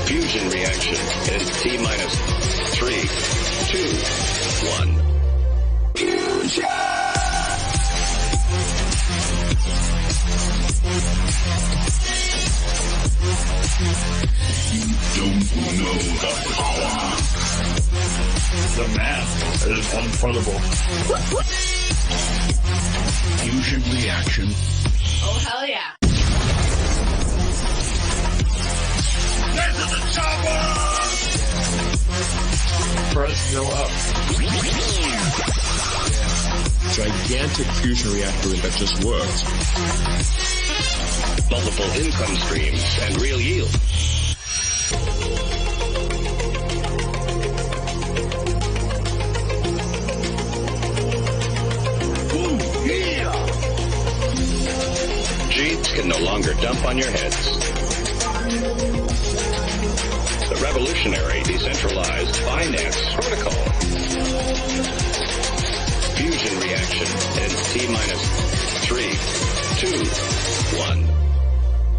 Fusion reaction in T minus 3, 2, 1. Fusion! You don't know the power. The math is unfrontable. Fusion reaction. Oh, hell yeah. Get to the chopper! Press go up. Gigantic fusion reactor that just worked. Multiple income streams and real yield. Ooh, yeah! Jeeps can no longer dump on your heads. The revolutionary decentralized finance protocol. Fusion reaction in T minus 3, 2, 1.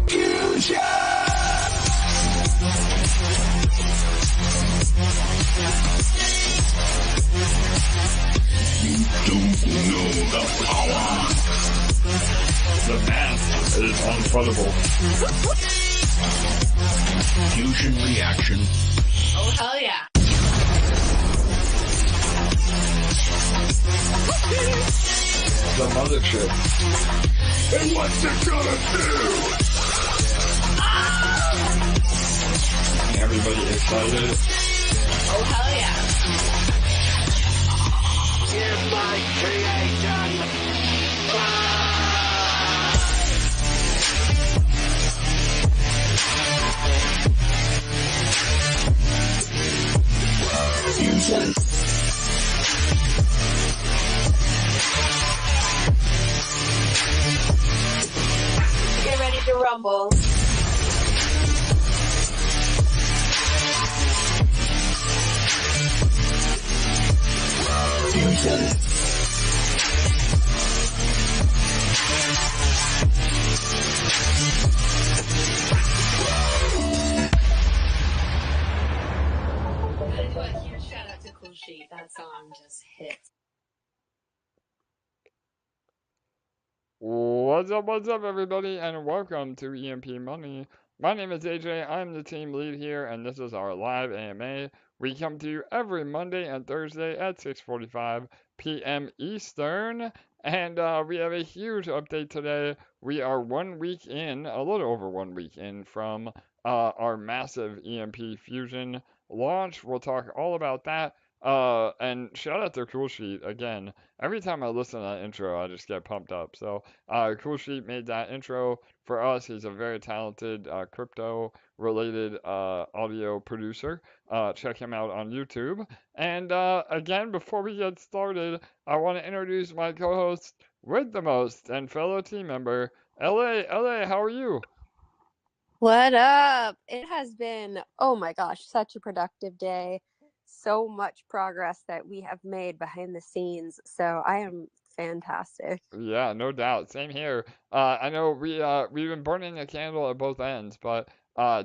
Fusion! You don't know the power. The math is unfrontable. Fusion reaction. Oh, hell yeah. The mothership. And what's it gonna do? Everybody excited. Oh, hell yeah. Here's my creation. Fusion. Get ready to rumble. Fusion. A huge shout out to Cool Sheet. That song just hits. What's up, everybody, and welcome to EMP.Money. My name is AJ, I'm the team lead here, and this is our live AMA. We come to you every Monday and Thursday at 6:45 p.m. Eastern, and we have a huge update today. We are 1 week in, a little over 1 week in, from our massive EMP Fusion launch. We'll talk all about that. And shout out to Cool Sheet again. Every time I listen to that intro, I just get pumped up. So, Cool Sheet made that intro for us. He's a very talented crypto related audio producer. Check him out on YouTube. And again, before we get started, I want to introduce my co-host with the most and fellow team member, LA. LA, how are you? What up? It has been, oh my gosh, such a productive day. So much progress that we have made behind the scenes. So I am fantastic. Yeah, no doubt. Same here. I know we've been burning a candle at both ends, but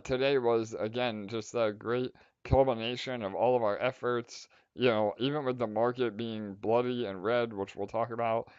today was again just a great culmination of all of our efforts. You know, even with the market being bloody and red, which we'll talk about,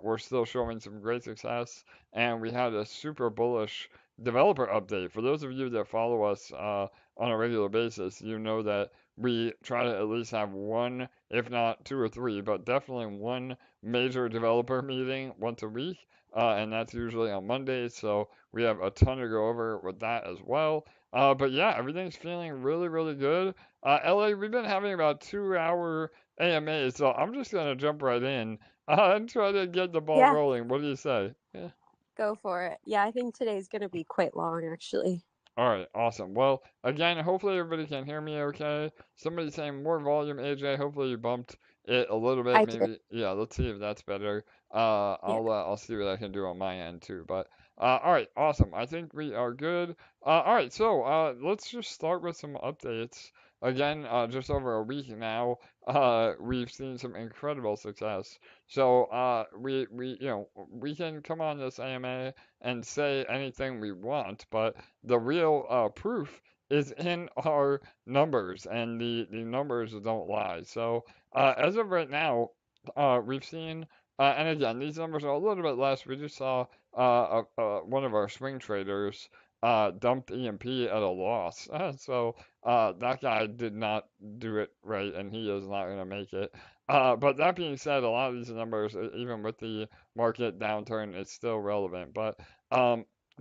we're still showing some great success, and we had a super bullish developer update. For those of you that follow us on a regular basis, you know that we try to at least have one, if not two or three, but definitely one major developer meeting once a week, and that's usually on Mondays. So we have a ton to go over with that as well. But yeah, everything's feeling really, really good. LA, we've been having about 2 hour AMAs, so I'm just gonna jump right in and try to get the ball Yeah, rolling. What do you say? Yeah. go for it. Yeah, I think today's going to be quite long, actually. All right, awesome. Well, again, hopefully everybody can hear me okay. Somebody's saying more volume, AJ. Hopefully you bumped it a little bit, I did. maybe. Yeah, let's see if that's better. Yeah. I'll see what I can do on my end too. But all right, awesome. I think we are good. All right, so let's just start with some updates. again, just over a week now, we've seen some incredible success. So we can come on this AMA and say anything we want, but the real proof is in our numbers, and the numbers don't lie. So as of right now, we've seen, and again, these numbers are a little bit less. We just saw one of our swing traders dumped EMP at a loss. So that guy did not do it right, and he is not going to make it. But that being said, a lot of these numbers, even with the market downturn, it's still relevant. But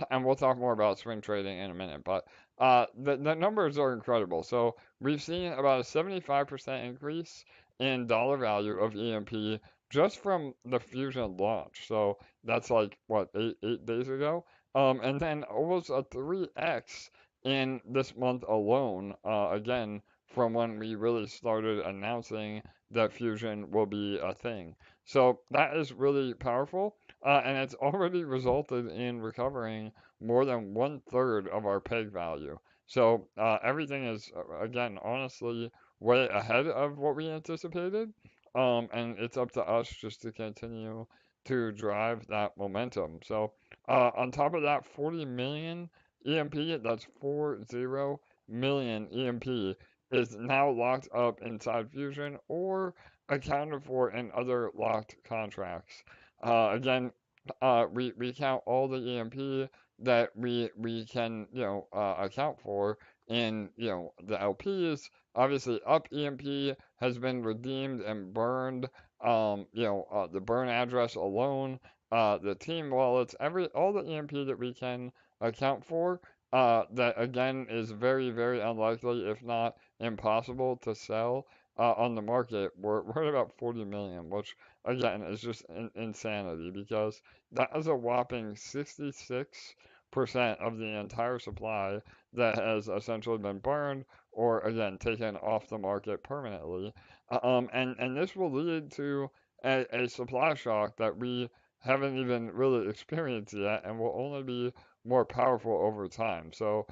and we'll talk more about swing trading in a minute. But the numbers are incredible. So we've seen about a 75% increase in dollar value of EMP just from the Fusion launch. So that's like what, 8 days ago. And then almost a 3x in this month alone. Again, from when we really started announcing that Fusion will be a thing. So that is really powerful, and it's already resulted in recovering more than 1/3 of our peg value. So everything is, again, honestly, way ahead of what we anticipated. And it's up to us just to continue to drive that momentum. So on top of that, 40 million EMP, that's 40 million EMP, is now locked up inside Fusion or accounted for in other locked contracts. Again, we count all the EMP that we can account for in the LPs. Obviously, up EMP has been redeemed and burned. The burn address alone, the team wallets, all the EMP that we can account for. That again is very, very unlikely, if not impossible, to sell on the market. We're at about 40 million, which again is just insanity, because that is a whopping 66% of the entire supply that has essentially been burned or again taken off the market permanently. And this will lead to a supply shock that we haven't even really experienced yet, and will only be more powerful over time. So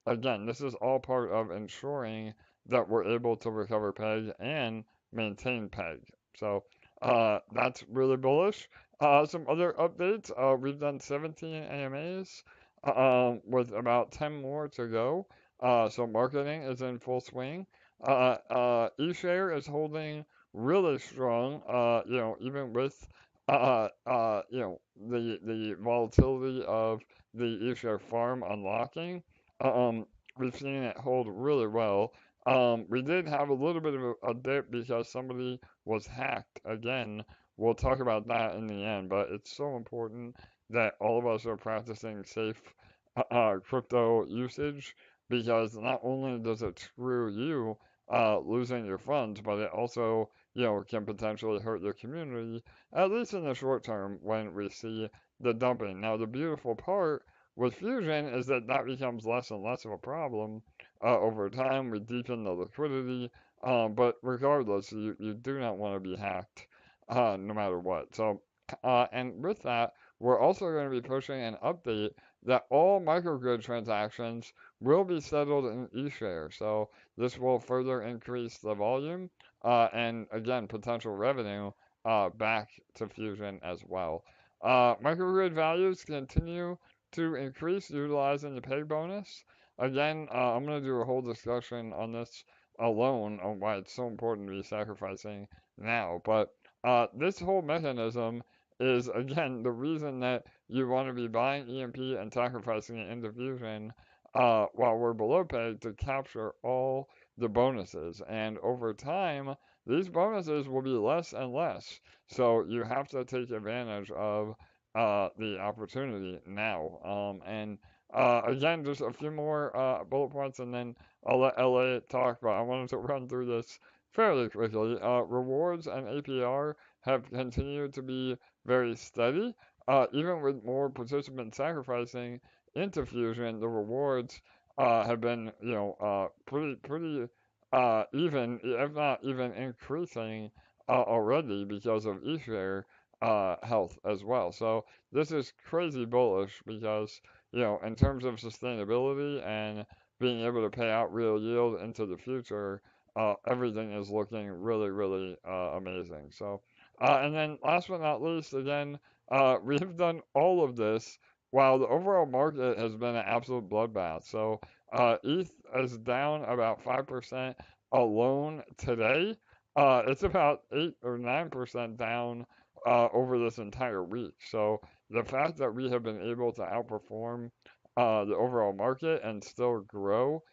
again, this is all part of ensuring that we're able to recover peg and maintain peg. So that's really bullish. Some other updates. We've done 17 AMAs with about 10 more to go. So marketing is in full swing. eSHARE is holding really strong. Even with the volatility of the eSHARE farm unlocking. We've seen it hold really well. We did have a little bit of a dip because somebody was hacked again. We'll talk about that in the end, but it's so important that all of us are practicing safe crypto usage, because not only does it screw you losing your funds, but it also can potentially hurt your community, at least in the short term when we see the dumping. Now, the beautiful part with Fusion is that that becomes less and less of a problem over time. We deepen the liquidity, but regardless, you do not want to be hacked no matter what. So, and with that, we're also going to be pushing an update that all microgrid transactions will be settled in eShare. So this will further increase the volume and again potential revenue back to Fusion as well. Microgrid values continue to increase utilizing the pay bonus. Again, I'm going to do a whole discussion on this alone on why it's so important to be sacrificing now. But this whole mechanism is again the reason that you want to be buying EMP and sacrificing it into Fusion while we're below pay to capture all the bonuses. And over time, these bonuses will be less and less. So you have to take advantage of the opportunity now. And again, just a few more bullet points, and then I'll let LA talk. But I wanted to run through this fairly quickly. Rewards and APR have continued to be very steady. Even with more participants sacrificing into Fusion, the rewards have been, pretty even, if not even increasing already because of eShare health as well. So this is crazy bullish because, in terms of sustainability and being able to pay out real yield into the future, everything is looking really, really amazing. So, and then last but not least, again, we've done all of this while the overall market has been an absolute bloodbath. So, ETH is down about 5% alone today. It's about 8 or 9% down over this entire week. So, the fact that we have been able to outperform the overall market and still grow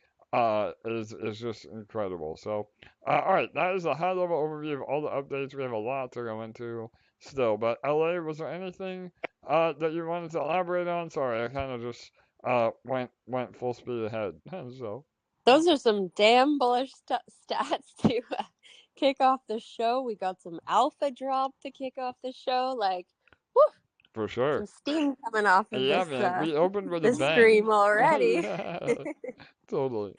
is just incredible. So, all right, that is a high level overview of all the updates. We have a lot to go into still, but LA, was there anything that you wanted to elaborate on? Sorry, I kind of just went full speed ahead. So, Those are some damn bullish stats to kick off the show. We got some alpha drop to kick off the show. Like, whew, for sure. some steam coming off of Yeah, this man, we opened with a this bang. stream already. Yeah, totally.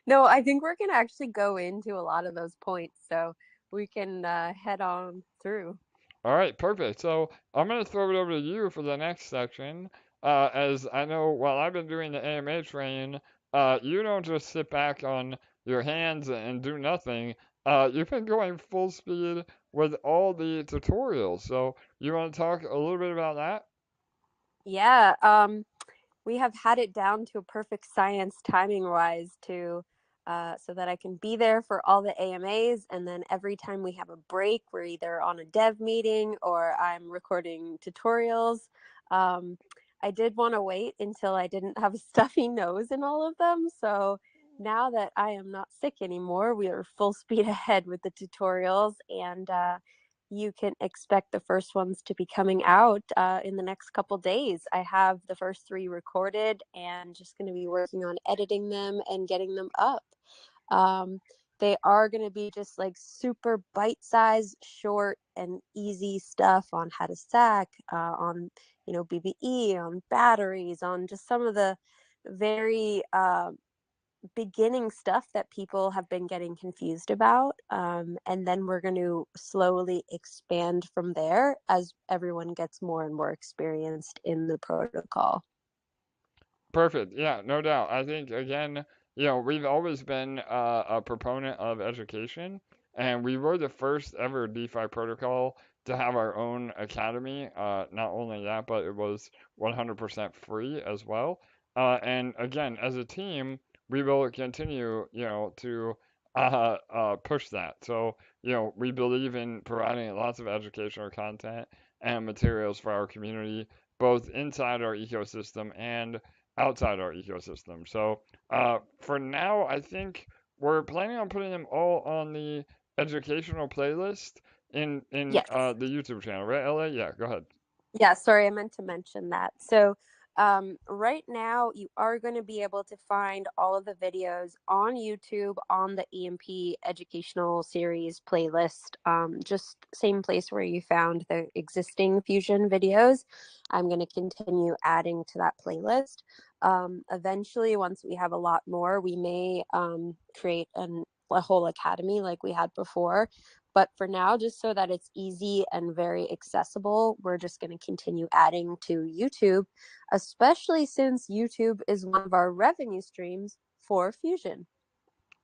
No, I think we're gonna actually go into a lot of those points, so we can head on through. All right, perfect. So I'm going to throw it over to you for the next section. As I know, while I've been doing the AMA train, you don't just sit back on your hands and do nothing. You've been going full speed with all the tutorials. So you want to talk a little bit about that? Yeah, we have had it down to a perfect science timing wise to so that I can be there for all the AMAs, and then every time we have a break, we're either on a dev meeting or I'm recording tutorials. I did want to wait until I didn't have a stuffy nose in all of them, so now that I am not sick anymore, we are full speed ahead with the tutorials, and you can expect the first ones to be coming out in the next couple days. I have the first 3 recorded and just going to be working on editing them and getting them up. They are going to be just like super bite-sized, short, and easy stuff on how to stack, on BBE, on batteries, on just some of the very beginning stuff that people have been getting confused about. And then we're going to slowly expand from there as everyone gets more and more experienced in the protocol. Perfect. Yeah, no doubt. I think, again, we've always been a proponent of education, and we were the first ever DeFi protocol to have our own academy. Not only that, but it was 100% free as well. And again, as a team, we will continue, to push that. So, we believe in providing lots of educational content and materials for our community, both inside our ecosystem and outside our ecosystem. So for now, I think we're planning on putting them all on the educational playlist in Yes. the YouTube channel, right, LA? Yeah, go ahead. Yeah, sorry, I meant to mention that. So right now, you are going to be able to find all of the videos on YouTube on the EMP Educational Series playlist. Just same place where you found the existing Fusion videos. I'm going to continue adding to that playlist. Eventually, once we have a lot more, we may create a whole academy like we had before. But for now, just so that it's easy and very accessible, we're just going to continue adding to YouTube, especially since YouTube is one of our revenue streams for Fusion.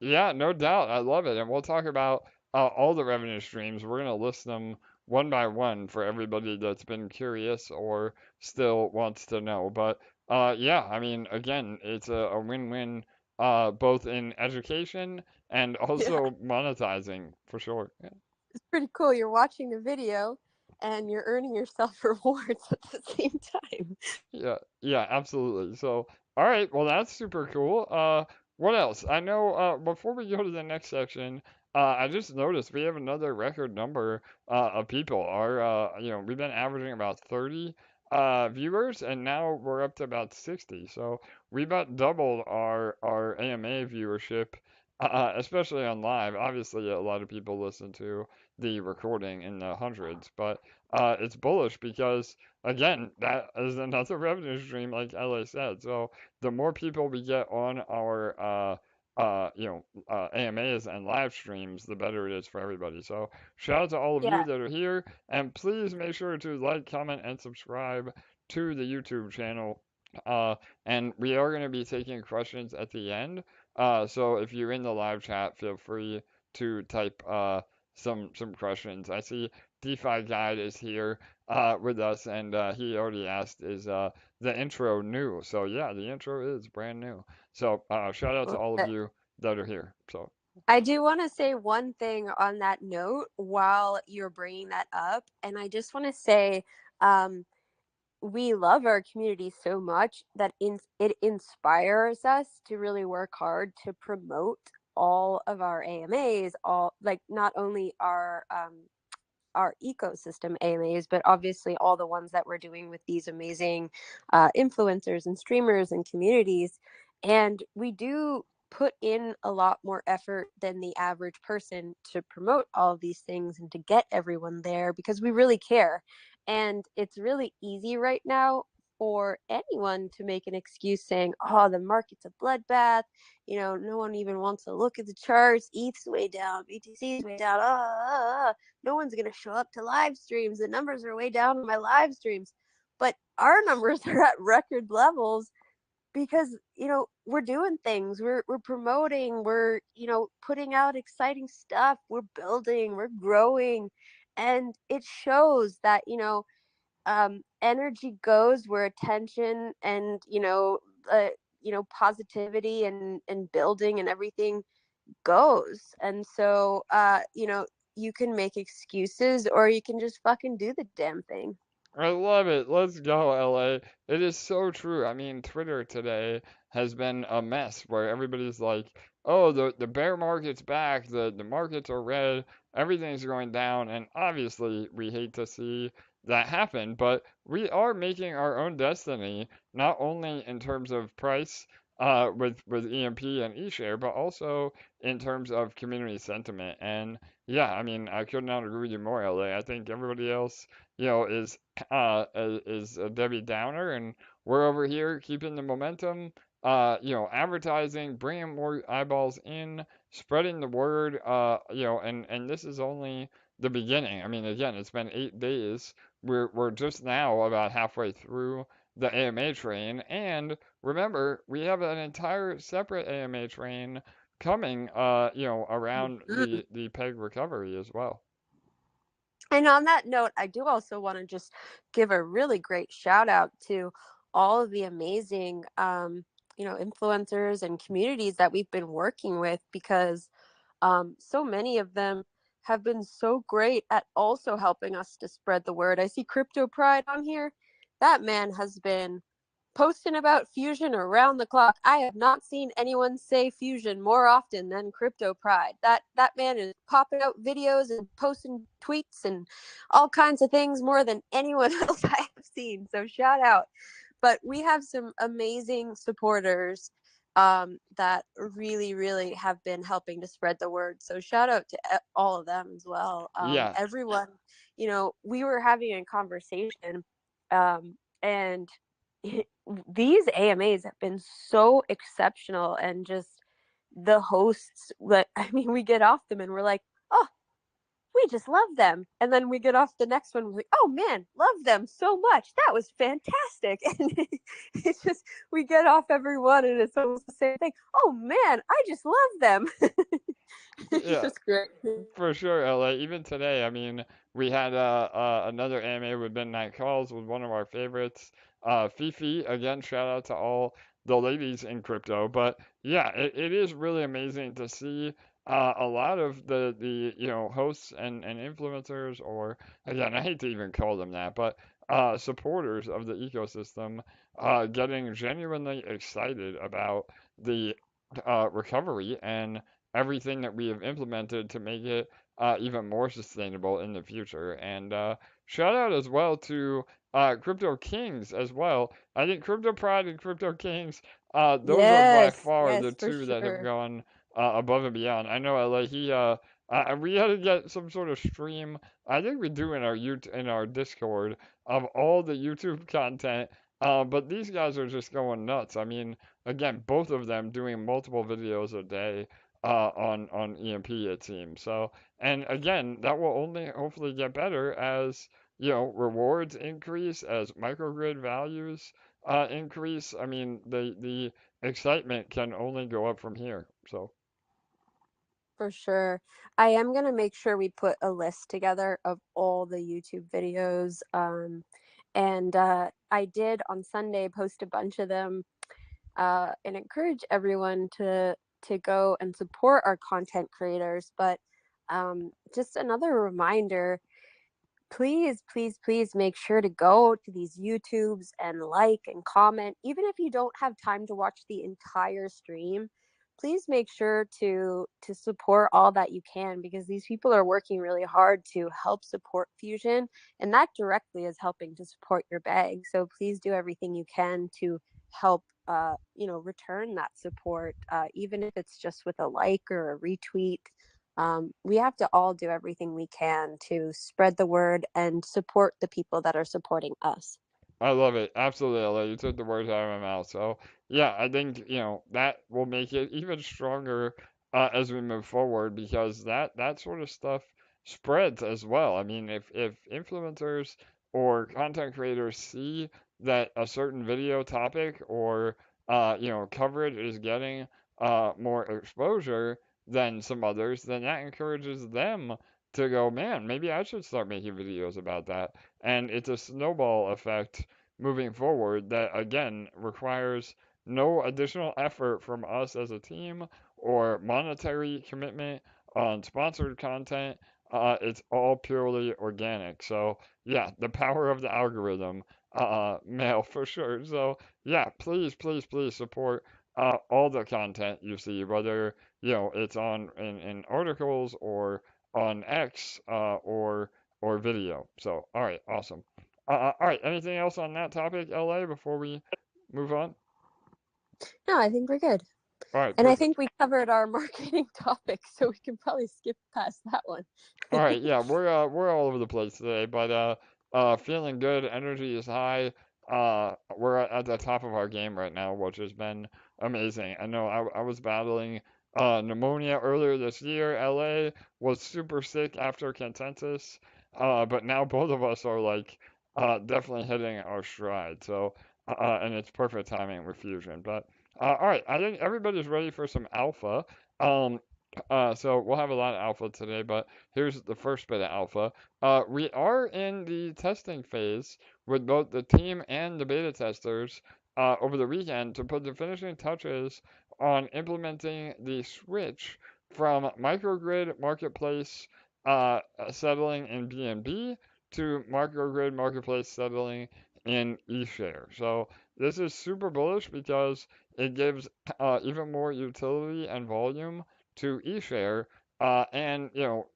Yeah, no doubt. I love it. And we'll talk about all the revenue streams. We're going to list them one by one for everybody that's been curious or still wants to know. But yeah, I mean, again, it's a win-win both in education and also monetizing for sure. Yeah. It's pretty cool. You're watching the video and you're earning yourself rewards at the same time. Yeah, absolutely. So, all right, well, that's super cool. What else? I know, before we go to the next section, I just noticed we have another record number of people. We've been averaging about 30 viewers, and now we're up to about 60. So we about doubled our AMA viewership, especially on live. Obviously, a lot of people listen to the recording in the hundreds, but it's bullish because again, that is another revenue stream, like LA said. So the more people we get on our AMAs and live streams, the better it is for everybody. So shout out to all of you Yeah. that are here, and please make sure to like, comment, and subscribe to the YouTube channel And we are going to be taking questions at the end. So if you're in the live chat, feel free to type some questions. I see DeFi Guide is here with us, and he already asked, is the intro new? So yeah, the intro is brand new. So shout out to all of you that are here. So I do want to say one thing on that note while you're bringing that up. And I just want to say, um, we love our community so much that it inspires us to really work hard to promote all of our AMAs, all like not only our ecosystem AMAs, but obviously all the ones that we're doing with these amazing influencers and streamers and communities. And we do put in a lot more effort than the average person to promote all of these things and to get everyone there because we really care. And it's really easy right now for anyone to make an excuse saying, oh, the market's a bloodbath. You know, no one even wants to look at the charts. ETH's way down, BTC's way down. No one's going to show up to live streams. The numbers are way down on my live streams. But our numbers are at record levels because, you know, we're doing things. We're promoting. We're, you know, putting out exciting stuff. We're building. We're growing. And it shows that, energy goes where attention and, positivity and building and everything goes. And so, you can make excuses or you can just fucking do the damn thing. I love it. Let's go, LA. It is so true. I mean, Twitter today has been a mess where everybody's like, "Oh, the bear market's back. The markets are red. Everything's going down." And obviously, we hate to see that happen, but we are making our own destiny, not only in terms of price, with EMP and eShare, but also in terms of community sentiment. And yeah, I mean, I could not agree with you more, LA. I think everybody else, is a Debbie Downer, and we're over here keeping the momentum. Advertising, bringing more eyeballs in, spreading the word. And this is only the beginning. I mean, again, it's been 8 days. We're just now about halfway through the AMA train, and remember, we have an entire separate AMA train coming. Around the peg recovery as well. And on that note, I do also want to just give a really great shout out to all of the amazing, influencers and communities that we've been working with because so many of them have been so great at also helping us to spread the word. I see Crypto Pride on here. That man has been posting about Fusion around the clock. I have not seen anyone say Fusion more often than Crypto Pride. That man is popping out videos and posting tweets and all kinds of things more than anyone else I have seen. So shout out. But we have some amazing supporters that really, really have been helping to spread the word. So shout out to all of them as well. Yeah. Everyone, we were having a conversation and these AMAs have been so exceptional, and just the hosts, I mean, we get off them and we're like, oh, we just love them. And then we get off the next one, we're like, oh man, love them so much. That was fantastic. And it's just, we get off every one and it's almost the same thing. Oh man, I just love them. It's Yeah. just great. For sure, LA. Even today, I mean, we had another AMA with Midnight Calls with one of our favorites, Fifi. Again, shout out to all the ladies in crypto. But yeah, it is really amazing to see a lot of the hosts and influencers, or again, I hate to even call them that, but supporters of the ecosystem getting genuinely excited about the recovery and everything that we have implemented to make it even more sustainable in the future. And shout out as well to Crypto Kings as well. I think Crypto Pride and Crypto Kings, those are by far the Yes, for two that have sure. gone above and beyond. I know we had to get some sort of stream. I think we do in our Discord of all the YouTube content. But these guys are just going nuts. I mean, again, both of them doing multiple videos a day on EMP, it seems. So, and again, that will only hopefully get better as rewards increase, as microgrid values increase, I mean, the excitement can only go up from here. So, For sure. I am going to make sure we put a list together of all the YouTube videos. And I did on Sunday post a bunch of them and encourage everyone to go and support our content creators. But just another reminder, please, please, please make sure to go to these YouTubes and like and comment. Even if you don't have time to watch the entire stream, please make sure to support all that you can, because these people are working really hard to help support Fusion, and that directly is helping to support your bag. So please do everything you can to help return that support, even if it's just with a like or a retweet. We have to all do everything we can to spread the word and support the people that are supporting us. I love it. Absolutely, LA. You took the words out of my mouth. So, yeah, I think, that will make it even stronger as we move forward, because that sort of stuff spreads as well. I mean, if influencers or content creators see that a certain video topic or, coverage is getting more exposure than some others, then that encourages them to go, man, maybe I should start making videos about that. And it's a snowball effect moving forward that, again, requires no additional effort from us as a team or monetary commitment on sponsored content. It's all purely organic. So, yeah, the power of the algorithm, mail for sure. So, yeah, please, please, please support all the content you see, whether, it's in articles or on X or video. So, all right, awesome. All right, anything else on that topic, LA, before we move on? No, I think we're good. All right, And I perfect. think we covered our marketing topic, so we can probably skip past that one. All right, yeah, we're all over the place today, but feeling good. Energy is high. We're at the top of our game right now, which has been amazing. I know I was battling pneumonia earlier this year. LA was super sick after consensus, but now both of us are like definitely hitting our stride. So, and it's perfect timing with Fusion. But all right, I think everybody's ready for some alpha. Um, so we'll have a lot of alpha today, but here's the first bit of alpha. We are in the testing phase with both the team and the beta testers over the weekend to put the finishing touches on implementing the switch from Microgrid Marketplace settling in BNB to Microgrid Marketplace settling in eShare. So this is super bullish because it gives even more utility and volume to eShare, and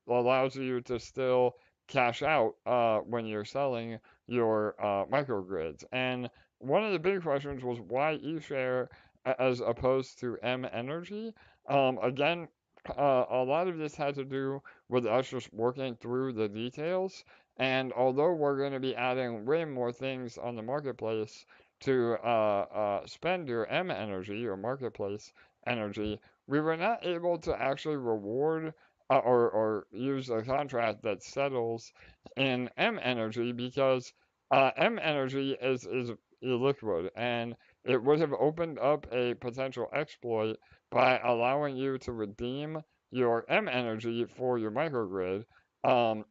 allows you to still cash out when you're selling your microgrids. And one of the big questions was why eShare as opposed to M Energy. Again, a lot of this had to do with us just working through the details. And although we're going to be adding way more things on the marketplace to spend your M energy, your marketplace energy, we were not able to actually reward or use a contract that settles in M energy because M energy is illiquid, and it would have opened up a potential exploit by allowing you to redeem your M energy for your microgrid um,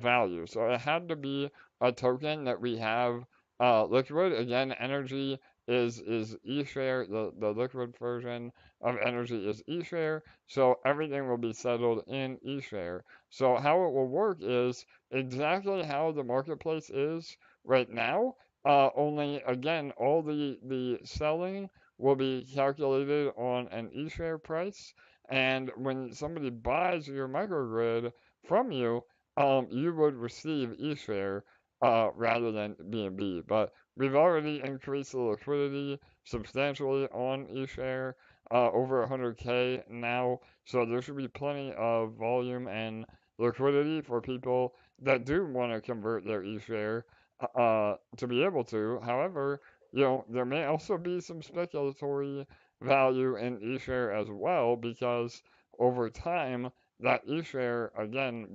value. So it had to be a token that we have liquid. Again, energy is eShare, the liquid version of energy is eShare, so everything will be settled in eShare. So how it will work is exactly how the marketplace is right now, only again, all the selling will be calculated on an eShare price, and when somebody buys your microgrid from you, you would receive eShare rather than BNB. But we've already increased the liquidity substantially on eShare, over 100K now, so there should be plenty of volume and liquidity for people that do want to convert their eShare to be able to. However, there may also be some speculatory value in eShare as well, because over time, that eShare, again,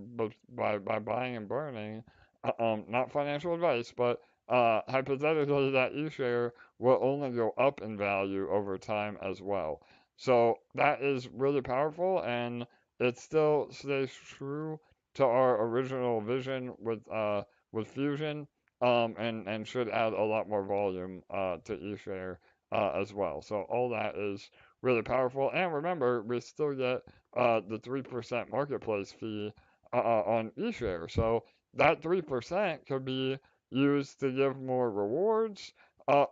by buying and burning, not financial advice, but hypothetically that eShare will only go up in value over time as well. So that is really powerful, and it still stays true to our original vision with Fusion, and should add a lot more volume to eShare as well. So all that is really powerful. And remember, we still get the 3% marketplace fee on eShare. So that 3% could be used to give more rewards,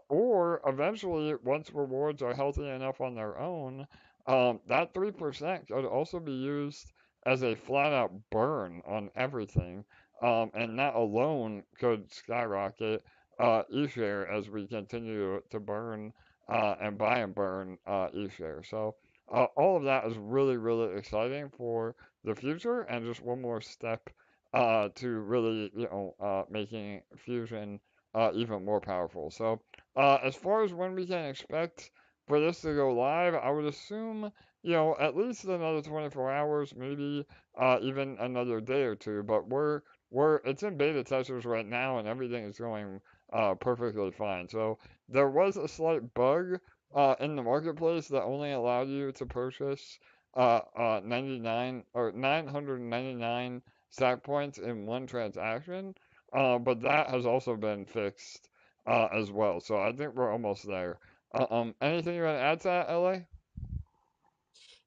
or eventually, once rewards are healthy enough on their own, that 3% could also be used as a flat out burn on everything. And that alone could skyrocket eShare as we continue to burn and buy and burn eShare. So all of that is really, really exciting for the future, and just one more step to really, making Fusion even more powerful. So, as far as when we can expect for this to go live, I would assume, at least another 24 hours, maybe even another day or two. But it's in beta testers right now, and everything is going perfectly fine. So there was a slight bug in the marketplace that only allowed you to purchase 99 or 999 Sac Points in one transaction, but that has also been fixed as well. So I think we're almost there. Anything you want to add to that, LA?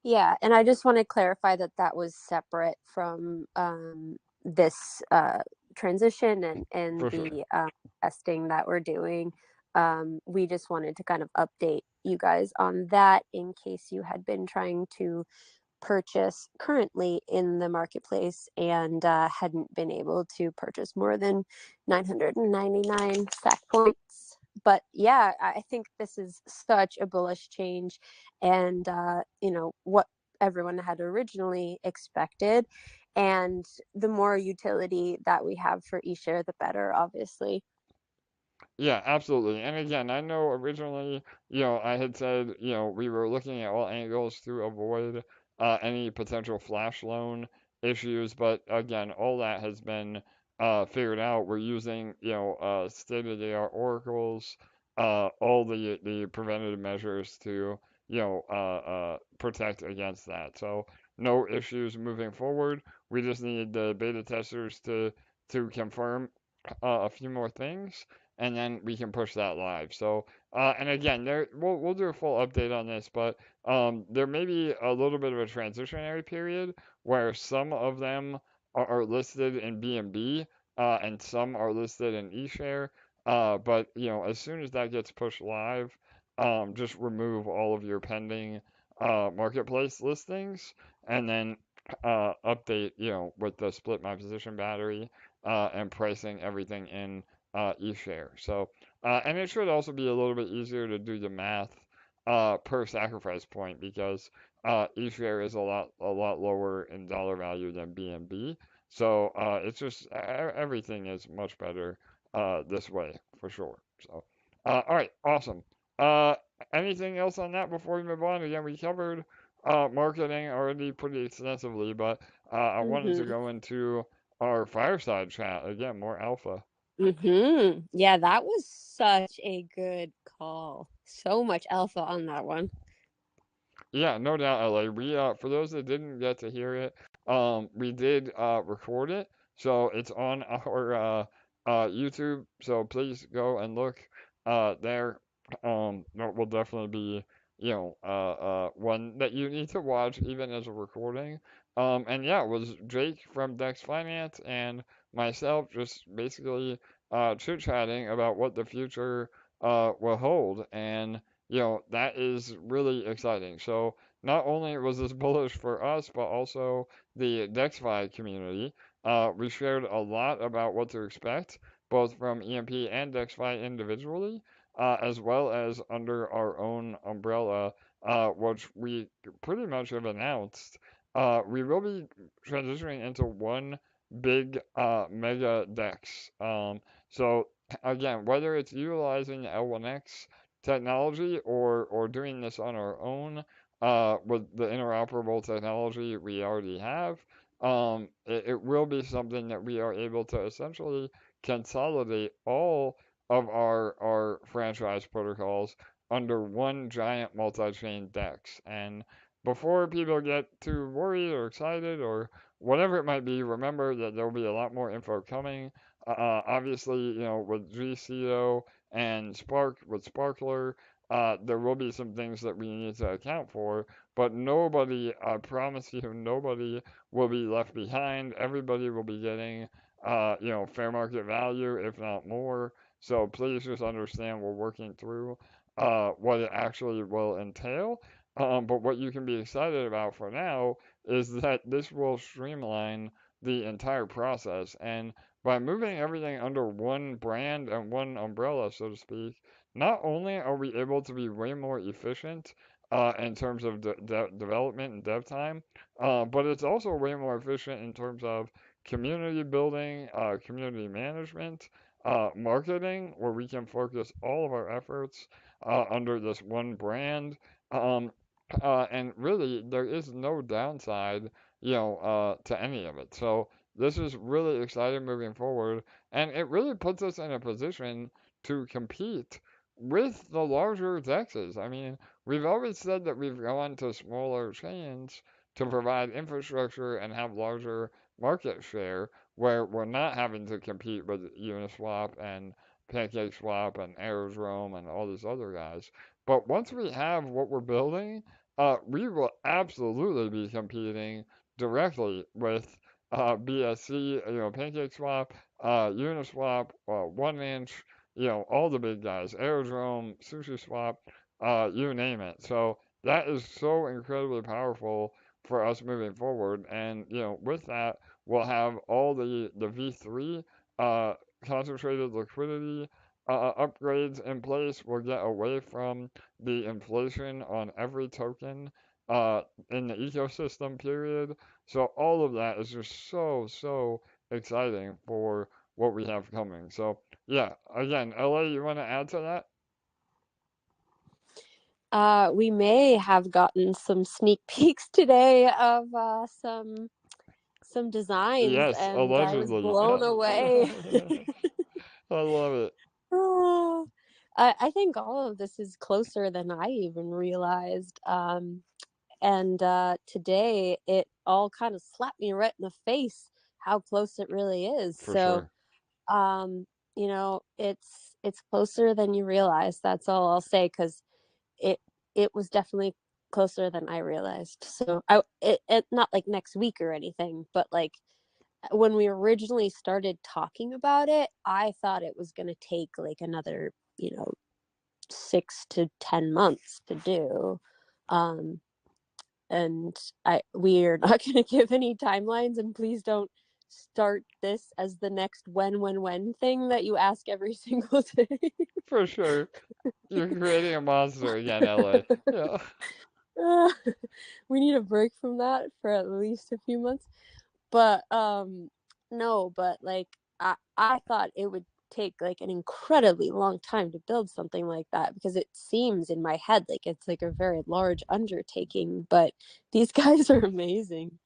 Yeah, and I just want to clarify that that was separate from this transition and For sure. the testing that we're doing. We just wanted to kind of update you guys on that in case you had been trying to purchase currently in the marketplace and hadn't been able to purchase more than 999 Sac Points. But yeah, I think this is such a bullish change, and what everyone had originally expected. And the more utility that we have for eShare, the better, obviously. Yeah, absolutely. And again, I know originally, I had said, we were looking at all angles to avoid any potential flash loan issues, but again, all that has been figured out. We're using, state-of-the-art oracles, all the preventative measures to, protect against that. So no issues moving forward. We just need the beta testers to confirm a few more things, and then we can push that live. So, and again, we'll do a full update on this, but there may be a little bit of a transitionary period where some of them are listed in BNB, and some are listed in eShare. But as soon as that gets pushed live, just remove all of your pending marketplace listings, and then update, with the split my position battery and pricing everything in eShare. So, and it should also be a little bit easier to do the math per sacrifice point, because eShare is a lot lower in dollar value than BNB. So it's just everything is much better this way for sure. So, all right, awesome. Uh, Anything else on that before we move on? Again, we covered marketing already pretty extensively, but I wanted to Mm-hmm. go into our fireside chat again, more alpha. Mm-hmm. Yeah, that was such a good call. So much alpha on that one. Yeah, no doubt, LA. We for those that didn't get to hear it, we did record it, so it's on our YouTube. So please go and look there. That will definitely be, one that you need to watch even as a recording. And yeah, it was Jake from Dexfinance and myself just basically chit-chatting about what the future will hold, and that is really exciting. So not only was this bullish for us, but also the DexFi community. We shared a lot about what to expect, both from EMP and DexFi individually, as well as under our own umbrella, which we pretty much have announced. We will be transitioning into one big mega DEX. So again, whether it's utilizing L1X technology, or doing this on our own with the interoperable technology we already have, it will be something that we are able to essentially consolidate all of our franchise protocols under one giant multi-chain DEX. And before people get too worried or excited or whatever it might be, remember that there will be a lot more info coming. Obviously, with GCO and Spark with Sparkler, there will be some things that we need to account for, but nobody, I promise you, nobody will be left behind. Everybody will be getting, fair market value, if not more. So please just understand we're working through what it actually will entail. But what you can be excited about for now is that this will streamline the entire process. And by moving everything under one brand and one umbrella, so to speak, not only are we able to be way more efficient in terms of development and dev time, but it's also way more efficient in terms of community building, community management, marketing, where we can focus all of our efforts under this one brand. Um, and really, there is no downside, to any of it. So this is really exciting moving forward, and it really puts us in a position to compete with the larger dexes. I mean, we've always said that we've gone to smaller chains to provide infrastructure and have larger market share, where we're not having to compete with Uniswap and PancakeSwap and Aerodrome and all these other guys. But once we have what we're building, we will absolutely be competing directly with BSC, PancakeSwap, Uniswap, 1inch, all the big guys, Aerodrome, SushiSwap, you name it. So that is so incredibly powerful for us moving forward. And, with that, we'll have all the V3 concentrated liquidity upgrades in place. We'll get away from the inflation on every token in the ecosystem, period. So all of that is just so exciting for what we have coming. So yeah, again, LA, you want to add to that? We may have gotten some sneak peeks today of some designs, Yes, and I was allegedly. blown Yeah. away. I love it. Oh, I think all of this is closer than I even realized. And today it all kind of slapped me right in the face how close it really is. For So, sure. it's closer than you realize. That's all I'll say, because it it was definitely closer than I realized. So it not like next week or anything, but like when we originally started talking about it, I thought it was going to take like another, 6 to 10 months to do. Um, and we are not going to give any timelines, and please don't start this as the next when thing that you ask every single day. For sure. You're creating a monster again, LA. Yeah. We need a break from that for at least a few months. But no, but like I thought it would take like an incredibly long time to build something like that, because it seems in my head like it's like a very large undertaking, but these guys are amazing.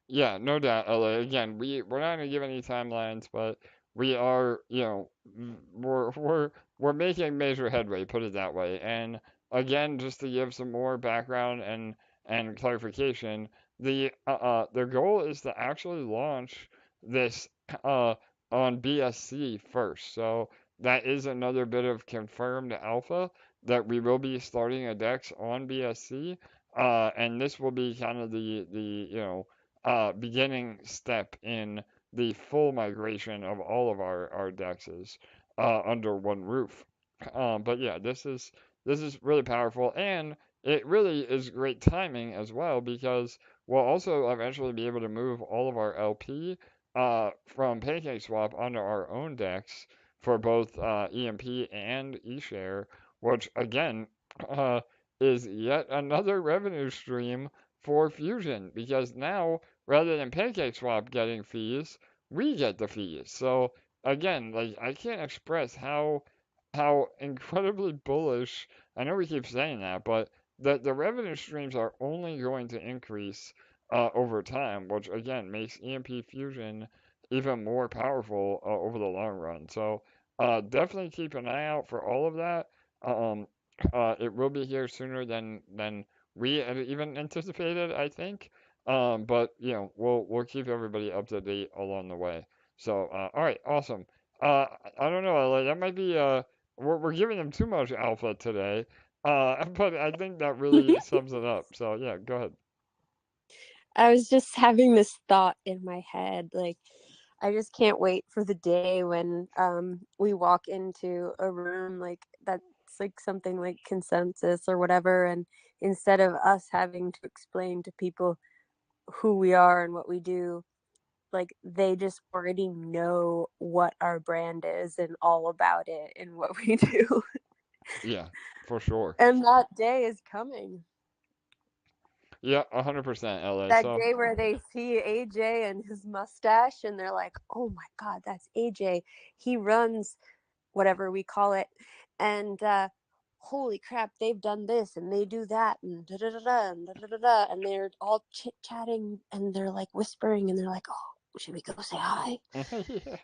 Yeah, no doubt, LA. Again, we're not gonna give any timelines, but we are, we're making major headway, put it that way. And again, just to give some more background and clarification, their goal is to actually launch this uh on BSC first. So that is another bit of confirmed alpha that we will be starting a DEX on BSC. And this will be kind of the beginning step in the full migration of all of our dexes under one roof. But yeah, this is really powerful, and it really is great timing as well, because we'll also eventually be able to move all of our LP from PancakeSwap onto our own DEX for both EMP and eShare, which again uh, is yet another revenue stream for Fusion, because now rather than PancakeSwap getting fees, we get the fees. So again, like I can't express how incredibly bullish. I know we keep saying that, but the revenue streams are only going to increase over time, which again makes EMP Fusion even more powerful over the long run. So definitely keep an eye out for all of that. Um, it will be here sooner than we had even anticipated, I think. But you know, we'll keep everybody up to date along the way. So all right, awesome. I don't know, LA, that might be we're giving them too much alpha today. But I think that really sums it up. So yeah, go ahead. I was just having this thought in my head, like I just can't wait for the day when we walk into a room like that's like something like consensus or whatever, and instead of us having to explain to people who we are and what we do, like they just already know what our brand is and all about it and what we do. Yeah, for sure. And that day is coming. Yeah, 100% LA. That So day where they see AJ and his mustache and they're like, "Oh my god, that's AJ. He runs whatever we call it." And holy crap, they've done this and they do that and da da da da and da da da da, and they're all chit chatting and they're like whispering and they're like, "Oh, should we go say hi?" yeah.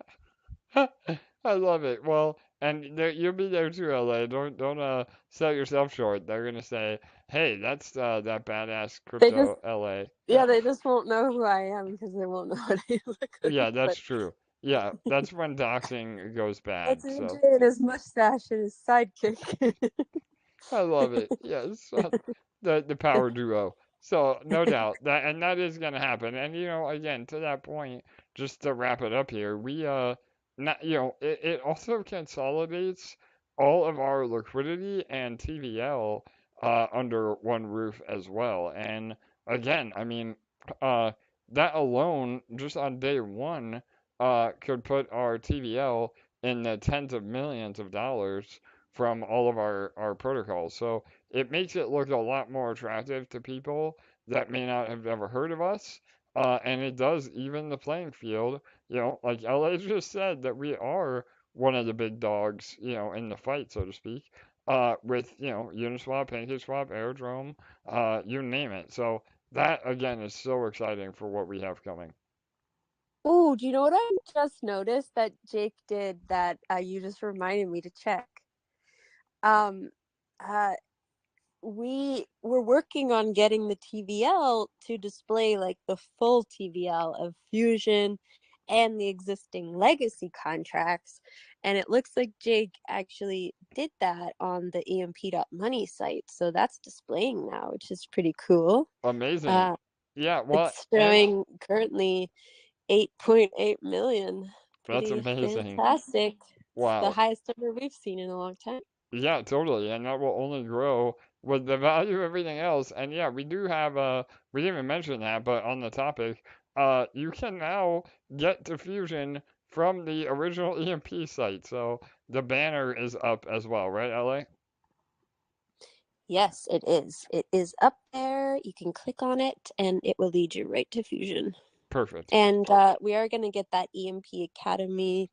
I love it. Well, and there, you'll be there too, LA. Don't sell yourself short. They're gonna say, "Hey, that's that badass They just crypto LA." Yeah, they just won't know who I am because they won't know what I look like. Yeah, that's But true. Yeah, that's when doxing goes it's bad. So AJ and his mustache and his sidekick. I love it. Yes, the power duo. So no doubt that and that is gonna happen. And you know, again, to that point, just to wrap it up here, we not you know, it also consolidates all of our liquidity and TVL under one roof as well. And again, I mean, uh that alone, just on day one, could put our TVL in the tens of millions of dollars from all of our protocols. So it makes it look a lot more attractive to people that may not have ever heard of us. And it does even the playing field. You know, like LA just said that we are one of the big dogs, you know, in the fight, so to speak, with, you know, Uniswap, PancakeSwap, Airdrome, you name it. So that, again, is so exciting for what we have coming. Oh, do you know what I just noticed that Jake did that you just reminded me to check? Um, uh, we were working on getting the TVL to display like the full TVL of Fusion and the existing legacy contracts. And it looks like Jake actually did that on the EMP.Money site. So that's displaying now, which is pretty cool. Amazing. Uh, Yeah, well, it's and showing currently 8.8 million. that's Pretty amazing. fantastic. It's the Wow. highest number we've seen in a long time. Yeah, totally, and that will only grow with the value of everything else. And yeah, we do have we didn't even mention that, but on the topic, you can now get to Fusion from the original EMP site. So the banner is up as well, right, LA? Yes, it is. It is up there. You can click on it and it will lead you right to Fusion. Perfect. And we are going to get that EMP Academy,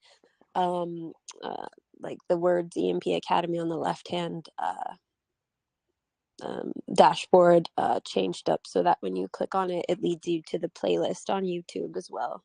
um, uh, like the words EMP Academy on the left hand dashboard changed up so that when you click on it, it leads you to the playlist on YouTube as well.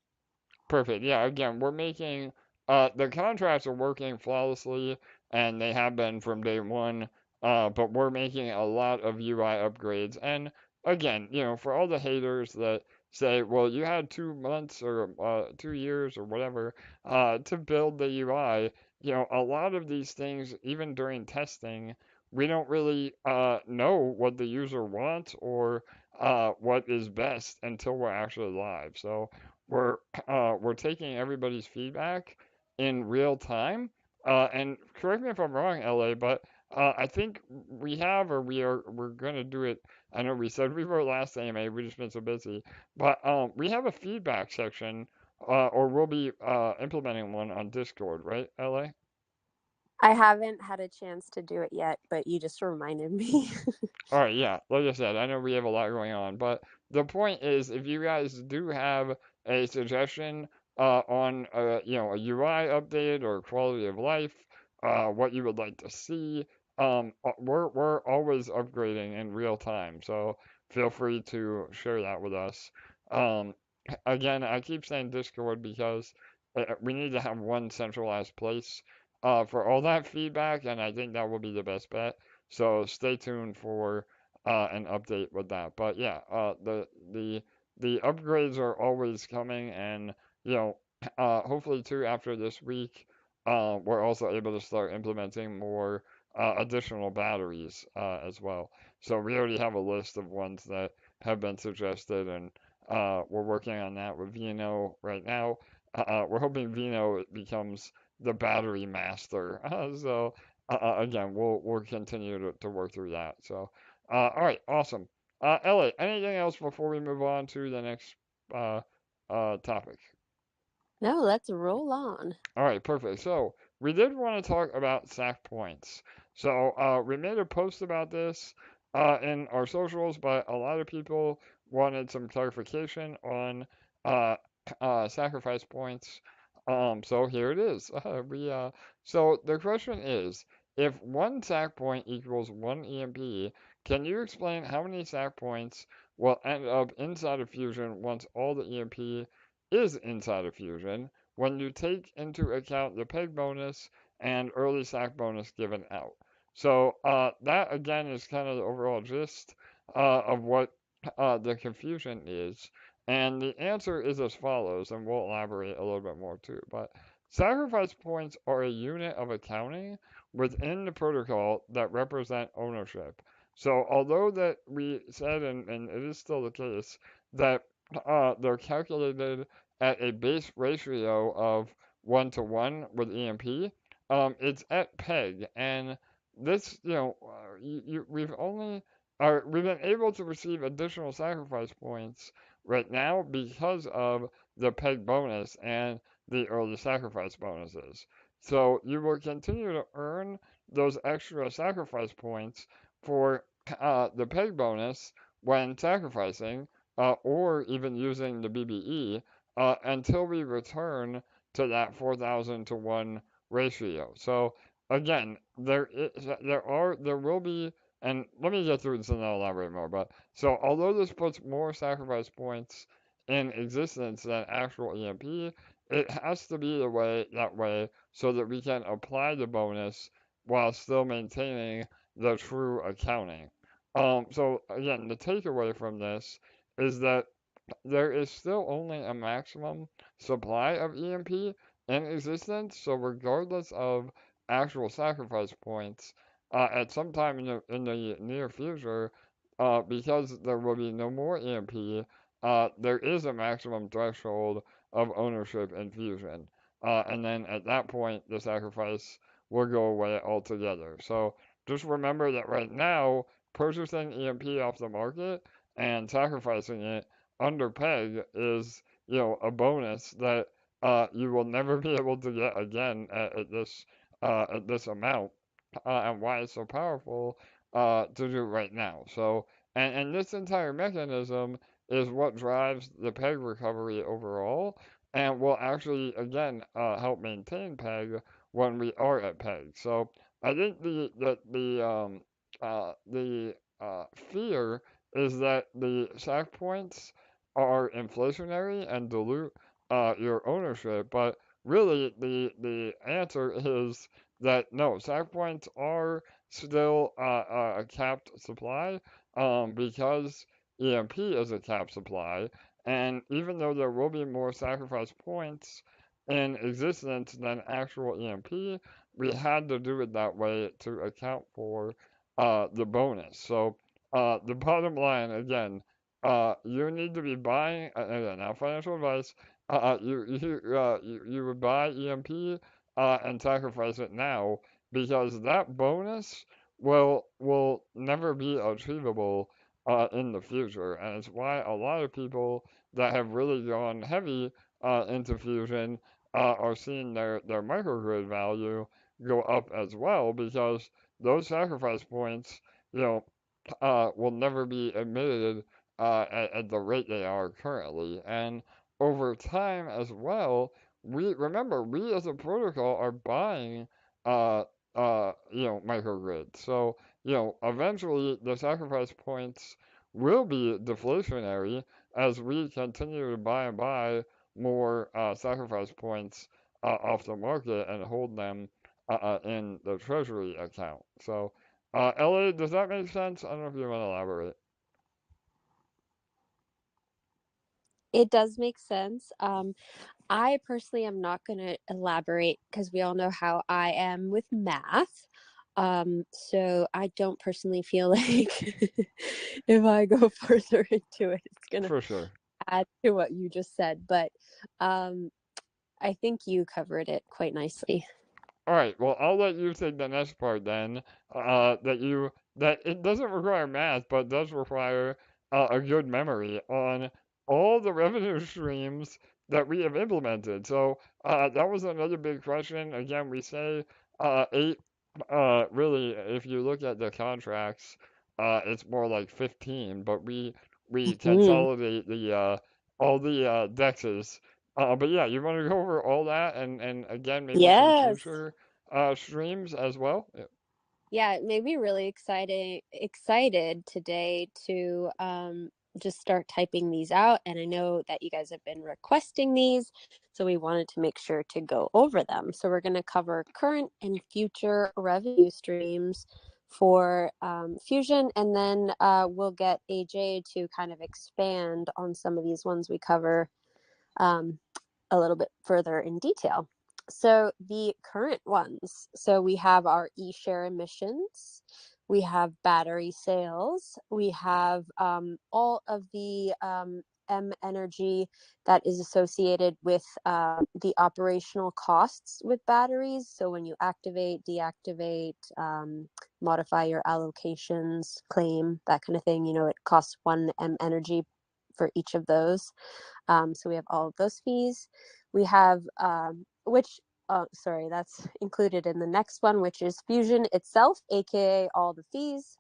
Perfect. Yeah, again, we're making the contracts are working flawlessly and they have been from day one. But we're making a lot of UI upgrades. And again, you know, for all the haters that say, well, you had 2 months or 2 years or whatever to build the UI, you know, a lot of these things, even during testing, we don't really know what the user wants or what is best until we're actually live. So we're we're taking everybody's feedback in real time. And correct me if I'm wrong, LA, but I think we have or we're gonna do it. I know we said we were last AMA, we just been so busy, but we have a feedback section, or we'll be implementing one on Discord, right, LA? I haven't had a chance to do it yet, but you just reminded me. All right, yeah. Like I said, I know we have a lot going on, but the point is, if you guys do have a suggestion on you know, a UI update or quality of life, what you would like to see, we're always upgrading in real time. So feel free to share that with us. Um, Again, I keep saying Discord because we need to have one centralized place for all that feedback, and I think that will be the best bet. So stay tuned for an update with that. But yeah, the upgrades are always coming, and you know, hopefully too after this week, we're also able to start implementing more additional batteries as well. So we already have a list of ones that have been suggested, and we're working on that with Vino right now. We're hoping Vino becomes the battery master. Again, we'll continue to work through that. So, all right, awesome. Elliot, anything else before we move on to the next uh, topic? No, let's roll on. All right, perfect. So we did want to talk about Sac Points. So we made a post about this in our socials, but a lot of people wanted some clarification on uh, sacrifice points. So here it is. So the question is, if one Sac point equals one EMP, can you explain how many Sac points will end up inside of Fusion once all the EMP is inside of Fusion, when you take into account the peg bonus and early sack bonus given out? So that again is kind of the overall gist of what the confusion is. And the answer is as follows, and we'll elaborate a little bit more too. But sacrifice points are a unit of accounting within the protocol that represent ownership. So although that we said, and it is still the case, that they're calculated at a base ratio of 1 to 1 with EMP, it's at peg. And this, we've been able to receive additional sacrifice points right now because of the peg bonus and the early sacrifice bonuses. So you will continue to earn those extra sacrifice points for the peg bonus when sacrificing or even using the BBE until we return to that 4,000 to 1 ratio. So again, there will be, and let me get through this and I'll elaborate more. But so although this puts more sacrifice points in existence than actual EMP, it has to be that way so that we can apply the bonus while still maintaining the true accounting. So again, the takeaway from this is that there is still only a maximum supply of EMP in existence, so regardless of actual sacrifice points, at some time in the near future, because there will be no more EMP, there is a maximum threshold of ownership in Fusion. And then at that point, the sacrifice will go away altogether. So just remember that right now, purchasing EMP off the market and sacrificing it under peg is, a bonus that you will never be able to get again at this amount, and why it's so powerful to do right now. So, and this entire mechanism is what drives the peg recovery overall, and will actually again help maintain peg when we are at peg. So I think the fear is that the sack points are inflationary and dilute your ownership, but really the answer is that no, sack points are still a capped supply because EMP is a capped supply, and even though there will be more sacrifice points in existence than actual EMP, we had to do it that way to account for the bonus. So the bottom line, again, you need to be buying, again, not financial advice, you would buy EMP and sacrifice it now because that bonus will never be achievable in the future, and it's why a lot of people that have really gone heavy into Fusion are seeing their microgrid value go up as well because those sacrifice points, you know, will never be emitted at the rate they are currently. And over time as well, we as a protocol are buying microgrids. So, eventually the sacrifice points will be deflationary as we continue to buy and buy more sacrifice points off the market and hold them in the treasury account. So, LA, does that make sense? I don't know if you want to elaborate. It does make sense. I personally am not going to elaborate because we all know how I am with math. So I don't personally feel like if I go further into it, it's going to For sure. add to what you just said. But I think you covered it quite nicely. All right. Well, I'll let you take the next part then. That it doesn't require math, but does require a good memory on all the revenue streams that we have implemented. So that was another big question. Again, we say eight. Really, if you look at the contracts, it's more like 15. But we Mm. consolidate the all the dexes. But yeah, you want to go over all that and again maybe some Yes. future streams as well. Yeah. Yeah, it made me really excited today to just start typing these out. And I know that you guys have been requesting these, so we wanted to make sure to go over them. So we're going to cover current and future revenue streams for Fusion, and then we'll get AJ to kind of expand on some of these ones we cover a little bit further in detail. So the current ones, so we have our eSHARE emissions, we have battery sales, we have all of the M energy that is associated with the operational costs with batteries. So when you activate, deactivate, modify your allocations, claim, that kind of thing, it costs 1 M energy for each of those. So we have all of those fees. We have, that's included in the next one, which is Fusion itself, aka all the fees.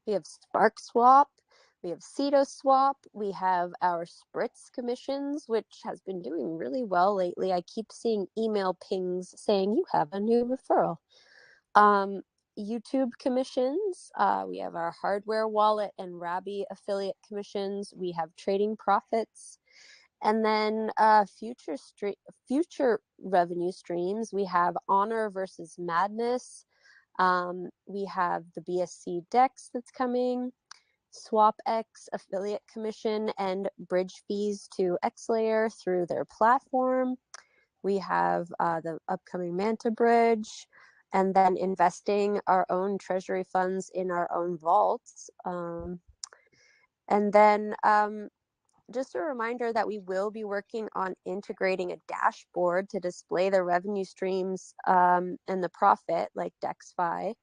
We have Spark Swap, we have Cedo Swap, we have our Spritz commissions, which has been doing really well lately. I keep seeing email pings saying you have a new referral. YouTube commissions. We have our hardware wallet and Rabby affiliate commissions. We have trading profits. And then future revenue streams. We have Honor versus Madness. We have the BSC Dex that's coming. SwapX affiliate commission and bridge fees to XLayer through their platform. We have the upcoming Manta Bridge, and then investing our own treasury funds in our own vaults. And then just a reminder that we will be working on integrating a dashboard to display the revenue streams and the profit like DexFi.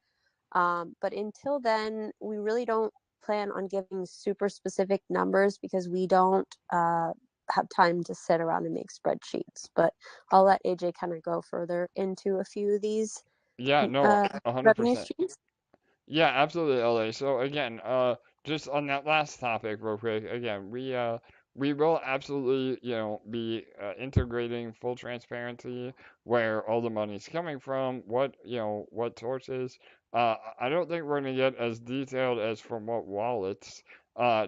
But until then, we really don't plan on giving super specific numbers because we don't have time to sit around and make spreadsheets. But I'll let AJ kind of go further into a few of these Yeah, no, revenue 100%. streams. Yeah, absolutely, LA. So again, just on that last topic, real quick. Again, we will absolutely, be integrating full transparency where all the money's coming from, what sources. I don't think we're gonna get as detailed as from what wallets,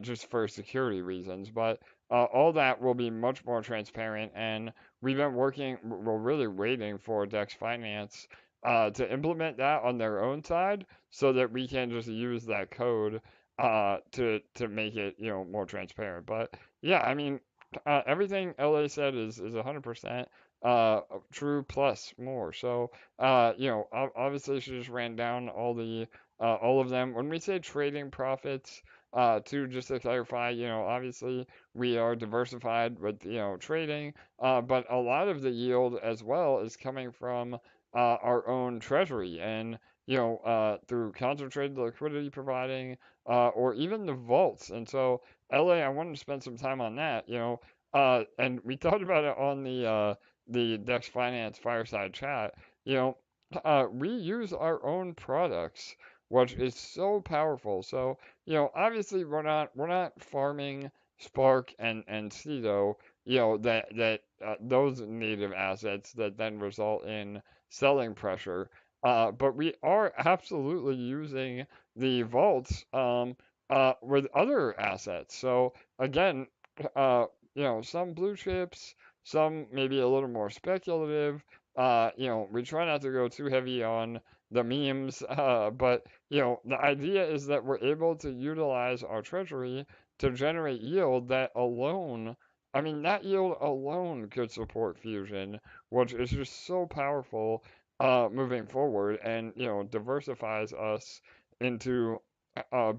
just for security reasons, but all that will be much more transparent. And we're really waiting for Dexfinance to implement that on their own side so that we can just use that code to make it more transparent. But yeah, I mean everything LA said is 100% true plus more. So obviously she just ran down all of them. When we say trading profits, just to clarify, obviously we are diversified with trading, but a lot of the yield as well is coming from our own treasury and through concentrated liquidity providing, or even the vaults. And so, LA, I wanted to spend some time on that, and we talked about it on the Dexfinance Fireside Chat. You we use our own products, which is so powerful. So, obviously we're not farming Spark and Cedo, those native assets that then result in selling pressure. but we are absolutely using the vaults with other assets. So again, uh, some blue chips, some maybe a little more speculative. We try not to go too heavy on the memes, but the idea is that we're able to utilize our treasury to generate yield that alone, I mean, that yield alone could support Fusion, which is just so powerful moving forward, and diversifies us into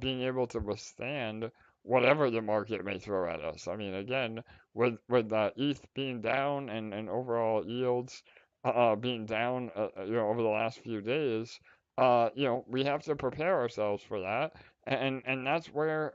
being able to withstand whatever the market may throw at us. I mean, again, with ETH being down and overall yields being down, over the last few days, we have to prepare ourselves for that, and that's where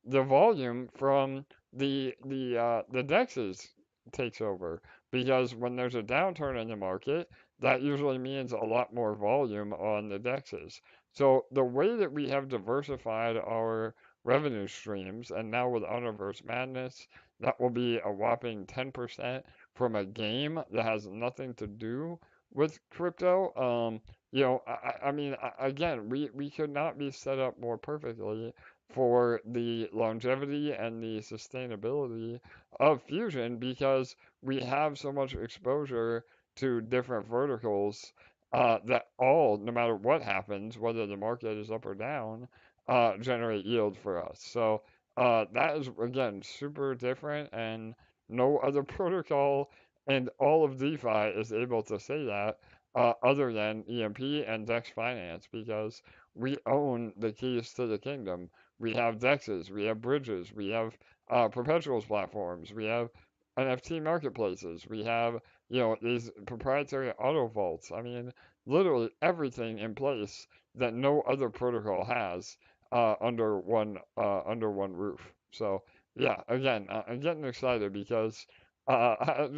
the volume from the dexes takes over, because when there's a downturn in the market, that usually means a lot more volume on the dexes. So the way that we have diversified our revenue streams, and now with Universe Madness, that will be a whopping 10% from a game that has nothing to do with crypto. I mean, again, we could not be set up more perfectly for the longevity and the sustainability of Fusion, because we have so much exposure to different verticals that all, no matter what happens, whether the market is up or down, generate yield for us. So that is, again, super different, and no other protocol and all of DeFi is able to say that, other than EMP and Dexfinance, because we own the keys to the kingdom. We have DEXs, we have bridges, we have perpetuals platforms, we have NFT marketplaces, we have these proprietary auto vaults. I mean, literally everything in place that no other protocol has under one roof. So yeah, again, I'm getting excited because I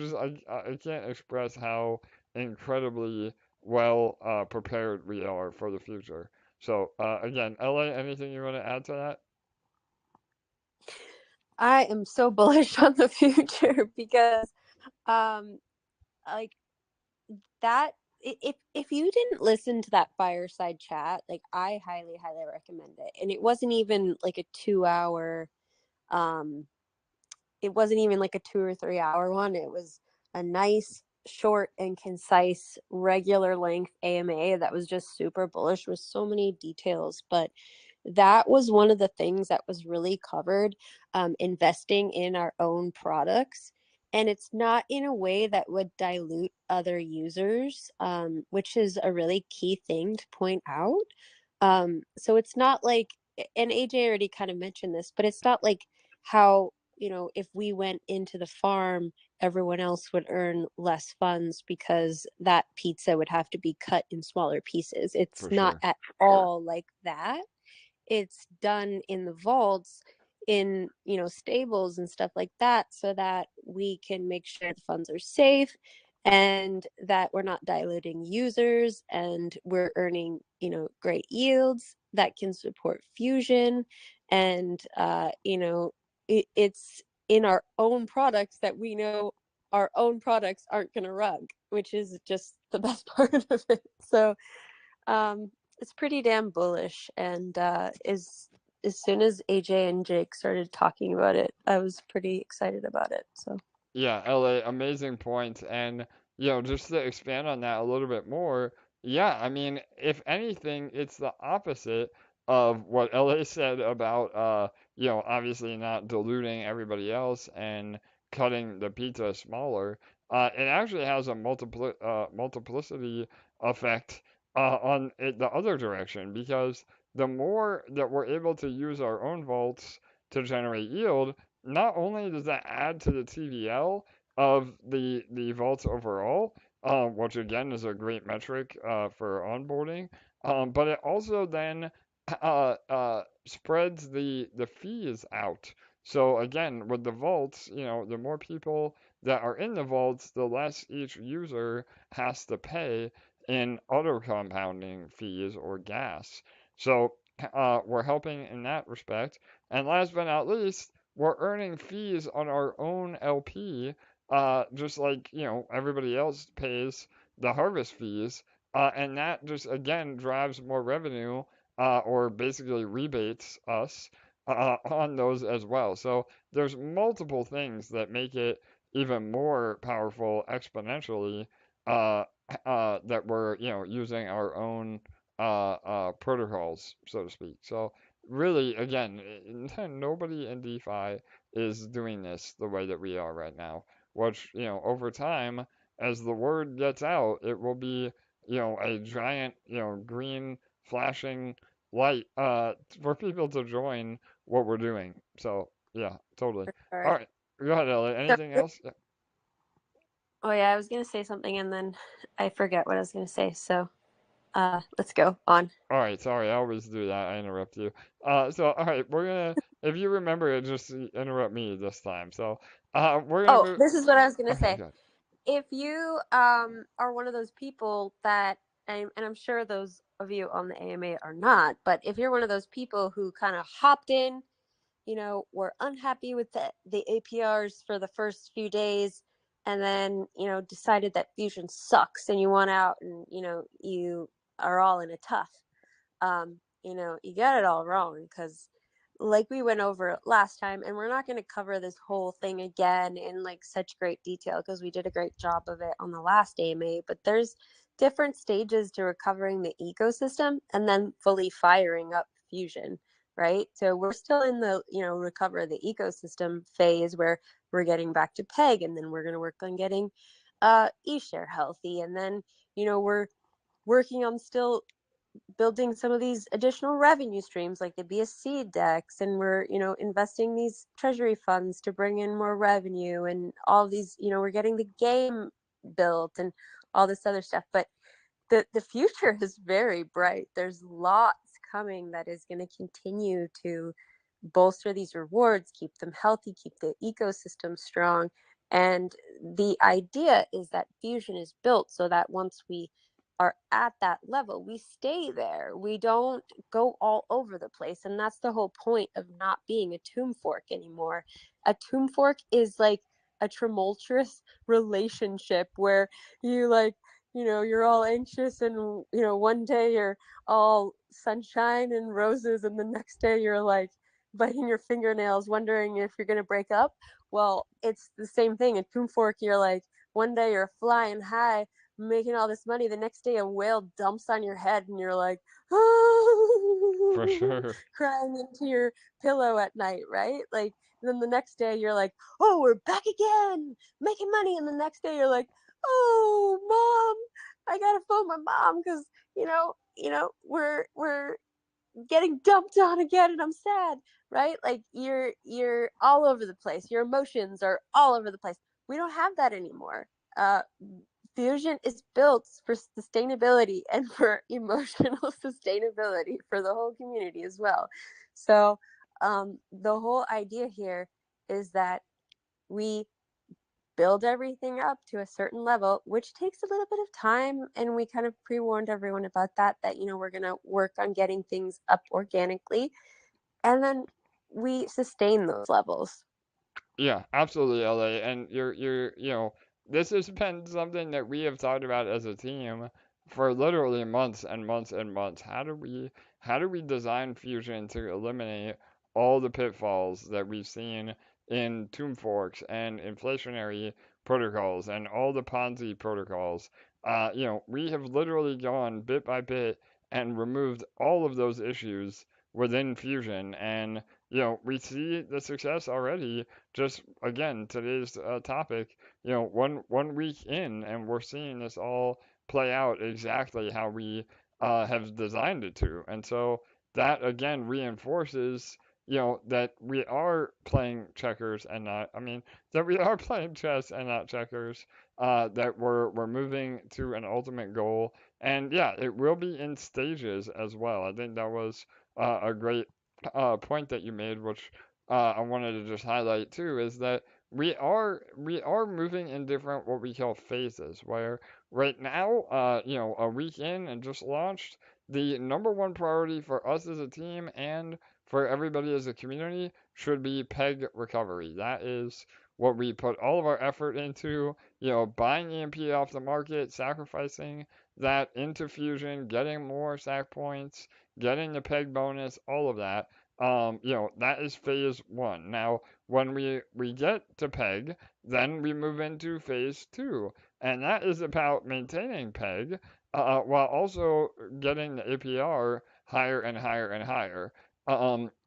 can't express how incredibly well prepared we are for the future. So again, LA, anything you want to add to that? I am so bullish on the future because um like that if you didn't listen to that fireside chat, like I highly recommend it. And it wasn't even like a 2 hour um it wasn't even like a 2 or 3 hour one. It was a nice, short, and concise, regular length AMA that was just super bullish with so many details. But that was one of the things that was really covered, investing in our own products. And it's not in a way that would dilute other users, which is a really key thing to point out. So it's not like, and AJ already kind of mentioned this, but it's not like how if we went into the farm, everyone else would earn less funds because that pizza would have to be cut in smaller pieces. It's For not sure. at all like that. It's done in the vaults, in stables and stuff like that, so that we can make sure the funds are safe and that we're not diluting users, and we're earning great yields that can support Fusion. And it's in our own products that we know our own products aren't going to rug, which is just the best part of it. So it's pretty damn bullish. And as soon as AJ and Jake started talking about it, I was pretty excited about it. So Yeah, LA, amazing point. And, just to expand on that a little bit more, yeah, I mean, if anything, it's the opposite of what LA said about, obviously not diluting everybody else and cutting the pizza smaller. It actually has a multiplicity effect on it the other direction, because the more that we're able to use our own vaults to generate yield, not only does that add to the TVL of the vaults overall, which again is a great metric for onboarding, but it also then spreads the fees out. So again, with the vaults, the more people that are in the vaults, the less each user has to pay in auto compounding fees or gas. So we're helping in that respect. And last but not least, we're earning fees on our own LP, just like everybody else pays the harvest fees And that just again drives more revenue, or basically rebates us on those as well. So there's multiple things that make it even more powerful exponentially, uh, that we're using our own protocols, so to speak. So really, again, nobody in DeFi is doing this the way that we are right now. Which over time, as the word gets out, it will be a giant, green flashing light for people to join what we're doing. So, yeah, totally. All Or right. Go ahead, Elliot. so, Anything else? Yeah. oh yeah, I was gonna say something and then I forget what I was gonna say. So let's go on. All right. Sorry. I always do that. I interrupt you. All right. If you remember it, just interrupt me this time. So, we're going to Oh, move. this is what I was gonna Okay, say. good. If you are one of those people that, and I'm sure those of you on the AMA are not, but if you're one of those people who kind of hopped in, were unhappy with the APRs for the first few days, and then decided that Fusion sucks and you want out, and you are all in a tough, you got it all wrong, because like we went over last time, and we're not going to cover this whole thing again in like such great detail because we did a great job of it on the last AMA, but there's different stages to recovering the ecosystem and then fully firing up Fusion, right? So we're still in the recover the ecosystem phase where we're getting back to peg, and then we're going to work on getting eShare healthy, and then we're working on still building some of these additional revenue streams like the BSC decks, and we're investing these treasury funds to bring in more revenue, and all these we're getting the game built and all this other stuff. But the future is very bright. There's lots coming that is going to continue to bolster these rewards, keep them healthy, keep the ecosystem strong. And the idea is that Fusion is built so that once we are at that level, we stay there. We don't go all over the place. And that's the whole point of not being a tomb fork anymore. A tomb fork is like a tumultuous relationship where you you're all anxious, and one day you're all sunshine and roses, and the next day you're like biting your fingernails wondering if you're going to break up. Well, it's the same thing. In Tomb Fork, you're like, one day you're flying high making all this money, the next day a whale dumps on your head and you're like, For sure. crying into your pillow at night, right? Like, then the next day you're like, oh, we're back again making money, and the next day you're like, oh, mom, I gotta phone my mom because we're getting dumped on again, and I'm sad, right? Like, you're all over the place. Your emotions are all over the place. We don't have that anymore. uh Fusion is built for sustainability and for emotional sustainability for the whole community as well. So the whole idea here is that we build everything up to a certain level, which takes a little bit of time. And we kind of pre-warned everyone about that we're going to work on getting things up organically. And then we sustain those levels. Yeah, absolutely, LA. And this has been something that we have talked about as a team for literally months and months and months. How do we design Fusion to eliminate all the pitfalls that we've seen in tomb forks and inflationary protocols and all the Ponzi protocols? We have literally gone bit by bit and removed all of those issues within Fusion, and we see the success already. Just again, today's topic, one week in, and we're seeing this all play out exactly how we have designed it to. And so that again reinforces, that we are playing checkers and not, I mean, that we are playing chess and not checkers, that we're moving to an ultimate goal. And yeah, it will be in stages as well. I think that was a great point that you made, which I wanted to just highlight too, is that we are moving in different what we call phases. Where right now, a week in and just launched, the number one priority for us as a team and for everybody as a community should be peg recovery. That is what we put all of our effort into. Buying EMP off the market, sacrificing that into Fusion, getting more Sac Points, getting the peg bonus, all of that. That is phase one. Now, when we get to peg, then we move into phase two, and that is about maintaining peg, while also getting the APR higher and higher and higher.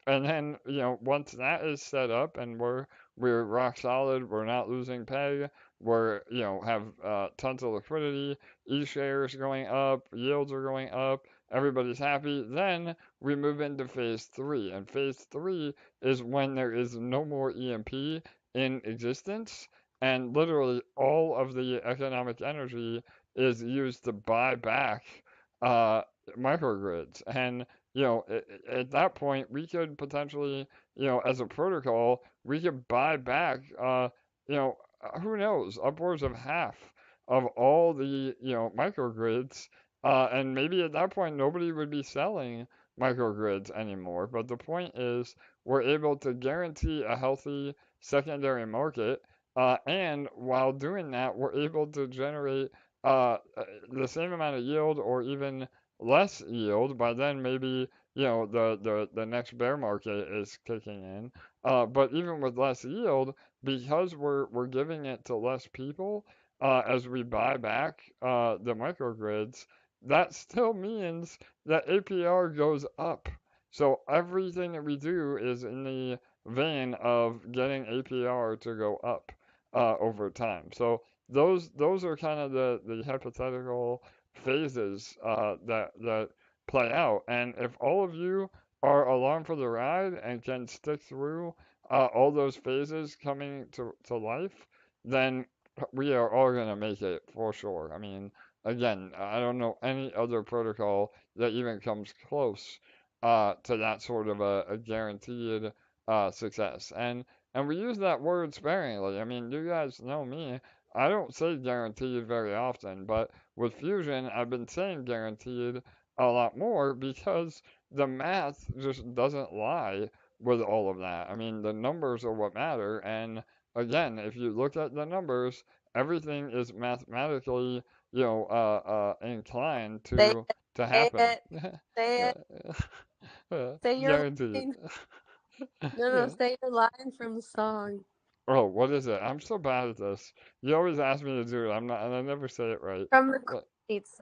And then, once that is set up and we're rock solid, we're not losing peg, we're, have tons of liquidity, eSHARE is going up, yields are going up, everybody's happy, then we move into phase three. And phase three is when there is no more EMP in existence, and literally all of the economic energy is used to buy back uh, microgrids. And at that point, we could potentially, as a protocol, we could buy back, who knows, upwards of half of all the, microgrids. And maybe at that point, nobody would be selling microgrids anymore. But the point is, we're able to guarantee a healthy secondary market. And while doing that, we're able to generate the same amount of yield or even less yield. By then, maybe the next bear market is kicking in. But even with less yield, because we're giving it to less people as we buy back the microgrids, that still means that APR goes up. So everything that we do is in the vein of getting APR to go up over time. So those are kind of the hypothetical phases that play out. And if all of you are along for the ride and can stick through all those phases coming to life, then we are all going to make it for sure. I mean, again, I don't know any other protocol that even comes close to that sort of a guaranteed success. And we use that word sparingly. I mean, you guys know me. I don't say guaranteed very often, but with Fusion, I've been saying guaranteed a lot more because the math just doesn't lie with all of that. I mean, the numbers are what matter. And again, if you look at the numbers, everything is mathematically, inclined Say to it, say happen. it, say it. Say your Guaranteed. line. No, no, say your line from the song. Oh, what is it? I'm so bad at this. You always ask me to do it. I'm not, and I never say it right. From the But, Creeds.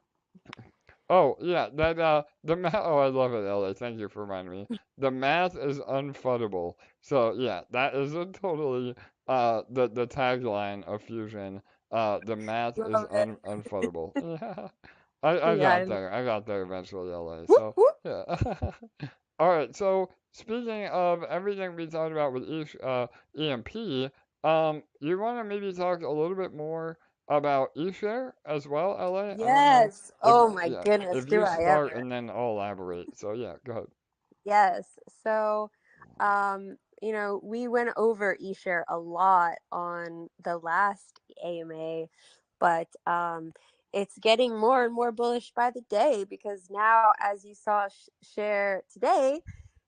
oh, yeah, that the math. Oh, I love it, LA. Thank you for reminding me. The math is unfuddable. So yeah, that is a totally the tagline of Fusion. The math is Love it. unfuddable. Yeah, I Yeah. got there. I got there eventually, LA. Whoop, So whoop. yeah. All right. So speaking of everything we talked about with each EMP, you want to maybe talk a little bit more about eShare as well, LA? I don't know Yes. if Oh my yeah, goodness, if do you I start ever. and then I'll elaborate. So yeah, go ahead. Yes. So, we went over eShare a lot on the last AMA, but it's getting more and more bullish by the day because now, as you saw share today,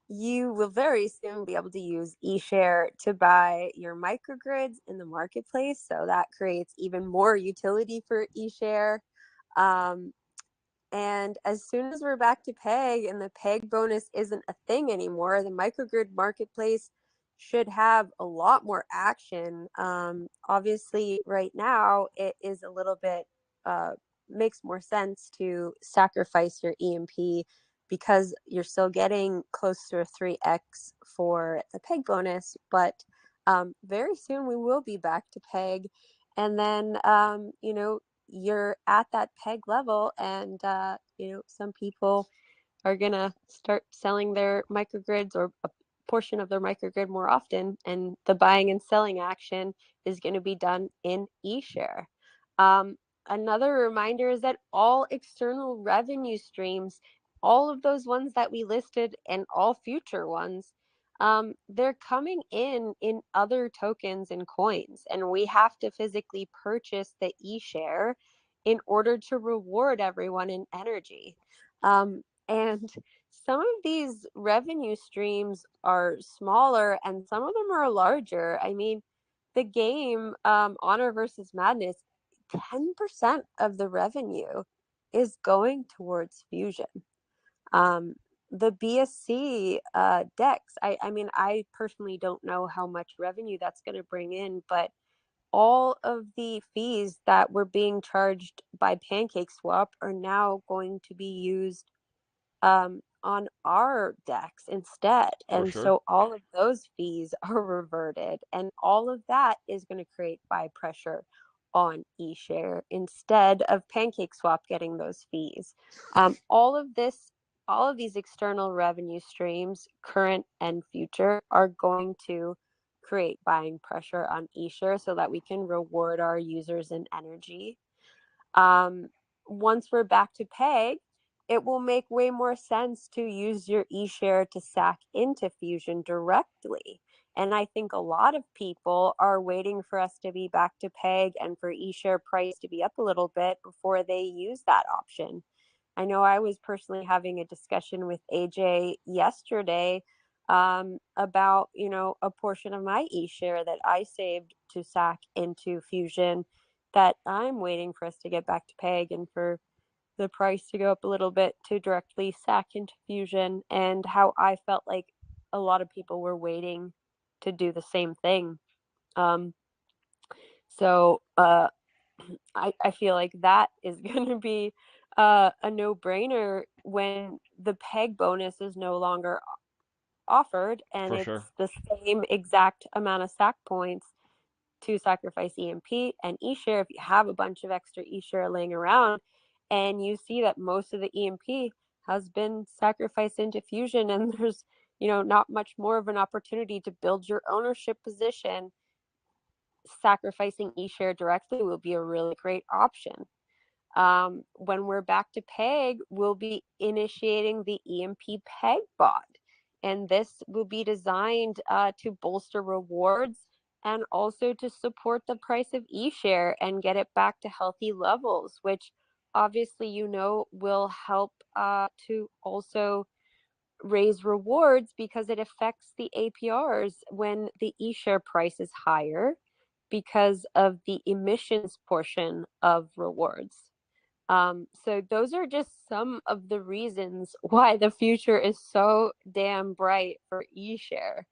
you will very soon be able to use eShare to buy your microgrids in the marketplace. So that creates even more utility for eShare. Um, and as soon as we're back to peg and the peg bonus isn't a thing anymore, the microgrid marketplace should have a lot more action. Obviously, right now, it is a little bit, makes more sense to sacrifice your EMP because you're still getting close to a 3x for the peg bonus. But very soon we will be back to peg. And then, you're at that peg level, and some people are gonna start selling their microgrids or a portion of their microgrid more often, and the buying and selling action is going to be done in eShare. Another reminder is that all external revenue streams, all of those ones that we listed and all future ones, they're coming in other tokens and coins, and we have to physically purchase the eShare in order to reward everyone in energy. And some of these revenue streams are smaller and some of them are larger. I mean, the game Honor versus Madness, 10% of the revenue is going towards Fusion. The BSC Dex, I mean, I personally don't know how much revenue that's going to bring in, but all of the fees that were being charged by PancakeSwap are now going to be used on our DEX instead. For And sure. so all of those fees are reverted, and all of that is going to create buy pressure on eShare instead of PancakeSwap getting those fees. All of these external revenue streams, current and future, are going to create buying pressure on eShare so that we can reward our users in energy. Once we're back to peg, it will make way more sense to use your eShare to sack into Fusion directly. And I think a lot of people are waiting for us to be back to peg and for eShare price to be up a little bit before they use that option. I know I was personally having a discussion with AJ yesterday about, a portion of my eShare that I saved to sack into Fusion that I'm waiting for us to get back to peg and for the price to go up a little bit to directly sack into Fusion, and how I felt like a lot of people were waiting to do the same thing. So I feel like that is going to be a no-brainer when the peg bonus is no longer offered, and For sure. it's the same exact amount of sac points to sacrifice EMP and eShare. If you have a bunch of extra eShare laying around and you see that most of the EMP has been sacrificed into Fusion, and there's not much more of an opportunity to build your ownership position, sacrificing eShare directly will be a really great option. When we're back to peg, we'll be initiating the EMP peg bot, and this will be designed to bolster rewards and also to support the price of eShare and get it back to healthy levels, which obviously will help to also raise rewards because it affects the APRs when the eShare price is higher because of the emissions portion of rewards. So those are just some of the reasons why the future is so damn bright for eShare.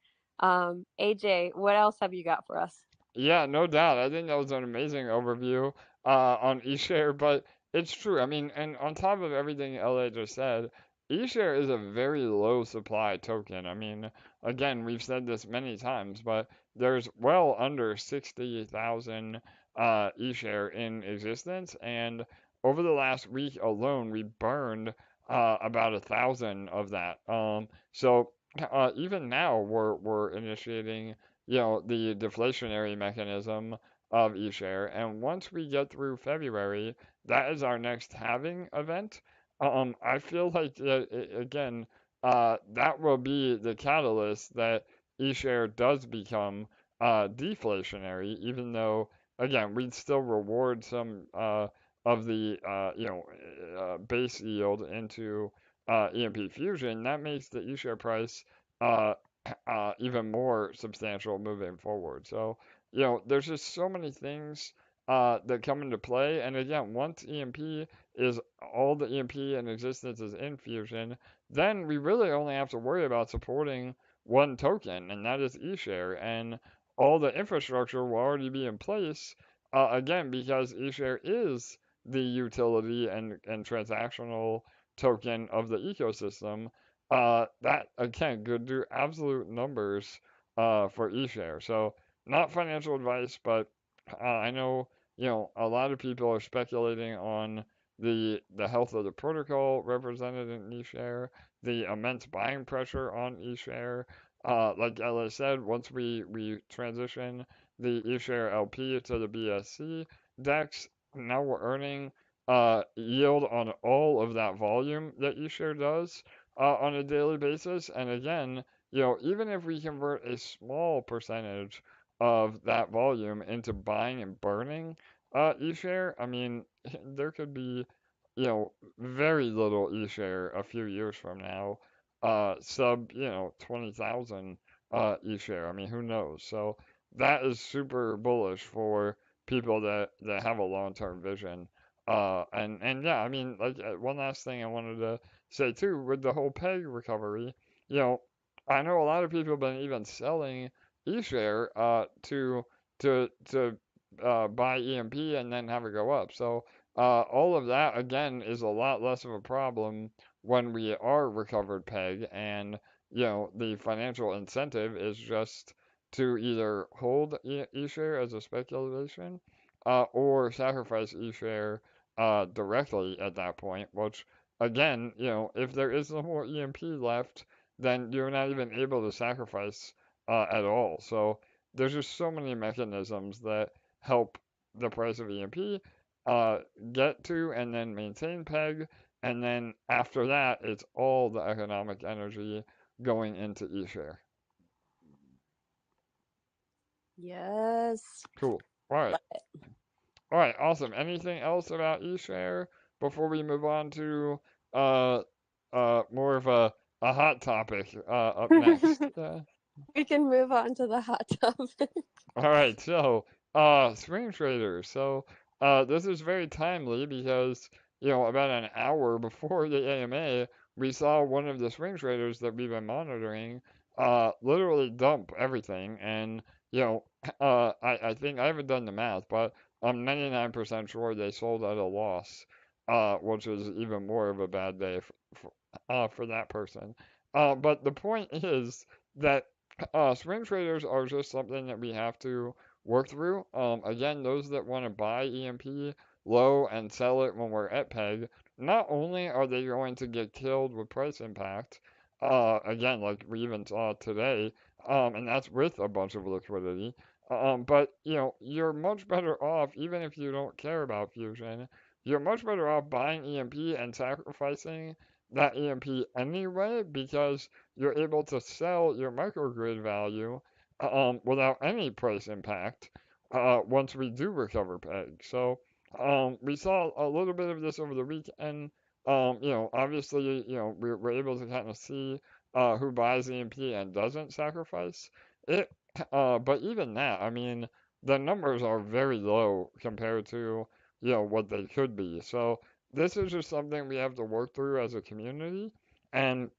AJ, what else have you got for us? Yeah, no doubt. I think that was an amazing overview on eShare, but it's true. I mean, and on top of everything LA just said, eShare is a very low supply token. I mean, again, we've said this many times, but there's well under 60,000 eShare in existence, and over the last week alone, we burned about 1,000 of that. So even now, we're initiating the deflationary mechanism of eShare. And once we get through February, that is our next halving event. I feel like, again, that will be the catalyst that eShare does become deflationary, even though, again, we'd still reward some of the, base yield into EMP Fusion. That makes the eShare price uh, even more substantial moving forward. So, there's just so many things that come into play. And again, once EMP is all the EMP in existence is in Fusion, then we really only have to worry about supporting one token, and that is eShare. And all the infrastructure will already be in place, again, because eShare is the utility and transactional token of the ecosystem that again could do absolute numbers for eShare. So not financial advice, but I know a lot of people are speculating on the health of the protocol represented in eShare, the immense buying pressure on eShare. Like Ella said, once we transition the eShare LP to the BSC DEX, now we're earning yield on all of that volume that eShare does on a daily basis. And again, even if we convert a small percentage of that volume into buying and burning eShare, I mean, there could be, very little eShare a few years from now, sub, 20,000 eShare. I mean, who knows? So that is super bullish for people that have a long-term vision And yeah, I mean, like one last thing I wanted to say too, with the whole peg recovery, you know, I know a lot of people have been even selling eShare to buy EMP and then have it go up. So all of that again is a lot less of a problem when we are recovered peg, and you know the financial incentive is just to either hold eShare as a speculation or sacrifice eShare directly at that point, which again, you know, if there is no more EMP left, then you're not even able to sacrifice at all. So there's just so many mechanisms that help the price of EMP uh, get to and then maintain peg, and then after that, it's all the economic energy going into eShare. Yes. Cool. All right. All right, awesome. Anything else about eShare before we move on to uh more of a hot topic up next? We can move on to the hot topic. All right, so swing traders. So this is very timely because you know about an hour before the AMA, we saw one of the swing traders that we've been monitoring literally dump everything, and you know I think I haven't done the math, but I'm 99% sure they sold at a loss, which is even more of a bad day for that person. But the point is that swing traders are just something that we have to work through. Again, those that want to buy EMP low and sell it when we're at peg, not only are they going to get killed with price impact, again, like we even saw today, and that's with a bunch of liquidity. But you know, you're much better off, even if you don't care about Fusion, you're much better off buying EMP and sacrificing that EMP anyway because you're able to sell your microgrid value without any price impact once we do recover peg. So we saw a little bit of this over the weekend. You know, obviously, you know, we're able to kind of see who buys EMP and doesn't sacrifice it. But even that, I mean, the numbers are very low compared to, you know, what they could be. So this is just something we have to work through as a community, and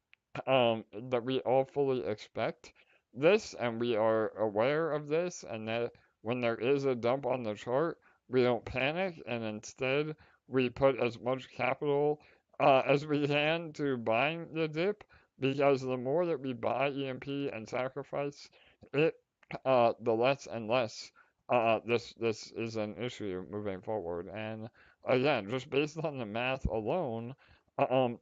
that we all fully expect this, and we are aware of this, and that when there is a dump on the chart, we don't panic, and instead we put as much capital as we can to buying the dip, because the more that we buy EMP and sacrifice it, the less and less this is an issue moving forward. And again, just based on the math alone,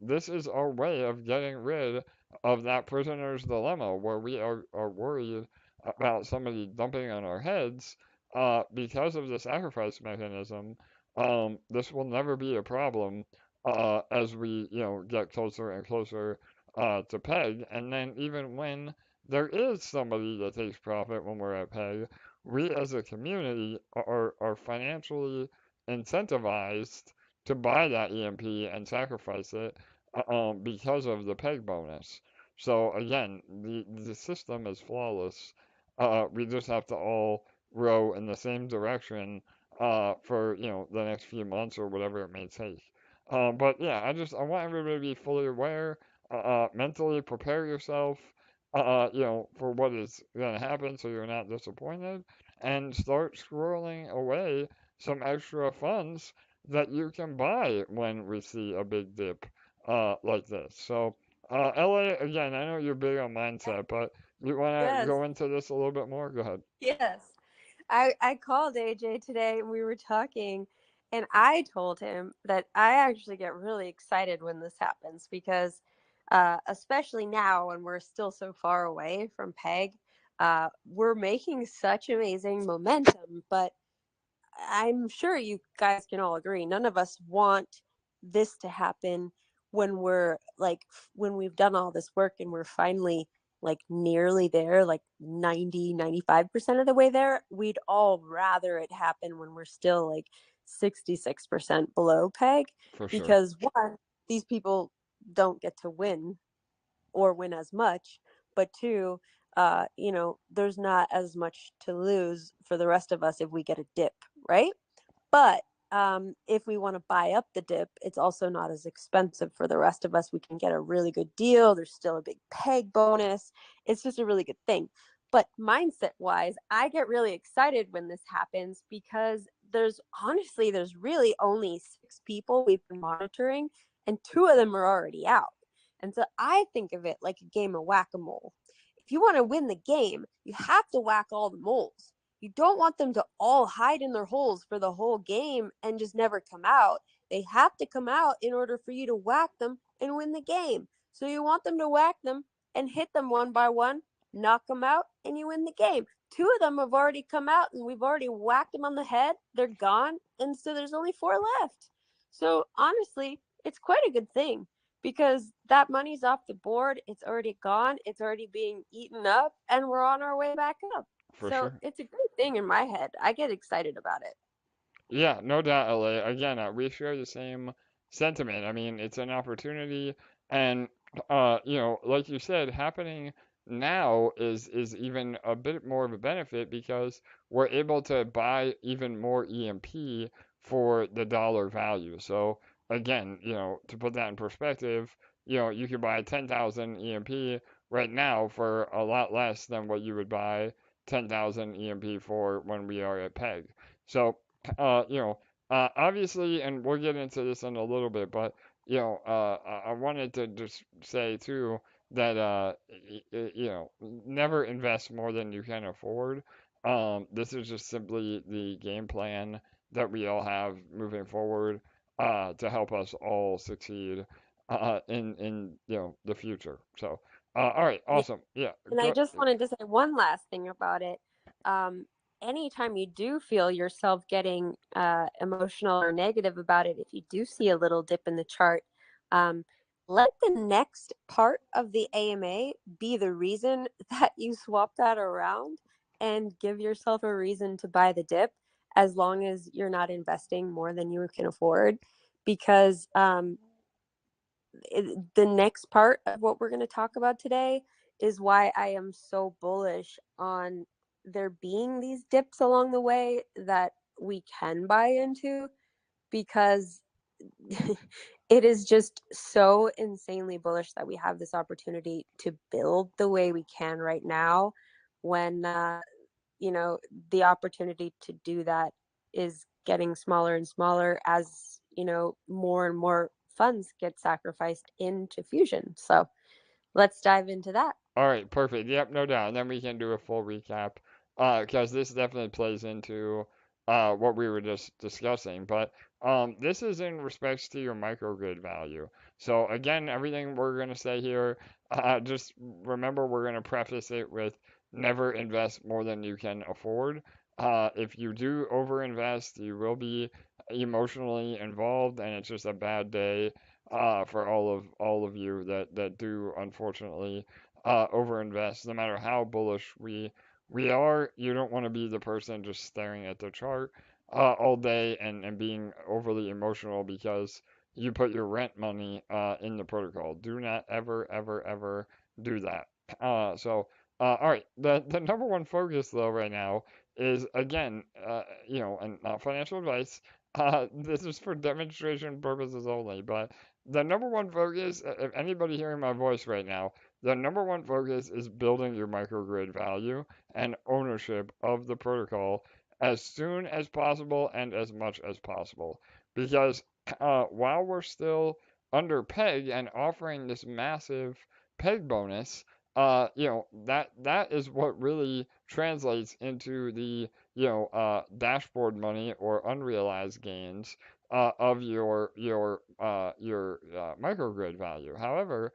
this is our way of getting rid of that prisoner's dilemma where we are worried about somebody dumping on our heads because of the sacrifice mechanism. This will never be a problem as we, you know, get closer and closer to peg. And then even when there is somebody that takes profit when we're at peg, we as a community are financially incentivized to buy that EMP and sacrifice it because of the peg bonus. So again, the system is flawless. We just have to all row in the same direction for you know the next few months or whatever it may take. But yeah, I want everybody to be fully aware. Mentally prepare yourself. You know, for what is going to happen, so you're not disappointed, and start squirreling away some extra funds that you can buy when we see a big dip like this. So, LA, again, I know you're big on mindset, but you want to Yes. go into this a little bit more? Go ahead. Yes. I called AJ today and we were talking, and I told him that I actually get really excited when this happens because especially now when we're still so far away from peg, we're making such amazing momentum, but I'm sure you guys can all agree none of us want this to happen when we're like when we've done all this work and we're finally like nearly there, like 90-95% of the way there. We'd all rather it happen when we're still like 66% below peg, For sure. because one, these people don't get to win or win as much, but two, you know, there's not as much to lose for the rest of us if we get a dip, right? But if we want to buy up the dip, it's also not as expensive for the rest of us. We can get a really good deal. There's still a big peg bonus. It's just a really good thing. But mindset wise, I get really excited when this happens because there's really only 6 people we've been monitoring, and 2 of them are already out. And so I think of it like a game of whack-a-mole. If you want to win the game, you have to whack all the moles. You don't want them to all hide in their holes for the whole game and just never come out. They have to come out in order for you to whack them and win the game. So you want them to whack them and hit them one by one, knock them out, and you win the game. 2 of them have already come out and we've already whacked them on the head. They're gone. And so there's only 4 left. So honestly, it's quite a good thing because that money's off the board. It's already gone. It's already being eaten up and we're on our way back up. For So sure. it's a great thing in my head. I get excited about it. Yeah, no doubt, LA. Again, we share the same sentiment. I mean, it's an opportunity, and like you said, happening now is even a bit more of a benefit because we're able to buy even more EMP for the dollar value. So again, to put that in perspective, you could buy 10,000 EMP right now for a lot less than what you would buy 10,000 EMP for when we are at PEG. So obviously, and we'll get into this in a little bit, but I wanted to just say too that never invest more than you can afford. This is just simply the game plan that we all have moving forward to help us all succeed in the future. So, all right, Yeah. awesome. Yeah, And I just wanted to say one last thing about it. Anytime you do feel yourself getting emotional or negative about it, if you do see a little dip in the chart, let the next part of the AMA be the reason that you swap that around and give yourself a reason to buy the dip as long as you're not investing more than you can afford. Because the next part of what we're going to talk about today is why I am so bullish on there being these dips along the way that we can buy into, because it is just so insanely bullish that we have this opportunity to build the way we can right now when the opportunity to do that is getting smaller and smaller as more and more funds get sacrificed into Fusion. So let's dive into that. All right, perfect. Yep, no doubt. And then we can do a full recap, because this definitely plays into what we were just discussing. But this is in respects to your microgrid value. So again, everything we're going to say here, just remember we're going to preface it with never invest more than you can afford. If you do overinvest, you will be emotionally involved, and it's just a bad day for all of you that do unfortunately overinvest. No matter how bullish we are, you don't want to be the person just staring at the chart all day and being overly emotional because you put your rent money in the protocol. Do not ever do that. All right, the number one focus though right now is again, and not financial advice. This is for demonstration purposes only, but the number one focus, if anybody hearing my voice right now, the number one focus is building your microgrid value and ownership of the protocol as soon as possible and as much as possible. Because while we're still under peg and offering this massive peg bonus, that is what really translates into the dashboard money or unrealized gains of your microgrid value. However,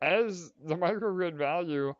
as the microgrid value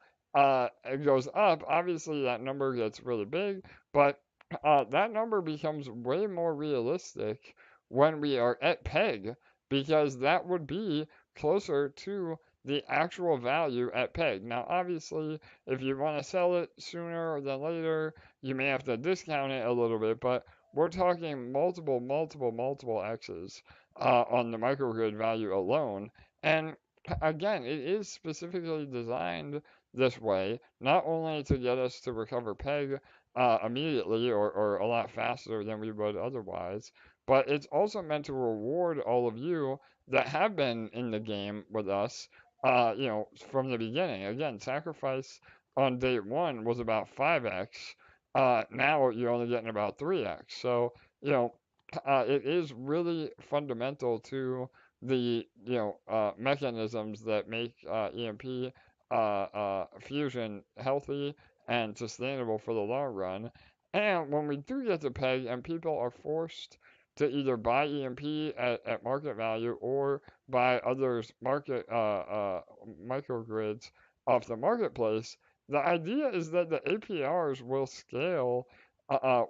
goes up, obviously that number gets really big, but that number becomes way more realistic when we are at peg because that would be closer to the actual value at peg. Now, obviously, if you want to sell it sooner than later, you may have to discount it a little bit, but we're talking multiple X's on the microgrid value alone. And again, it is specifically designed this way, not only to get us to recover peg immediately or a lot faster than we would otherwise, but it's also meant to reward all of you that have been in the game with us, from the beginning. Again, sacrifice on day one was about 5x. Now you're only getting about 3x. So, it is really fundamental to the, mechanisms that make EMP Fusion healthy and sustainable for the long run. And when we do get to peg and people are forced to either buy EMP at market value or buy others' market microgrids off the marketplace, the idea is that the APRs will scale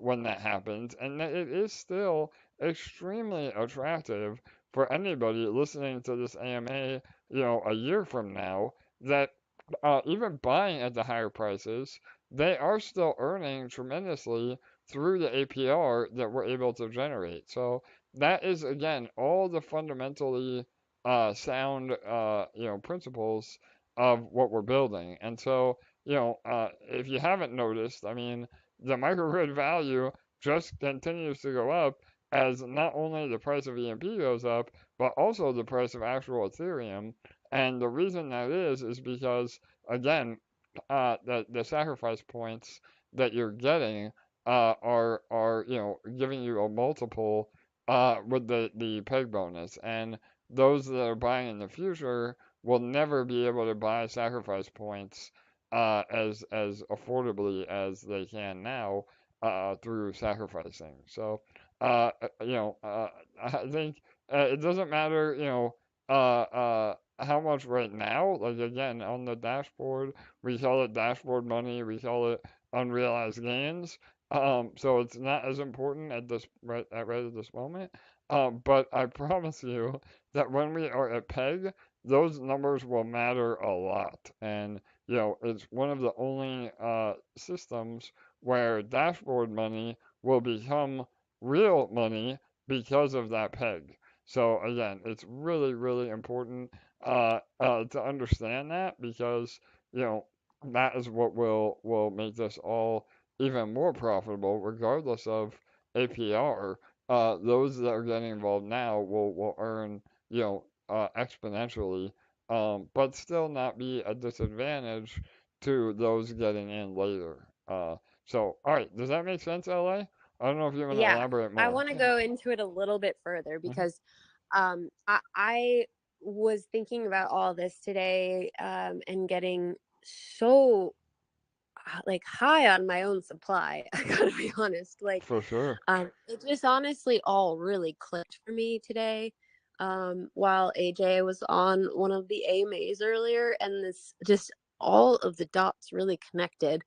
when that happens, and that it is still extremely attractive for anybody listening to this AMA, a year from now, that even buying at the higher prices, they are still earning tremendously through the APR that we're able to generate. So that is again all the fundamentally sound principles of what we're building. And so if you haven't noticed, I mean, the microgrid value just continues to go up as not only the price of EMP goes up, but also the price of actual Ethereum. And the reason that is because again, the sacrifice points that you're getting are giving you a multiple with the peg bonus, and those that are buying in the future will never be able to buy sacrifice points as affordably as they can now through sacrificing. So I think it doesn't matter how much right now. Like again, on the dashboard, we call it dashboard money. We call it unrealized gains. So it's not as important at right at this moment. But I promise you that when we are at peg, those numbers will matter a lot. And it's one of the only systems where dashboard money will become real money because of that peg. So again, it's really, really important to understand that, because that is what will make this all even more profitable, regardless of APR. Those that are getting involved now will earn exponentially, but still not be a disadvantage to those getting in later. So, all right, does that make sense, LA? I don't know if you want to Yeah, elaborate I more. want to go into it a little bit further because I was thinking about all this today and getting so like high on my own supply. I gotta be honest. Like, For sure. it just honestly all really clicked for me today. While AJ was on one of the AMAs earlier, and this just all of the dots really connected.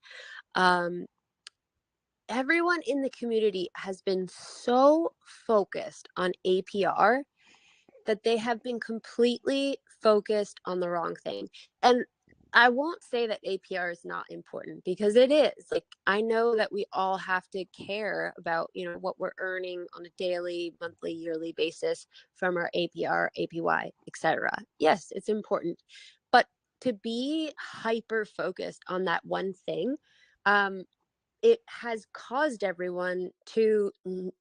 Everyone in the community has been so focused on APR that they have been completely focused on the wrong thing. And I won't say that APR is not important, because it is. Like, I know that we all have to care about, what we're earning on a daily, monthly, yearly basis from our APR, APY, etc. Yes, it's important. But to be hyper focused on that one thing, it has caused everyone to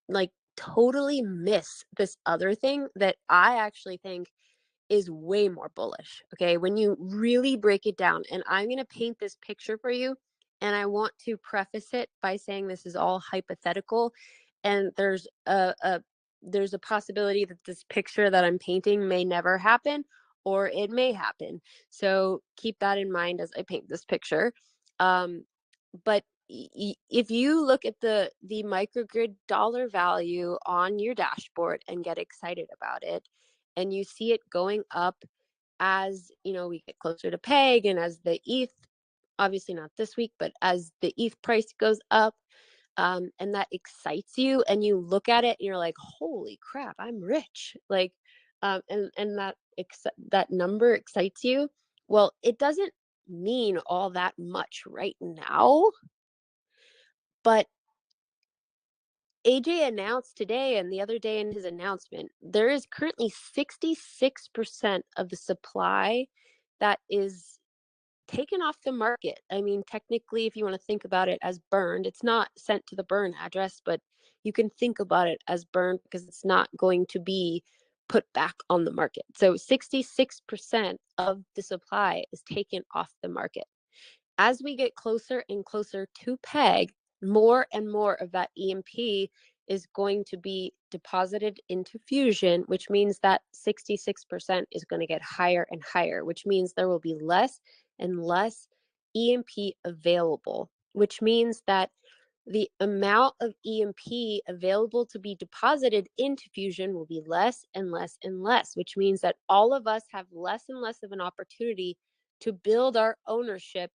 like totally miss this other thing that I actually think is way more bullish. Okay, when you really break it down, and I'm going to paint this picture for you, and I want to preface it by saying this is all hypothetical, and there's a possibility that this picture that I'm painting may never happen, or it may happen. So keep that in mind as I paint this picture. But if you look at the microgrid dollar value on your dashboard and get excited about it, and you see it going up as we get closer to peg, and as the ETH, obviously not this week, but as the ETH price goes up, and that excites you, and you look at it and you're like, holy crap, I'm rich. Like, and that number excites you. Well, it doesn't mean all that much right now, but AJ announced today and the other day in his announcement, there is currently 66% of the supply that is taken off the market. I mean, technically, if you want to think about it as burned, it's not sent to the burn address, but you can think about it as burned because it's not going to be put back on the market. So 66% of the supply is taken off the market. As we get closer and closer to peg, more and more of that EMP is going to be deposited into Fusion, which means that 66% is going to get higher and higher, which means there will be less and less EMP available, which means that the amount of EMP available to be deposited into Fusion will be less and less and less, which means that all of us have less and less of an opportunity to build our ownership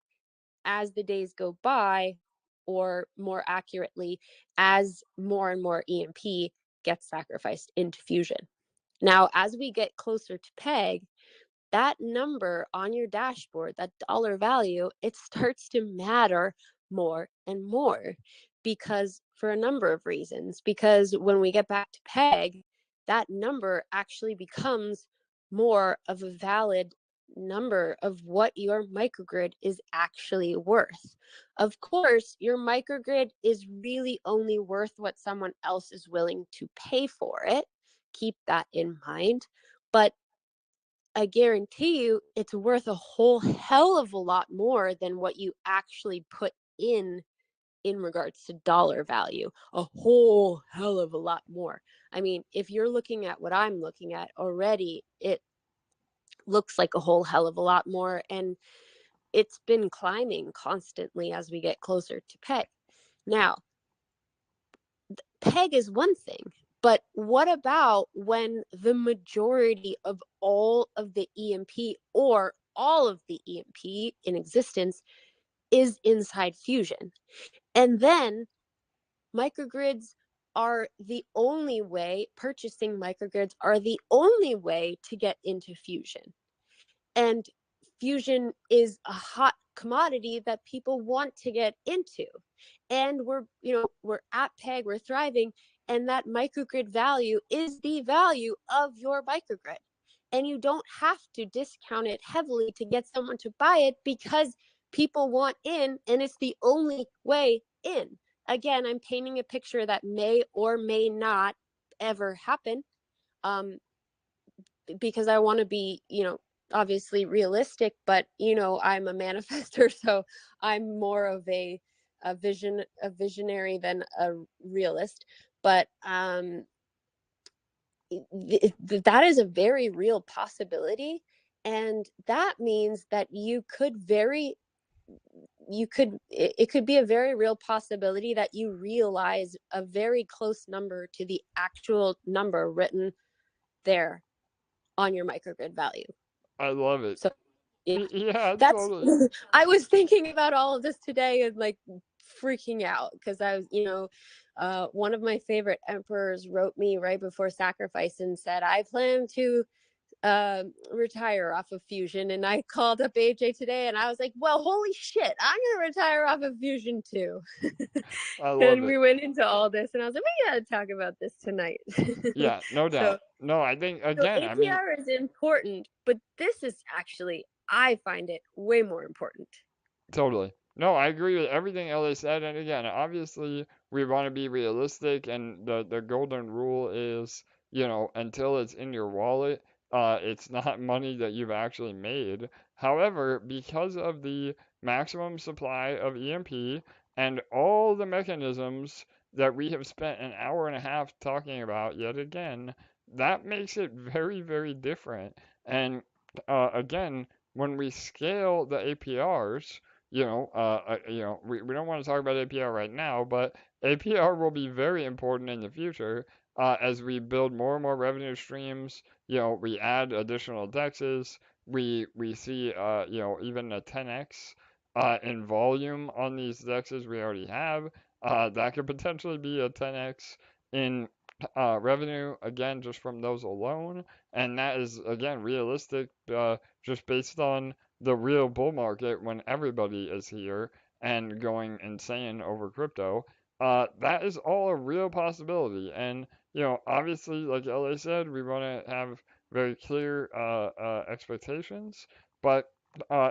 as the days go by, or more accurately, as more and more EMP gets sacrificed into Fusion. Now, as we get closer to peg, that number on your dashboard, that dollar value, it starts to matter more and more, because for a number of reasons. Because when we get back to peg, that number actually becomes more of a valid number of what your microgrid is actually worth. Of course, your microgrid is really only worth what someone else is willing to pay for it. Keep that in mind. But I guarantee you it's worth a whole hell of a lot more than what you actually put in regards to dollar value. A whole hell of a lot more. I mean, if you're looking at what I'm looking at already, it looks like a whole hell of a lot more, and it's been climbing constantly as we get closer to peg. Now, peg is one thing, but what about when the majority of all of the EMP, or all of the EMP in existence, is inside Fusion? And then microgrids are the only way, purchasing microgrids are the only way to get into Fusion. And Fusion is a hot commodity that people want to get into. And we're at peg, we're thriving, and that microgrid value is the value of your microgrid. And you don't have to discount it heavily to get someone to buy it, because people want in, and it's the only way in. Again, I'm painting a picture that may or may not ever happen, because I want to be, obviously realistic, but I'm a manifester, so I'm more of a visionary than a realist. But that is a very real possibility, and that means that it could be a very real possibility that you realize a very close number to the actual number written there on your microgrid value. I love it. So Yeah, that's totally. I was thinking about all of this today and like freaking out, because I was, one of my favorite emperors wrote me right before sacrifice and said, I plan to retire off of Fusion. And I called up AJ today and I was like, well, holy shit, I'm gonna retire off of Fusion too. I love And it. we went into all this and I was like, we gotta talk about this tonight. Yeah, no So doubt. No, I think, so again, I mean, APR is important, but this is actually, I find it way more important. totally. No, I agree with everything Ellie said. And again, obviously, we want to be realistic, and the golden rule is, until it's in your wallet, it's not money that you've actually made. However, because of the maximum supply of EMP and all the mechanisms that we have spent an hour and a half talking about yet again, that makes it very, very different. And again, when we scale the APRs, we don't want to talk about APR right now, but APR will be very important in the future, as we build more and more revenue streams. We add additional dexes. We see, even a 10x in volume on these dexes we already have. That could potentially be a 10x in revenue, again, just from those alone. And that is, again, realistic, just based on the real bull market when everybody is here and going insane over crypto. That is all a real possibility. And, obviously, like LA said, we want to have very clear expectations. But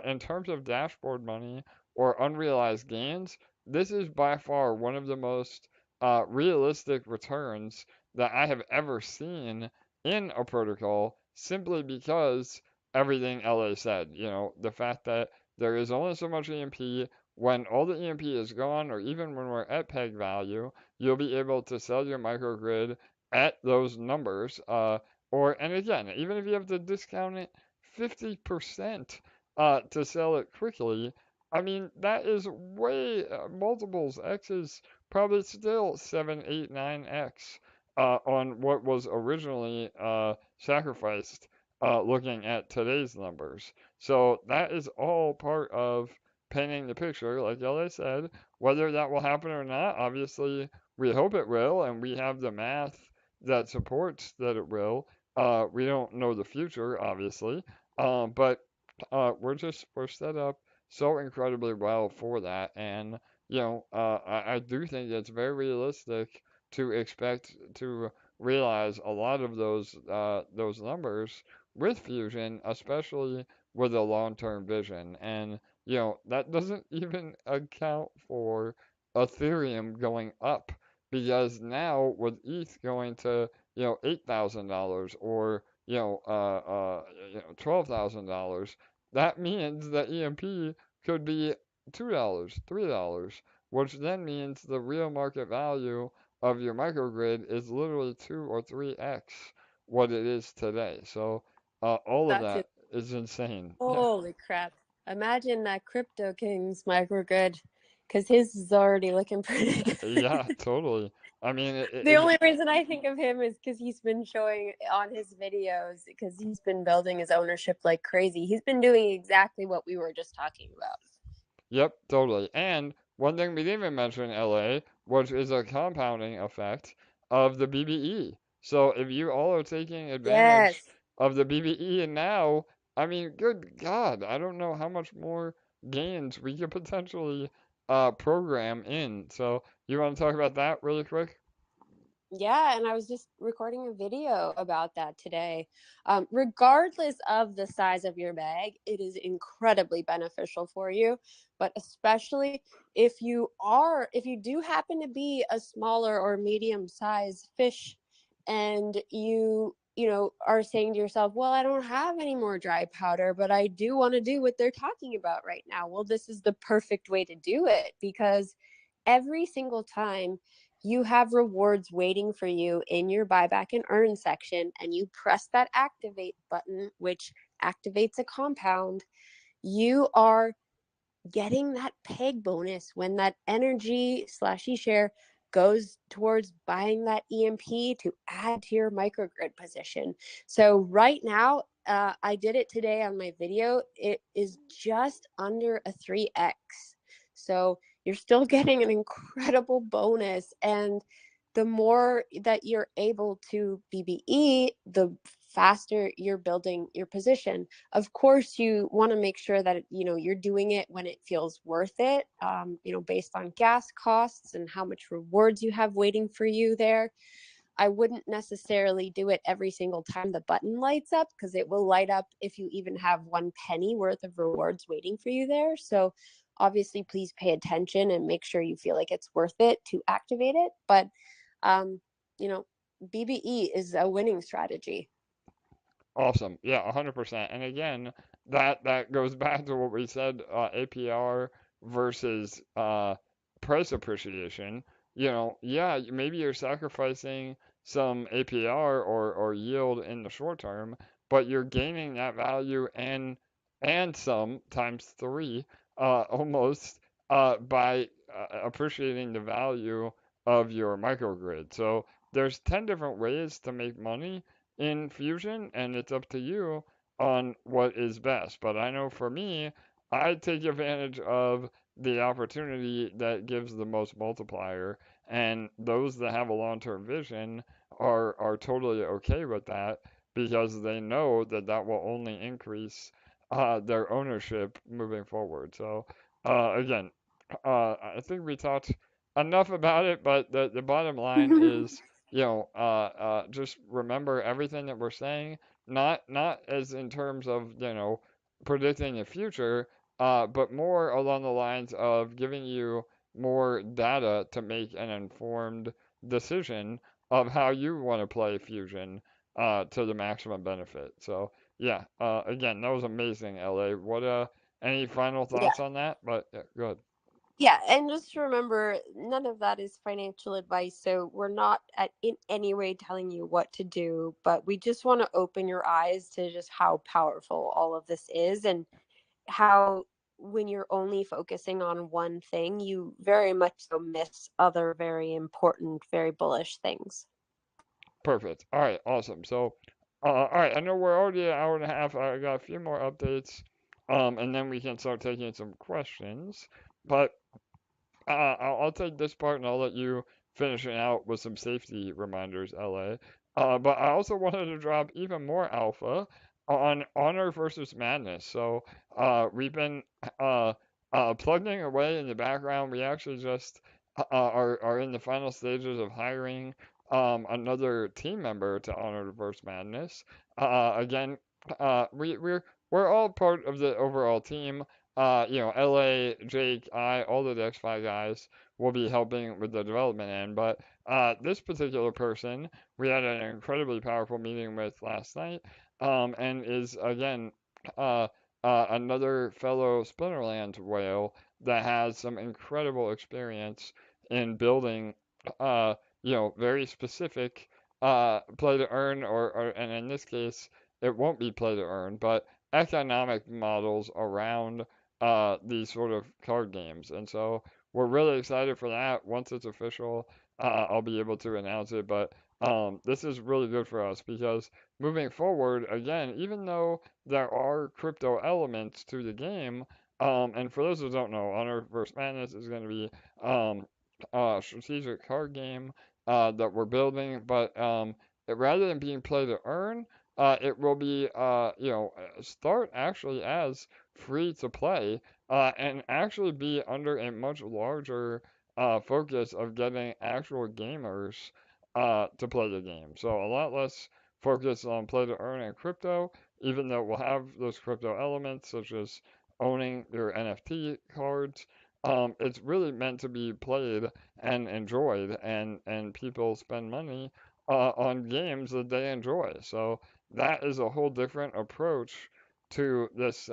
in terms of dashboard money or unrealized gains, this is by far one of the most realistic returns that I have ever seen in a protocol simply because everything LA said. The fact that there is only so much EMP. When all the EMP is gone, or even when we're at peg value, you'll be able to sell your microgrid at those numbers. And again, even if you have to discount it 50%, to sell it quickly, I mean, that is way multiples. X is probably still 7, 8, 9x on what was originally sacrificed looking at today's numbers. So that is all part of painting the picture, like LA said. Whether that will happen or not, obviously, we hope it will, and we have the math that supports that it will. We don't know the future, obviously, but we're set up so incredibly well for that, and I do think it's very realistic to expect to realize a lot of those numbers with Fusion, especially with a long-term vision, and that doesn't even account for Ethereum going up because now with ETH going to $8,000 or $12,000, that means that EMP could be $2, $3, which then means the real market value of your microgrid is literally 2 or 3x what it is today. So all of That's that it. is insane. Yeah, Holy crap. Imagine that Crypto King's microgrid, because his is already looking pretty good. yeah, totally. I mean, The only reason I think of him is because he's been showing on his videos, because he's been building his ownership like crazy. He's been doing exactly what we were just talking about. Yep, totally. And one thing we didn't even mention in LA, which is a compounding effect of the BBE. So if you all are taking advantage Yes. of the BBE and now, I mean, good God, I don't know how much more gains we could potentially program in. So you want to talk about that really quick? Yeah, and I was just recording a video about that today. Regardless of the size of your bag, it is incredibly beneficial for you. But especially if you do happen to be a smaller or medium sized fish, and are saying to yourself, well, I don't have any more dry powder, but I do want to do what they're talking about right now. Well, this is the perfect way to do it, because every single time you have rewards waiting for you in your buyback and earn section, and you press that activate button, which activates a compound, you are getting that peg bonus when that energy / eShare goes towards buying that EMP to add to your microgrid position. So right now, I did it today on my video. It is just under a 3x. So you're still getting an incredible bonus. And the more that you're able to BBE, the faster you're building your position. Of course, you want to make sure that you're doing it when it feels worth it, based on gas costs and how much rewards you have waiting for you there. I wouldn't necessarily do it every single time the button lights up, because it will light up if you even have 1 penny worth of rewards waiting for you there. So obviously, please pay attention and make sure you feel like it's worth it to activate it. But um, you know BBE is a winning strategy. Awesome. Yeah, 100%. And again, that goes back to what we said, APR versus price appreciation. Yeah, maybe you're sacrificing some APR or yield in the short term, but you're gaining that value and some times three, almost, by appreciating the value of your microgrid. So there's 10 different ways to make money in Fusion, and it's up to you on what is best. But I know for me, I take advantage of the opportunity that gives the most multiplier, and those that have a long-term vision are totally okay with that because they know that that will only increase their ownership moving forward. So again, I think we talked enough about it, but the bottom line is just remember everything that we're saying, not as in terms of, predicting the future, but more along the lines of giving you more data to make an informed decision of how you want to play Fusion to the maximum benefit. So yeah, again, that was amazing, LA. What any final Yeah. thoughts on that? But yeah, good. Yeah, and just remember, none of that is financial advice, so we're not in any way telling you what to do, but we just want to open your eyes to just how powerful all of this is, and how when you're only focusing on one thing, you very much so miss other very important, very bullish things. Perfect. All right, awesome. So, all right, I know we're already an hour and a half. I got a few more updates, and then we can start taking some questions. But I'll take this part and I'll let you finish it out with some safety reminders, LA. But I also wanted to drop even more alpha on Honor versus Madness. So we've been plugging away in the background. We actually just are in the final stages of hiring another team member to Honor versus Madness. Again, we're all part of the overall team. LA, Jake, all the DeFi guys will be helping with the development end. But this particular person, we had an incredibly powerful meeting with last night, and is again uh, another fellow Splinterlands whale that has some incredible experience in building, very specific play to earn, and in this case, it won't be play to earn, but economic models around these sort of card games. And so we're really excited for that. Once it's official, I'll be able to announce it. But this is really good for us because moving forward, again, even though there are crypto elements to the game, and for those who don't know, Honor vs. Madness is going to be a strategic card game that we're building, but rather than being play to earn, it will be, start actually as free to play, and actually be under a much larger focus of getting actual gamers to play the game. So a lot less focus on play to earn and crypto, even though we'll have those crypto elements such as owning your NFT cards. It's really meant to be played and enjoyed, and people spend money on games that they enjoy. So that is a whole different approach to this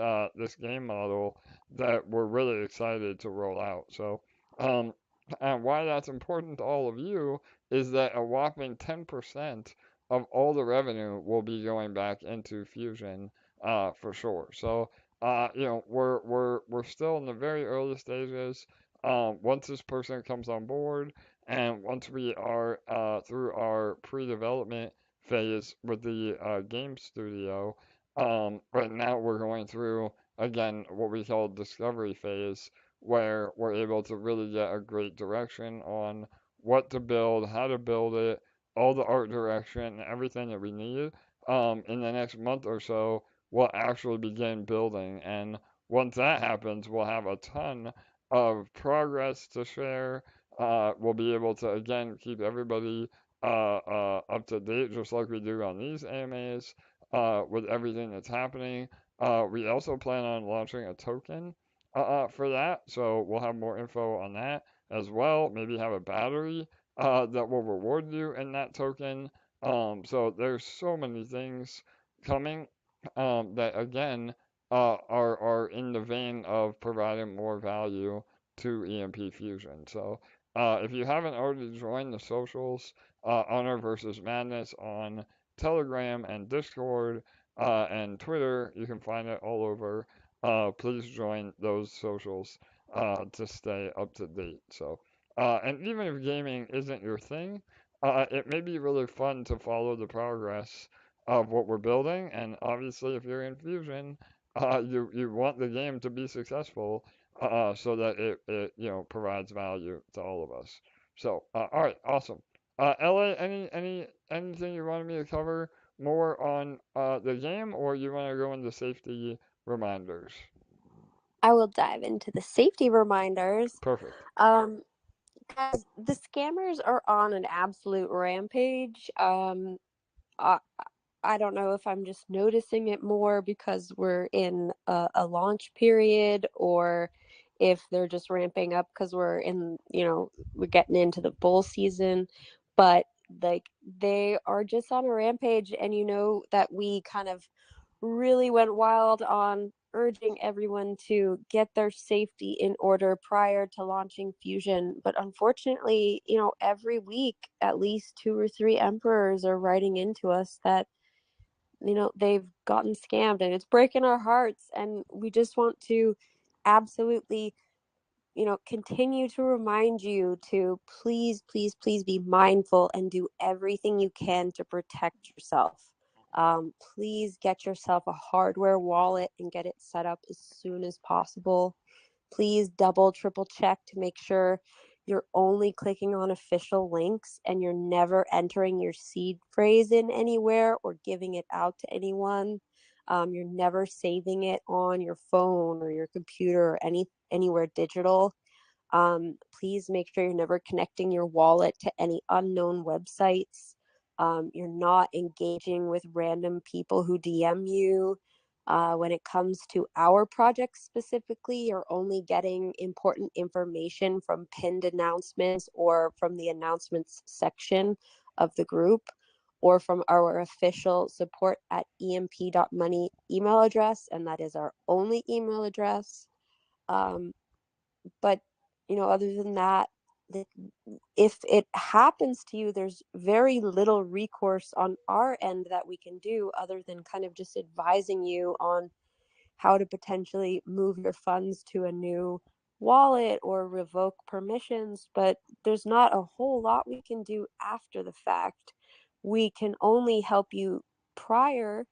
game model that we're really excited to roll out. So, and why that's important to all of you is that a whopping 10% of all the revenue will be going back into Fusion, for sure. So, we're still in the very early stages. Once this person comes on board, and once we are through our pre-development phase with the game studio. Right now we're going through again what we call discovery phase, where we're able to really get a great direction on what to build, how to build it, all the art direction, everything that we need. In the next month or so, we'll actually begin building, and once that happens, we'll have a ton of progress to share. We'll be able to again keep everybody up to date, just like we do on these AMAs, with everything that's happening. We also plan on launching a token for that, so we'll have more info on that as well. Maybe have a battery that will reward you in that token. So there's so many things coming that again are in the vein of providing more value to EMP Fusion. So if you haven't already joined the socials, Honor versus Madness on Telegram and Discord and Twitter, you can find it all over. Please join those socials to stay up to date. So, and even if gaming isn't your thing, it may be really fun to follow the progress of what we're building. And obviously, if you're in Fusion, you want the game to be successful, so that it provides value to all of us. So, all right, awesome. LA, anything you wanted me to cover more on the game, or you want to go into safety reminders? I will dive into the safety reminders. Perfect. Guys, the scammers are on an absolute rampage. Uh, I don't know if I'm just noticing it more because we're in a launch period, or if they're just ramping up because we're in, we're getting into the bull season. But like, they are just on a rampage, and that we kind of really went wild on urging everyone to get their safety in order prior to launching Fusion. But unfortunately, every week at least 2 or 3 emperors are writing into us that they've gotten scammed, and it's breaking our hearts. And we just want to absolutely continue to remind you to please, please, please be mindful and do everything you can to protect yourself. Please get yourself a hardware wallet and get it set up as soon as possible. Please double, triple check to make sure you're only clicking on official links and you're never entering your seed phrase in anywhere or giving it out to anyone. You're never saving it on your phone or your computer or anywhere digital. Please make sure you're never connecting your wallet to any unknown websites. You're not engaging with random people who DM you. When it comes to our project specifically, you're only getting important information from pinned announcements or from the announcements section of the group, or from our official support at EMP.Money email address, and that is our only email address. But other than that, if it happens to you, there's very little recourse on our end that we can do other than kind of just advising you on how to potentially move your funds to a new wallet or revoke permissions. But there's not a whole lot we can do after the fact. We can only help you prior,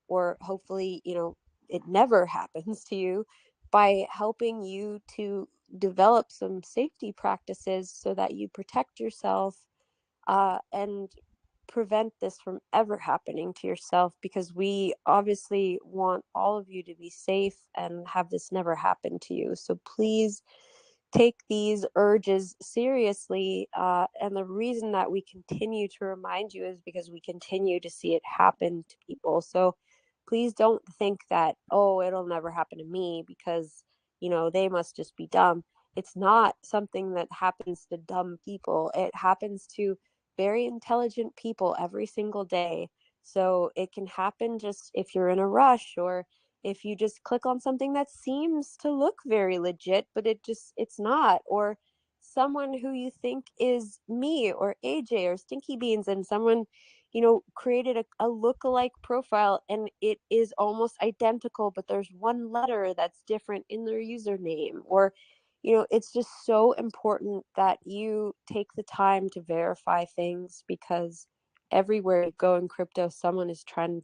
or hopefully, it never happens to you, by helping you to develop some safety practices so that you protect yourself, and prevent this from ever happening to yourself, because we obviously want all of you to be safe and have this never happen to you. So please take these urges seriously. And the reason that we continue to remind you is because we continue to see it happen to people. So please don't think that, oh, it'll never happen to me because, they must just be dumb. It's not something that happens to dumb people. It happens to very intelligent people every single day. So it can happen just if you're in a rush, or if you just click on something that seems to look very legit, but it's not, or someone who you think is me or AJ or Stinky Beans, and someone, created a lookalike profile and it is almost identical, but there's one letter that's different in their username. Or it's just so important that you take the time to verify things, because everywhere you go in crypto, someone is trying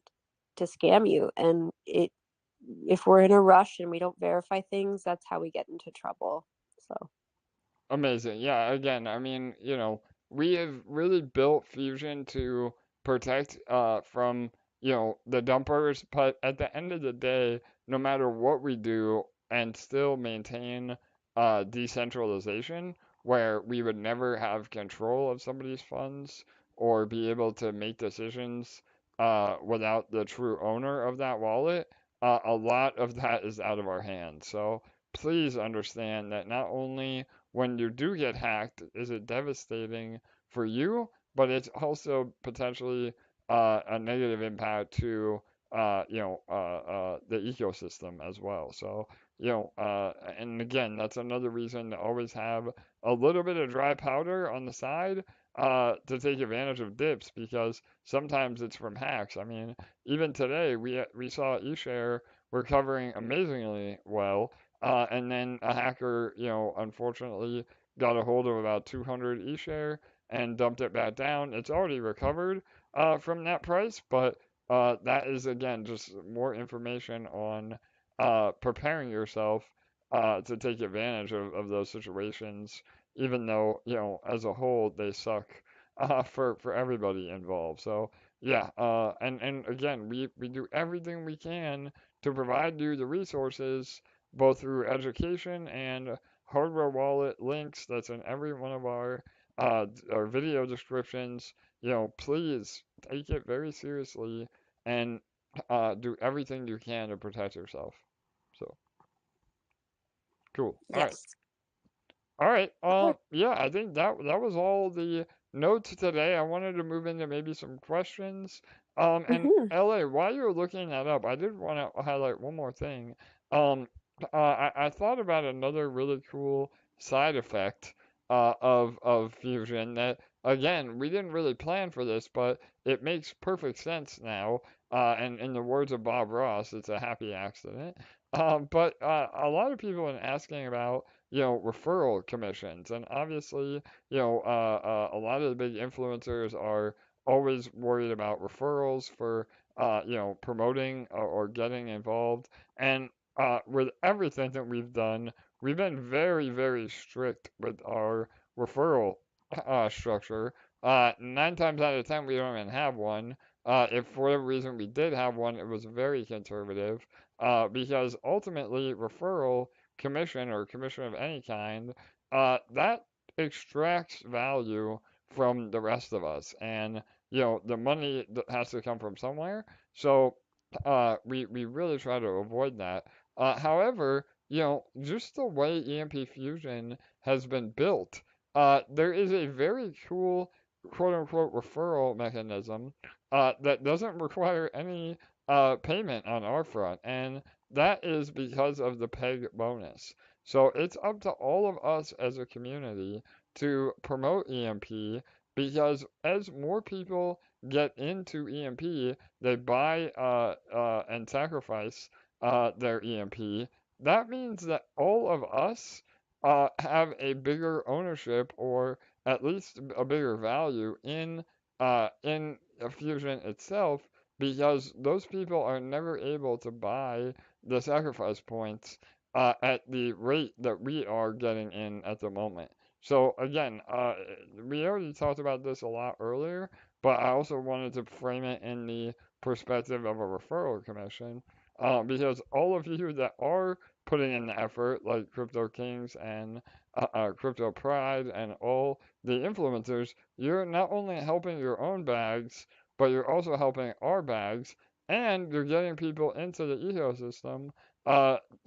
to scam you. And if we're in a rush and we don't verify things, that's how we get into trouble. So Amazing. Yeah, again, I mean, we have really built Fusion to protect from, the dumpers, but at the end of the day, no matter what we do, and still maintain decentralization, where we would never have control of somebody's funds or be able to make decisions without the true owner of that wallet, a lot of that is out of our hands. So please understand that not only when you do get hacked, is it devastating for you, but it's also potentially a negative impact to the ecosystem as well. So and again, that's another reason to always have a little bit of dry powder on the side to take advantage of dips, because sometimes it's from hacks. I mean, even today we saw eShare recovering amazingly well, and then a hacker, unfortunately got a hold of about 200 eShare and dumped it back down. It's already recovered from that price, but that is again just more information on preparing yourself to take advantage of those situations, even though, as a whole, they suck for everybody involved. So yeah, and again, we do everything we can to provide you the resources, both through education and hardware wallet links that's in every one of our video descriptions. Please take it very seriously and do everything you can to protect yourself. So cool. All right. Yes. All right. Okay. Yeah, I think that was all the notes today. I wanted to move into maybe some questions. And Hmm. LA, while you're looking that up, I did want to highlight one more thing. Um, I thought about another really cool side effect of Fusion that, again, we didn't really plan for this, but it makes perfect sense now. And in the words of Bob Ross, it's a happy accident. But a lot of people have been asking about referral commissions. And obviously, a lot of the big influencers are always worried about referrals for, promoting or getting involved. And with everything that we've done, we've been very, very strict with our referral structure. 9 times out of 10, we don't even have one. If for whatever reason we did have one, it was very conservative because ultimately referral commission or commission of any kind, that extracts value from the rest of us. And, the money that has to come from somewhere. So we really try to avoid that. However, just the way EMP Fusion has been built, there is a very cool quote unquote referral mechanism that doesn't require any payment on our front. And that is because of the peg bonus. So it's up to all of us as a community to promote EMP because as more people get into EMP, they buy and sacrifice their EMP. That means that all of us have a bigger ownership or at least a bigger value in Fusion itself because those people are never able to buy the sacrifice points at the rate that we are getting in at the moment. So again, we already talked about this a lot earlier, but I also wanted to frame it in the perspective of a referral commission, because all of you that are putting in the effort, like Crypto Kings and Crypto Pride and all the influencers, you're not only helping your own bags, but you're also helping our bags, and you're getting people into the ecosystem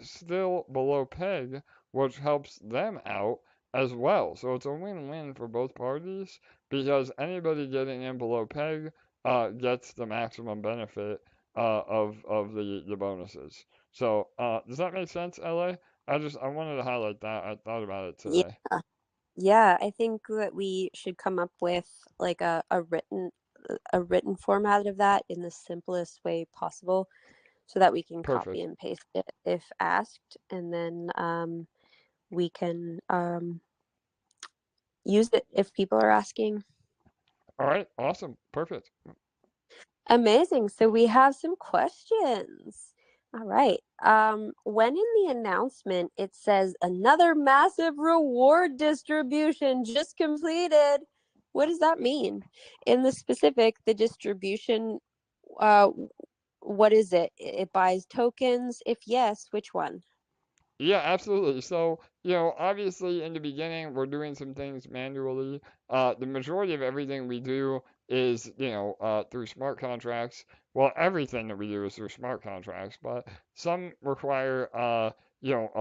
still below peg, which helps them out as well. So it's a win-win for both parties because anybody getting in below peg gets the maximum benefit of the bonuses. So does that make sense, LA? I wanted to highlight that. I thought about it Yeah. today. Yeah, I think that we should come up with like a written format of that in the simplest way possible so that we can copy Perfect. and paste it if asked, and then we can use it if people are asking. All right. Awesome. Perfect. Amazing. So we have some questions. All right. When in the announcement it says another massive reward distribution just completed, what does that mean? In the specific, the distribution, uh, what is it? It buys tokens? If yes, which one? Yeah, absolutely. So, obviously in the beginning, we're doing some things manually. The majority of everything we do is, through smart contracts. Well, everything that we do is through smart contracts, but some require, a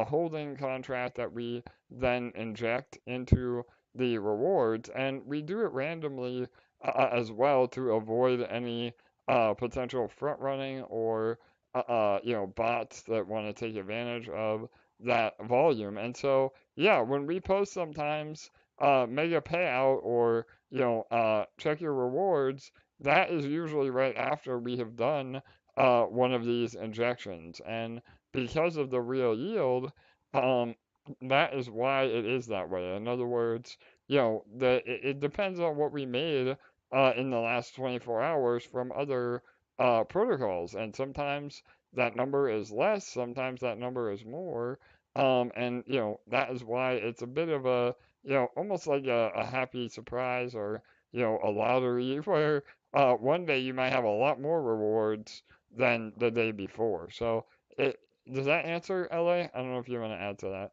holding contract that we then inject into the rewards, and we do it randomly as well to avoid any potential front running or, bots that want to take advantage of that volume. And so, yeah, when we post sometimes mega payout or, check your rewards, that is usually right after we have done one of these injections. And because of the real yield, um, that is why it is that way. In other words, it depends on what we made in the last 24 hours from other protocols. And sometimes that number is less, sometimes that number is more. And that is why it's a bit of a almost like a happy surprise or a lottery where one day you might have a lot more rewards than the day before. So it does that answer, LA? I don't know if you want to add to that.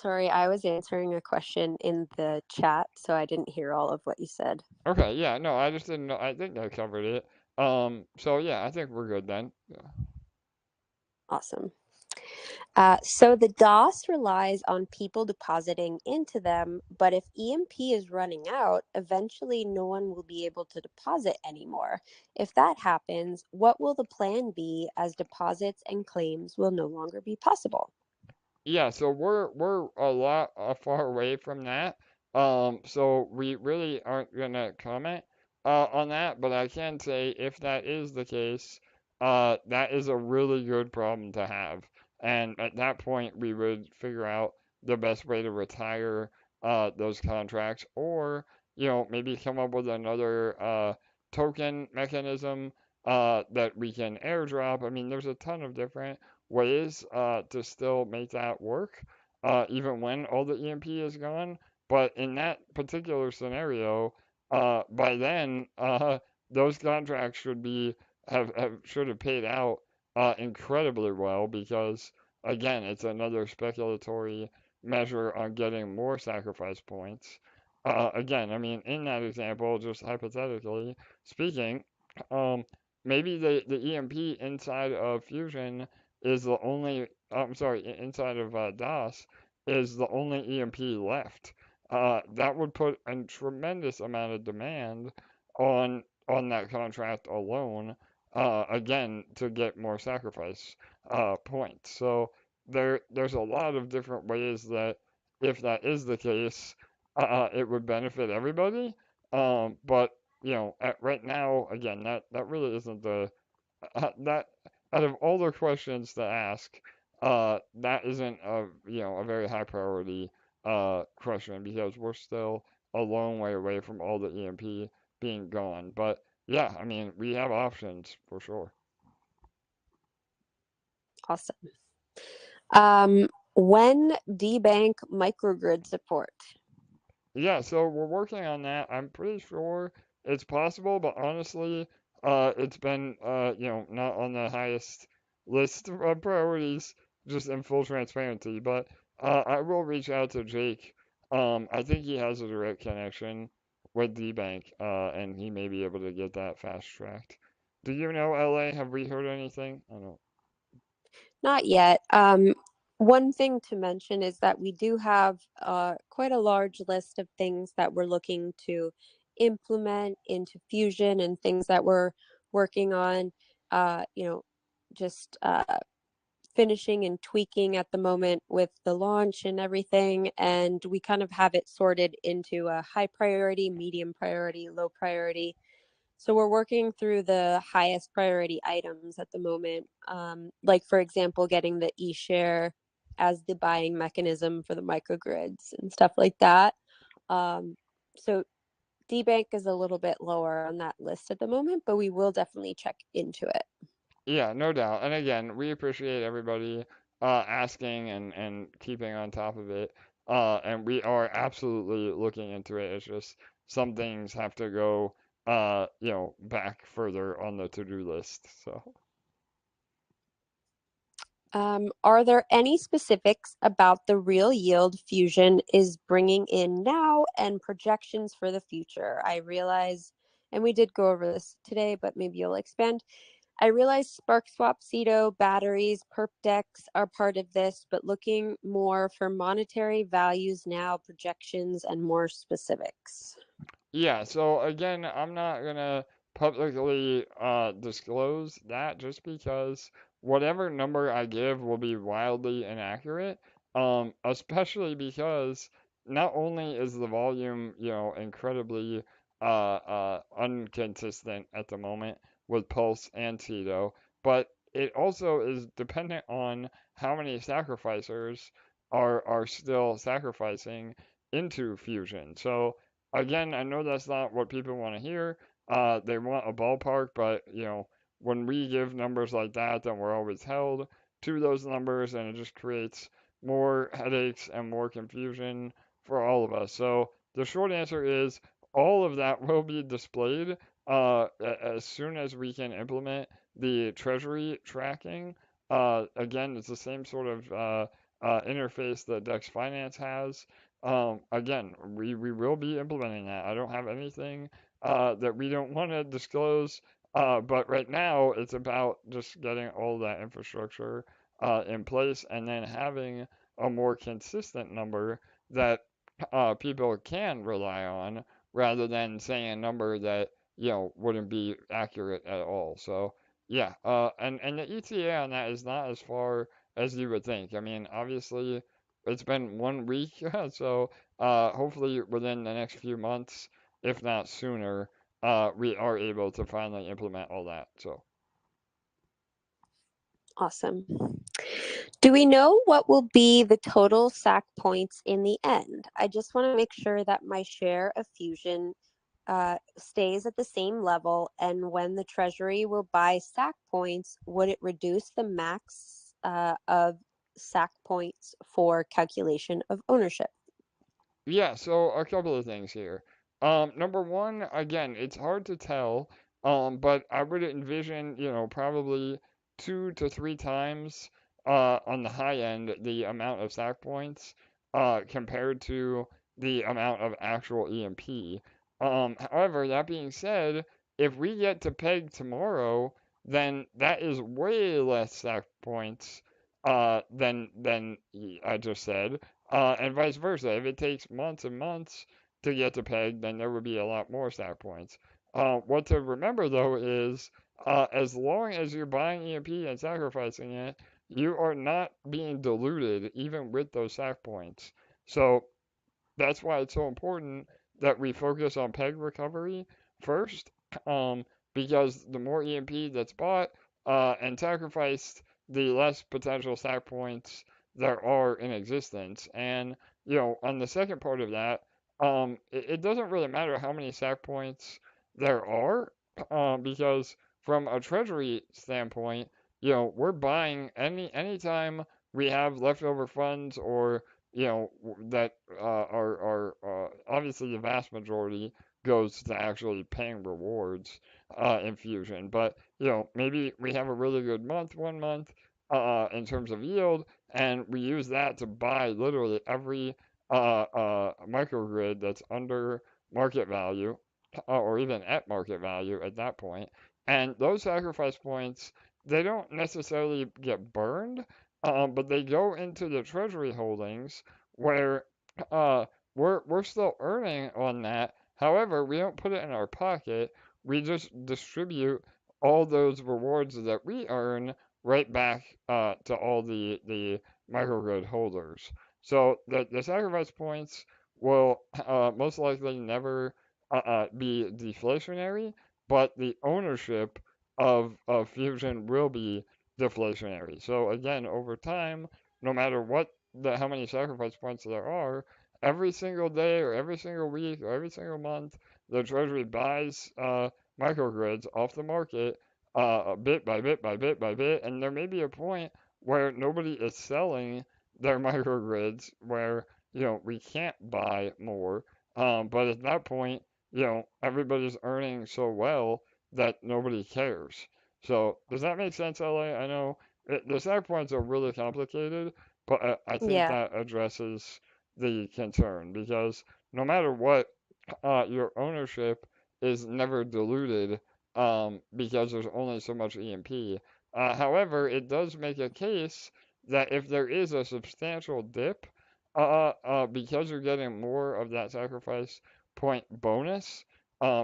Sorry, I was answering a question in the chat, so I didn't hear all of what you said. Okay, yeah, no, I just didn't know. I think I covered it. So yeah, I think we're good then. Yeah. Awesome. So the DOS relies on people depositing into them, but if EMP is running out, eventually no one will be able to deposit anymore. If that happens, what will the plan be as deposits and claims will no longer be possible? Yeah, so we're a lot far away from that. So we really aren't gonna comment on that, but I can say if that is the case, that is a really good problem to have. And at that point, we would figure out the best way to retire those contracts, or maybe come up with another token mechanism that we can airdrop. I mean, there's a ton of different ways to still make that work, even when all the EMP is gone. But in that particular scenario, by then, those contracts should have paid out incredibly well because again, it's another speculatory measure on getting more sacrifice points. Again, I mean, in that example, just hypothetically speaking, um, maybe the EMP inside of Fusion is the only, I'm sorry, inside of DOS is the only EMP left. That would put a tremendous amount of demand on that contract alone, again, to get more sacrifice points. So there's a lot of different ways that if that is the case, it would benefit everybody. But right now, again, that really isn't that out of all the questions to ask, that isn't a very high priority question because we're still a long way away from all the EMP being gone. But yeah, I mean, we have options for sure. Awesome. When DeBank microgrid support? Yeah, so we're working on that. I'm pretty sure it's possible, but honestly, it's been not on the highest list of priorities, just in full transparency. But I will reach out to Jake. I think he has a direct connection with DBank, and he may be able to get that fast tracked. Do you know LA? Have we heard anything? I don't. Not yet. One thing to mention is that we do have quite a large list of things that we're looking to implement into Fusion and things that we're working on, just finishing and tweaking at the moment with the launch and everything. And we kind of have it sorted into a high priority, medium priority, low priority. So we're working through the highest priority items at the moment. Like for example, getting the eSHARE as the buying mechanism for the microgrids and stuff like that. So DBank is a little bit lower on that list at the moment, but we will definitely check into it. Yeah, no doubt. And again, we appreciate everybody asking and keeping on top of it. And we are absolutely looking into it. It's just some things have to go, back further on the to-do list. So. Are there any specifics about the real yield Fusion is bringing in now and projections for the future? I realize, and we did go over this today, but maybe you'll expand. I realize SparkSwap, CeDO, batteries, perp decks are part of this, but looking more for monetary values now, projections, and more specifics. Yeah, so again, I'm not gonna publicly disclose that just because whatever number I give will be wildly inaccurate. Especially because not only is the volume, incredibly inconsistent at the moment with Pulse and Tito, but it also is dependent on how many sacrificers are still sacrificing into Fusion. So again, I know that's not what people want to hear. They want a ballpark, but when we give numbers like that, then we're always held to those numbers, and it just creates more headaches and more confusion for all of us. So the short answer is all of that will be displayed as soon as we can implement the treasury tracking. Again, it's the same sort of interface that Dexfinance has. Again, we will be implementing that. I don't have anything that we don't want to disclose, but right now it's about just getting all that infrastructure in place and then having a more consistent number that people can rely on rather than saying a number that wouldn't be accurate at all. So yeah, and the ETA on that is not as far as you would think. I mean, obviously, it's been 1 week, so hopefully within the next few months, if not sooner, we are able to finally implement all that. So Awesome. Do we know what will be the total SAC points in the end? I just want to make sure that my share of Fusion stays at the same level, and when the treasury will buy SAC points, would it reduce the max of SAC points for calculation of ownership? yeah, so a couple of things here. Number one, again, it's hard to tell, but I would envision, probably 2 to 3 times on the high end the amount of SAC points compared to the amount of actual EMP. However, that being said, if we get to peg tomorrow, then that is way less SAC points than I just said. And vice versa. If it takes months and months to get to peg, then there would be a lot more stack points. What to remember though is as long as you're buying EMP and sacrificing it, you are not being diluted even with those stack points. So that's why it's so important that we focus on peg recovery first, because the more EMP that's bought and sacrificed, the less potential stack points there are in existence. And on the second part of that, it doesn't really matter how many stack points there are, because from a treasury standpoint, we're buying anytime we have leftover funds or that are obviously the vast majority goes to actually paying rewards in Fusion. But maybe we have a really good month, 1 month, in terms of yield, and we use that to buy literally every microgrid that's under market value, or even at market value at that point. And those sacrifice points, they don't necessarily get burned, but they go into the treasury holdings where we're still earning on that. However, we don't put it in our pocket. We just distribute all those rewards that we earn right back to all the microgrid holders. So the sacrifice points will most likely never be deflationary, but the ownership of Fusion will be deflationary. So again, over time, no matter how many sacrifice points there are, every single day or every single week or every single month, the Treasury buys microgrids off the market bit by bit by bit by bit, and there may be a point where nobody is selling their microgrids where we can't buy more. But at that point, everybody's earning so well that nobody cares. So does that make sense, LA? I know the stack points are really complicated, but I think Yeah. that addresses the concern because no matter what, your ownership is never diluted because there's only so much EMP. However, it does make a case that if there is a substantial dip, because you're getting more of that sacrifice point bonus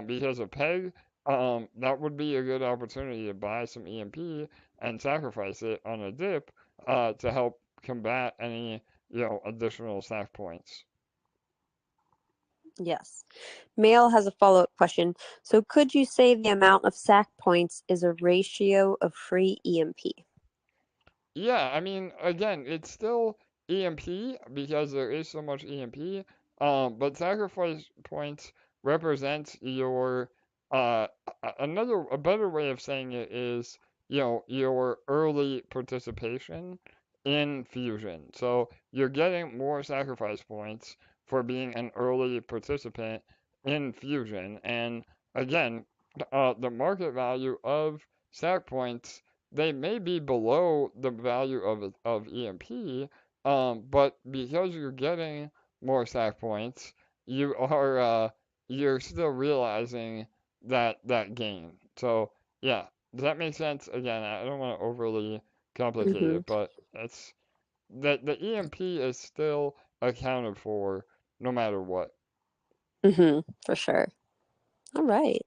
because of PEG, that would be a good opportunity to buy some EMP and sacrifice it on a dip to help combat any additional stack points. Yes. Mail has a follow-up question. So could you say the amount of SAC points is a ratio of free EMP? Yeah, I mean, again, it's still EMP because there is so much EMP, but sacrifice points represents your a better way of saying it is, your early participation in Fusion. So you're getting more sacrifice points for being an early participant in Fusion. And again, the market value of stack points they may be below the value of EMP, But because you're getting more Sac Points, you're still realizing that gain. So yeah, does that make sense? Again, I don't want to overly complicate Mm-hmm. it, but that's that the EMP is still accounted for no matter what. Mm-hmm. For sure. All right.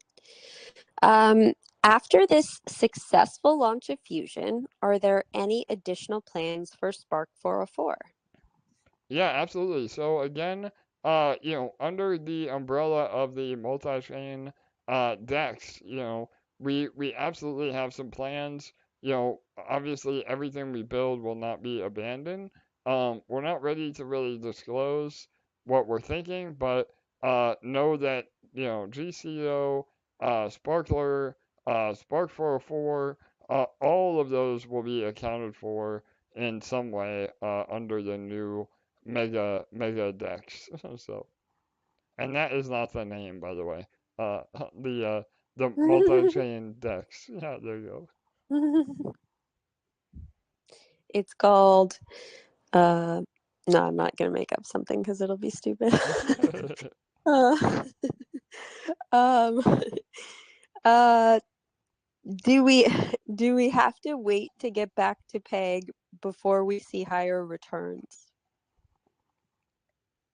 Um, After this successful launch of Fusion, are there any additional plans for Spark 404? Yeah, absolutely. So again, under the umbrella of the multi-chain DEX, we absolutely have some plans. Obviously everything we build will not be abandoned. We're not ready to really disclose what we're thinking, but know that, GCO, Sparkler, Spark 404, all of those will be accounted for in some way under the new mega Dex. So, and that is not the name, by the way. Uh, the uh, the multi-chain Dex. Yeah, there you It's called, uh, no, I'm not gonna make up something because it'll be stupid. go. uh, um, uh, do we do we have to wait to get back to peg before we see higher returns?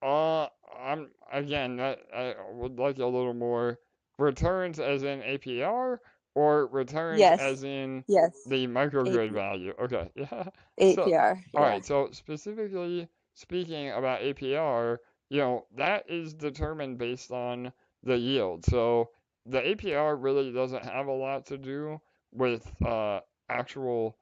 uh, I'm again. I would like a little more returns, as in APR, or returns Yes, as in yes, the microgrid AP, value. Okay, yeah. So, APR, all yeah. right. So specifically speaking about APR, that is determined based on the yield. So the APR really doesn't have a lot to do with actual,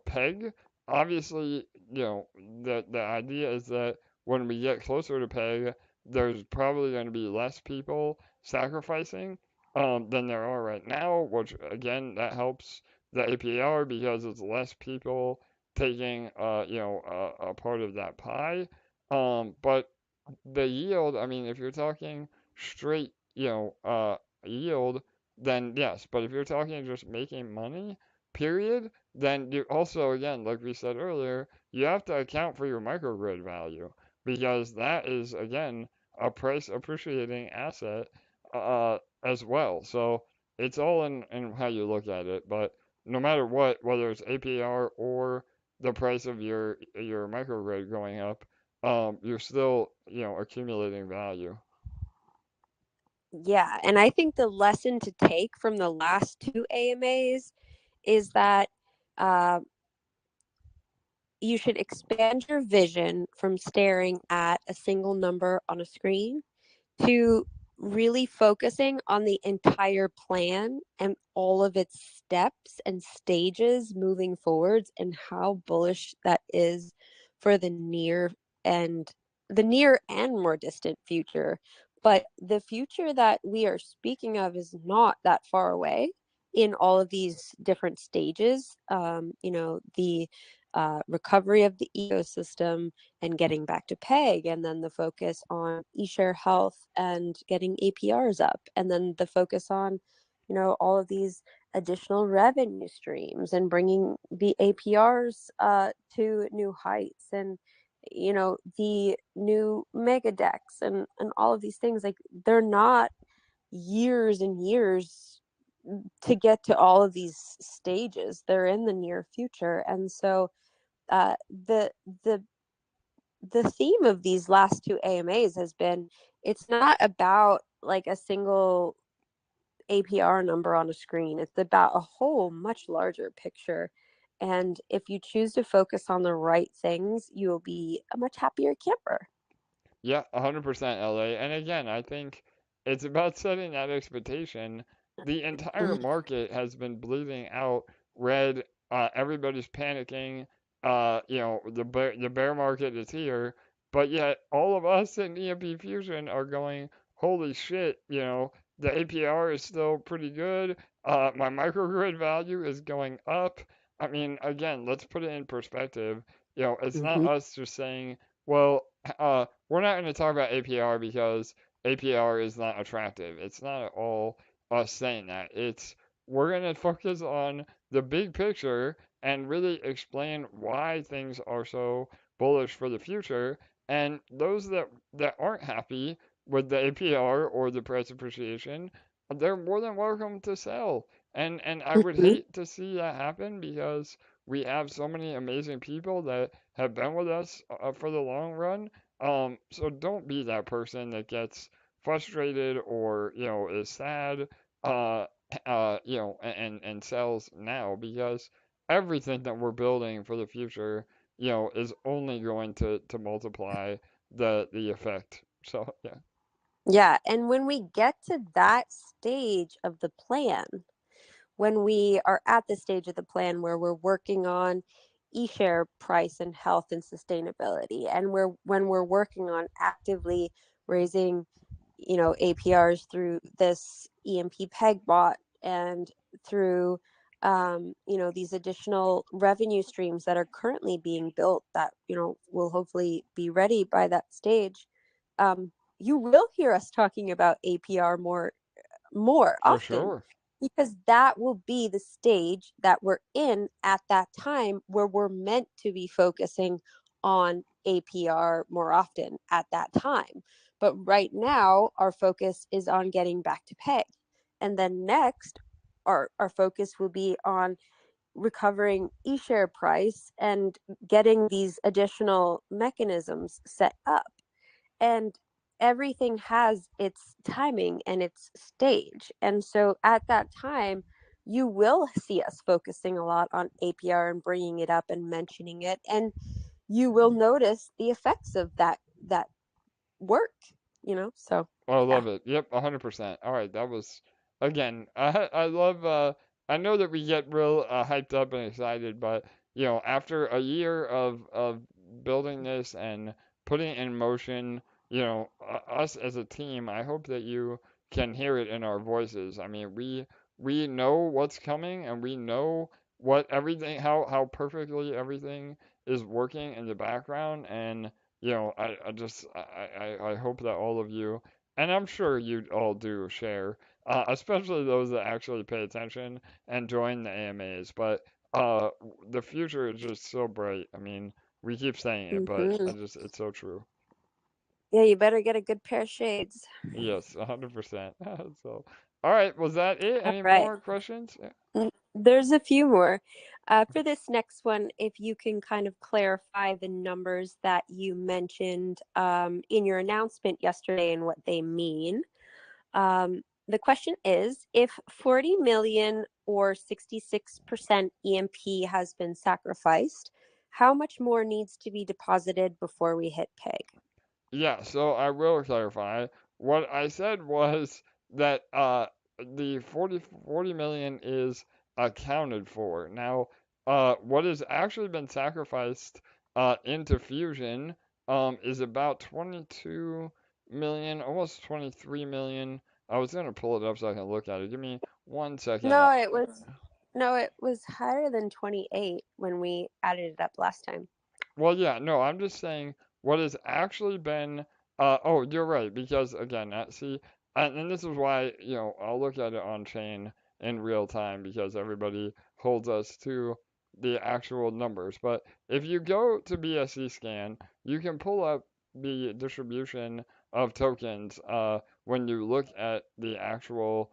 peg. Obviously, the idea is that when we get closer to peg, there's probably going to be less people sacrificing than there are right now, which again, that helps the APR because it's less people taking, a part of that pie. But the yield, I mean, if you're talking straight, yield, then yes. But if you're talking just making money, period, then you also, again, like we said earlier, you have to account for your microgrid value because that is, again, a price appreciating asset as well. So it's all in how you look at it. But no matter what, whether it's APR or the price of your microgrid going up, you're still, accumulating value. Yeah, and I think the lesson to take from the last two AMAs is that uh, you should expand your vision from staring at a single number on a screen to really focusing on the entire plan and all of its steps and stages moving forwards and how bullish that is for and the near and more distant future. But the future that we are speaking of is not that far away in all of these different stages. The recovery of the ecosystem and getting back to peg, and then the focus on eShare health and getting APRs up, and then the focus on, all of these additional revenue streams and bringing the APRs to new heights, and the new mega decks and all of these things. Like, they're not years and years to get to all of these stages. They're in the near future, and so uh, the the the theme of these last two AMAs has been, it's not about like a single APR number on a screen. It's about a whole much larger picture. And if you choose to focus on the right things, you will be a much happier camper. Yeah, 100% LA. And again, I think it's about setting that expectation. The entire market has been bleeding out red. Everybody's panicking. The bear market is here. But yet, all of us in EMP Fusion are going, holy shit, the APR is still pretty good. My microgrid value is going up. I mean, again, let's put it in perspective. It's not Mm-hmm. us just saying, well, we're not going to talk about APR because APR is not attractive. It's not at all us saying that. We're going to focus on the big picture and really explain why things are so bullish for the future. And those that aren't happy with the APR or the price appreciation, they're more than welcome to sell. And I would Mhm. hate to see that happen because we have so many amazing people that have been with us for the long run. So don't be that person that gets frustrated or is sad, uh, and sells now because everything that we're building for the future, is only going to multiply the effect. So yeah. Yeah, and when we get to that stage of the plan, when we are at the stage of the plan where we're working on eShare price and health and sustainability, and when we're working on actively raising, APRs through this EMP peg bot and through these additional revenue streams that are currently being built that will hopefully be ready by that stage. You will hear us talking about APR more For often, sure. because that will be the stage that we're in at that time where we're meant to be focusing on APR more often at that time. But right now, our focus is on getting back to peg. And then next, our focus will be on recovering eShare price and getting these additional mechanisms set up. And everything has its timing and its stage. And so at that time, you will see us focusing a lot on APR and bringing it up and mentioning it. And you will notice the effects of that work, So I yeah. love it. Yep, 100%. All right, that was again. I love. I know that we get real hyped up and excited, but after a year of building this and putting it in motion, us as a team, I hope that you can hear it in our voices. I mean, we know what's coming, and we know what everything, how perfectly everything is working in the background, and I just I hope that all of you, and I'm sure you all do share, especially those that actually pay attention and join the AMAs. But the future is just so bright. I mean, we keep saying it, but Hmm. it's so true. Yeah, you better get a good pair of shades. Yes, 100%. So, all right, was that it? All Any right. more questions? Yeah. There's a few more. For this next one, if you can kind of clarify the numbers that you mentioned in your announcement yesterday and what they mean. The question is, if 40 million or 66% EMP has been sacrificed, how much more needs to be deposited before we hit peg? Yeah, so I will clarify. What I said was that the 40 million is accounted for. Now, what has actually been sacrificed into Fusion is about 22 million, almost 23 million. I was gonna pull it up so I can look at it. Give me 1 second. No, it was higher than 28 when we added it up last time. Well, yeah, no, I'm just saying what has actually been. Oh, you're right, because again, see, and this is why, I'll look at it on chain in real time because everybody holds us to the actual numbers. But if you go to BSC scan, you can pull up the distribution of tokens when you look at the actual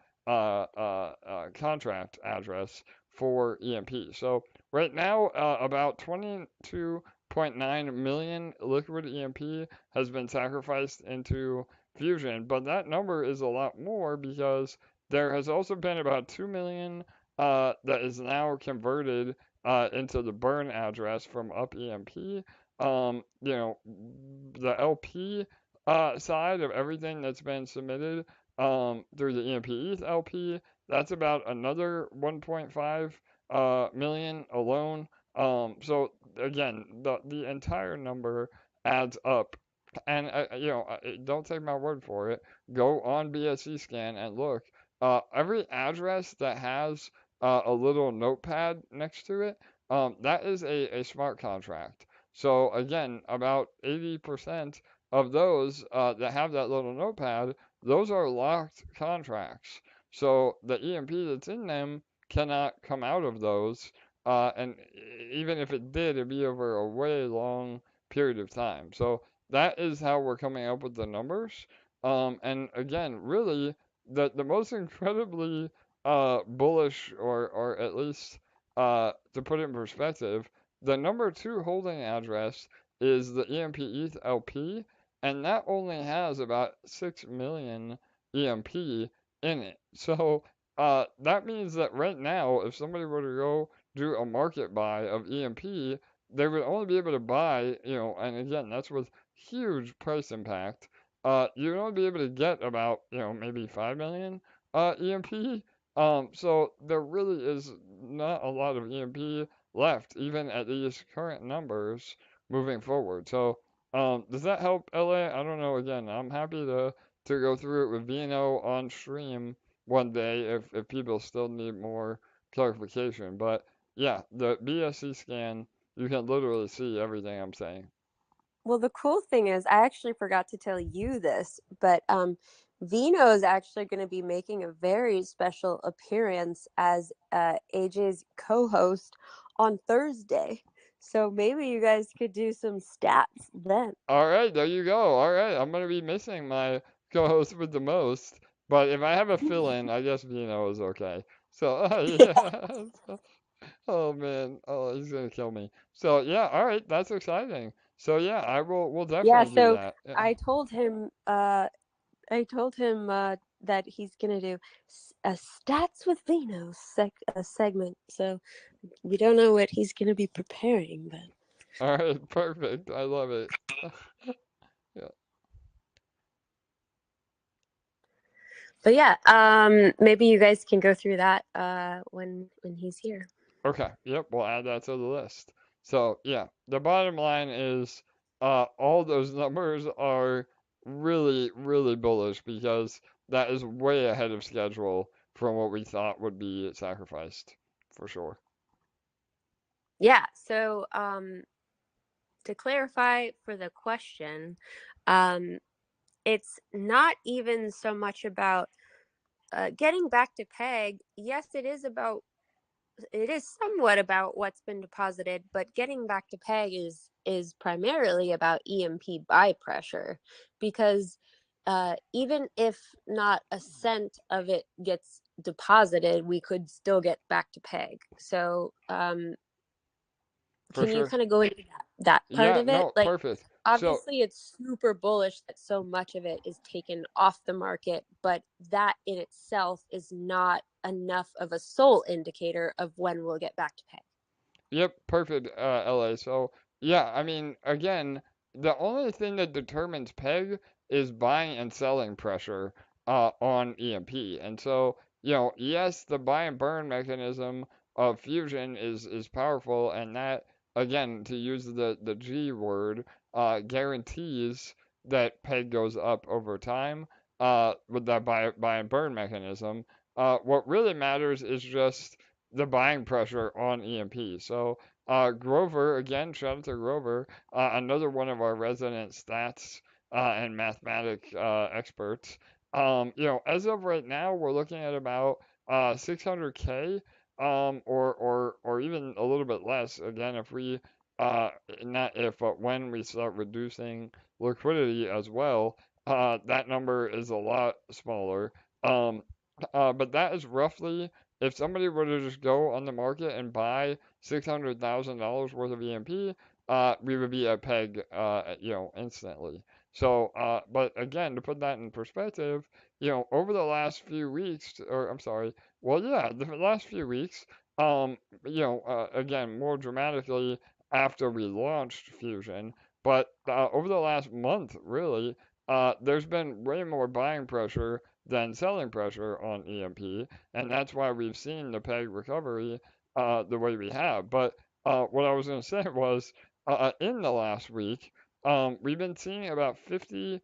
contract address for EMP. So right now, about 22 0.9 million liquid EMP has been sacrificed into Fusion, but that number is a lot more because there has also been about 2 million that is now converted into the burn address from up EMP. The LP side of everything that's been submitted through the EMP ETH LP, that's about another 1.5 million alone. So again, the entire number adds up, and don't take my word for it. Go on BSC scan and look. Every address that has a little notepad next to it, that is a smart contract. So again, about 80% of those that have that little notepad, those are locked contracts. So the EMP that's in them cannot come out of those, and even if it did, it'd be over a way long period of time. So that is how we're coming up with the numbers. And again, really, the most incredibly bullish, or at least to put it in perspective, the number 2 holding address is the EMP ETH LP, and that only has about 6 million EMP in it. So that means that right now, if somebody were to go do a market buy of EMP, they would only be able to buy, and again, that's with huge price impact. You would only be able to get about, maybe 5 million EMP. So there really is not a lot of EMP left, even at these current numbers moving forward. So, does that help, LA? I don't know. Again, I'm happy to go through it with Vino on stream one day if people still need more clarification. But yeah, the BSC scan, you can literally see everything I'm saying. Well, the cool thing is, I actually forgot to tell you this, but Vino is actually going to be making a very special appearance as AJ's co-host on Thursday. So maybe you guys could do some stats then. All right, there you go. All right, I'm gonna be missing my co-host with the most, but if I have a fill-in, I guess Vino is okay. So yeah. Oh man, oh he's gonna kill me. So yeah, all right, that's exciting. So yeah, we'll Yeah, definitely do so that. Yeah. I told him that he's gonna do a stats with Vino a segment. So we don't know what he's gonna be preparing, All right, perfect. I love it. Yeah. but yeah, maybe you guys can go through that when he's here. Okay. Yep. We'll add that to the list. So yeah, the bottom line is, all those numbers are really, really bullish because that is way ahead of schedule from what we thought would be sacrificed, for sure. Yeah. So to clarify for the question, it's not even so much about getting back to peg. Yes, it is somewhat about what's been deposited, but getting back to peg is primarily about EMP buy pressure, because even if not a cent of it gets deposited, we could still get back to peg. So For can you sure. kind of go into that part Yeah. of it? No. Like, Perfect. So obviously it's super bullish that so much of it is taken off the market, but that in itself is not enough of a sole indicator of when we'll get back to peg. yep. Perfect. LA. So yeah. I mean, again, the only thing that determines peg is buying and selling pressure on EMP, and so yes, the buy and burn mechanism of Fusion is powerful, and that, again, to use the G word, guarantees that peg goes up over time with that buy and burn mechanism. What really matters is just the buying pressure on EMP. So Grover, again, shout out to Grover, another one of our resident stats and mathematic experts. As of right now, we're looking at about 600K, or even a little bit less. Again, if we not if, but when we start reducing liquidity as well, that number is a lot smaller. But that is roughly, if somebody were to just go on the market and buy $600,000 worth of EMP, we would be at peg, instantly. So, but again, to put that in perspective, over the last few weeks, or I'm sorry, well, yeah, the last few weeks, again, more dramatically after we launched Fusion, but over the last month, really, there's been way more buying pressure than selling pressure on EMP, and that's why we've seen the peg recovery the way we have. But what I was going to say was, in the last week, we've been seeing about 50K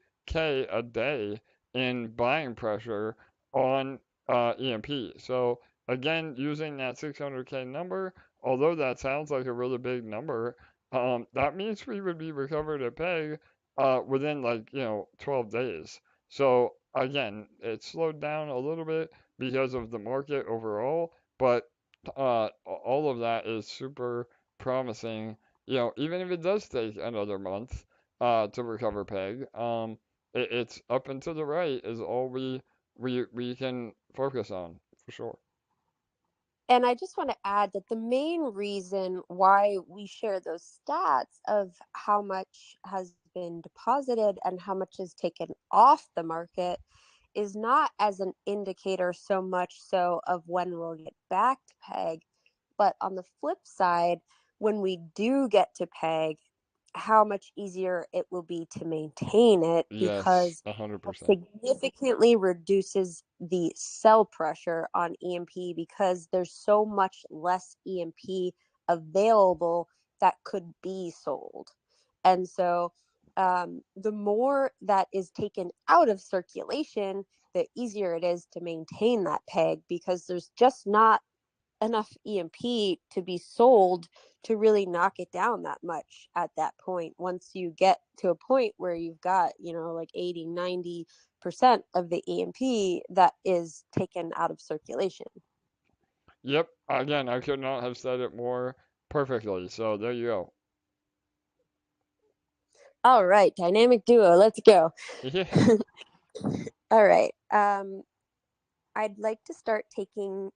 a day in buying pressure on EMP. So again, using that 600K number, although that sounds like a really big number, that means we would be recovered at peg within, like, 12 days. So again, it slowed down a little bit because of the market overall, but all of that is super promising even if it does take another month to recover peg, it's up and to the right is all we can focus on for sure. And I just want to add that the main reason why we share those stats of how much has been deposited and how much is taken off the market is not as an indicator so much so of when we'll get back to peg, but on the flip side, when we do get to peg, how much easier it will be to maintain it Yes, because it 100%. significantly reduces the sell pressure on EMP because there's so much less EMP available that could be sold. And so the more that is taken out of circulation, the easier it is to maintain that peg because there's just not enough EMP to be sold to really knock it down that much at that point. Once you get to a point where you've got, like 80, 90% of the EMP that is taken out of circulation. Yep. Again, I could not have said it more perfectly. So there you go. All right, dynamic duo, let's go. Yeah. All right. I'd like to start keeping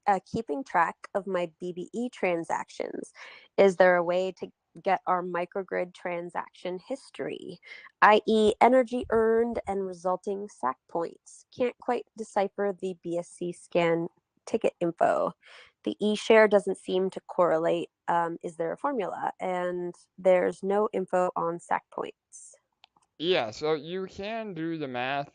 track of my BBE transactions. Is there a way to get our microgrid transaction history, i.e. energy earned and resulting Sac Points? Can't quite decipher the BSC scan ticket info. The eSHARE doesn't seem to correlate. Is there a formula? And there's no info on Sac Points. Yeah, so you can do the math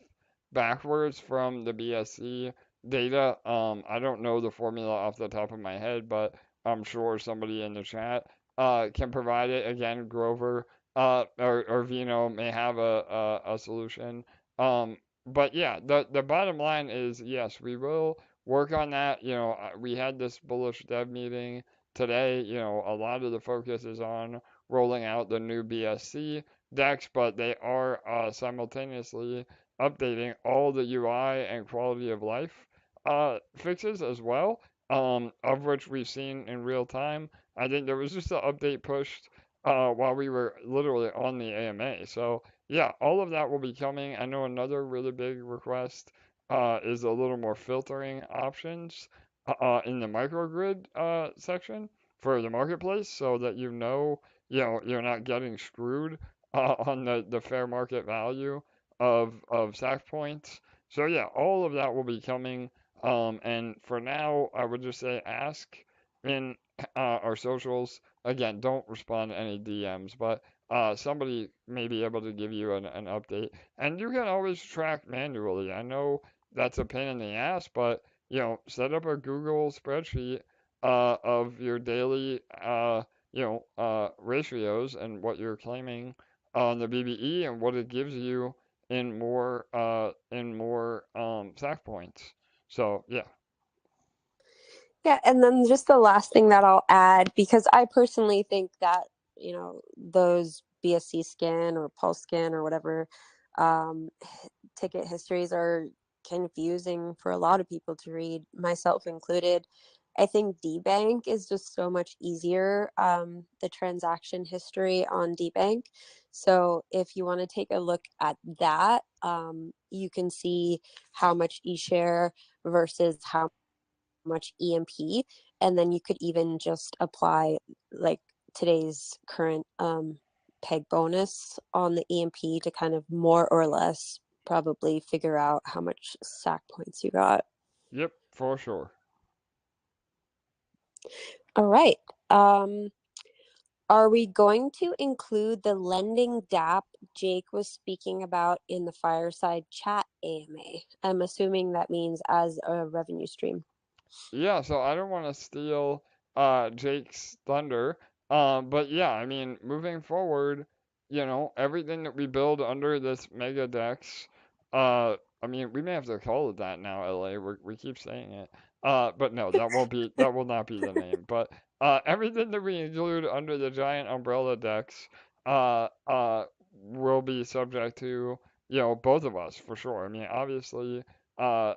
backwards from the BSC data. I don't know the formula off the top of my head, but I'm sure somebody in the chat can provide it. Again, Grover or Vino may have a solution. But yeah, the bottom line is yes, we will work on that. We had this bullish dev meeting today. A lot of the focus is on rolling out the new BSC decks, but they are simultaneously updating all the UI and quality of life fixes as well, of which we've seen in real time. I think there was just an update pushed while we were literally on the AMA. So yeah, all of that will be coming. I know another really big request is a little more filtering options in the microgrid section for the marketplace, so that you're not getting screwed on the fair market value of Sac Points. So yeah, all of that will be coming. And for now, I would just say ask in our socials. Again, don't respond to any DMs, but somebody may be able to give you an update. And you can always track manually. I know that's a pain in the ass, but set up a Google spreadsheet of your daily ratios and what you're claiming on the BBE and what it gives you in more Sac Points. So yeah. Yeah, and then just the last thing that I'll add, because I personally think that, those BSC scan or pulse scan or whatever ticket histories are confusing for a lot of people to read, myself included. I think DeBank is just so much easier, the transaction history on DeBank. So if you want to take a look at that, you can see how much eShare versus how much EMP, and then you could even just apply like today's current peg bonus on the EMP to kind of more or less probably figure out how much Sac Points you got. Yep, for sure. All right. Are we going to include the lending DAPP Jake was speaking about in the Fireside Chat AMA? I'm assuming that means as a revenue stream. Yeah, so I don't want to steal Jake's thunder. But yeah, I mean, moving forward, everything that we build under this mega dex, I mean, we may have to call it that now, LA. We keep saying it. But no, that will not be the name. But everything that we include under the giant umbrella dex, uh, uh, will be subject to, both of us for sure. I mean, obviously, uh,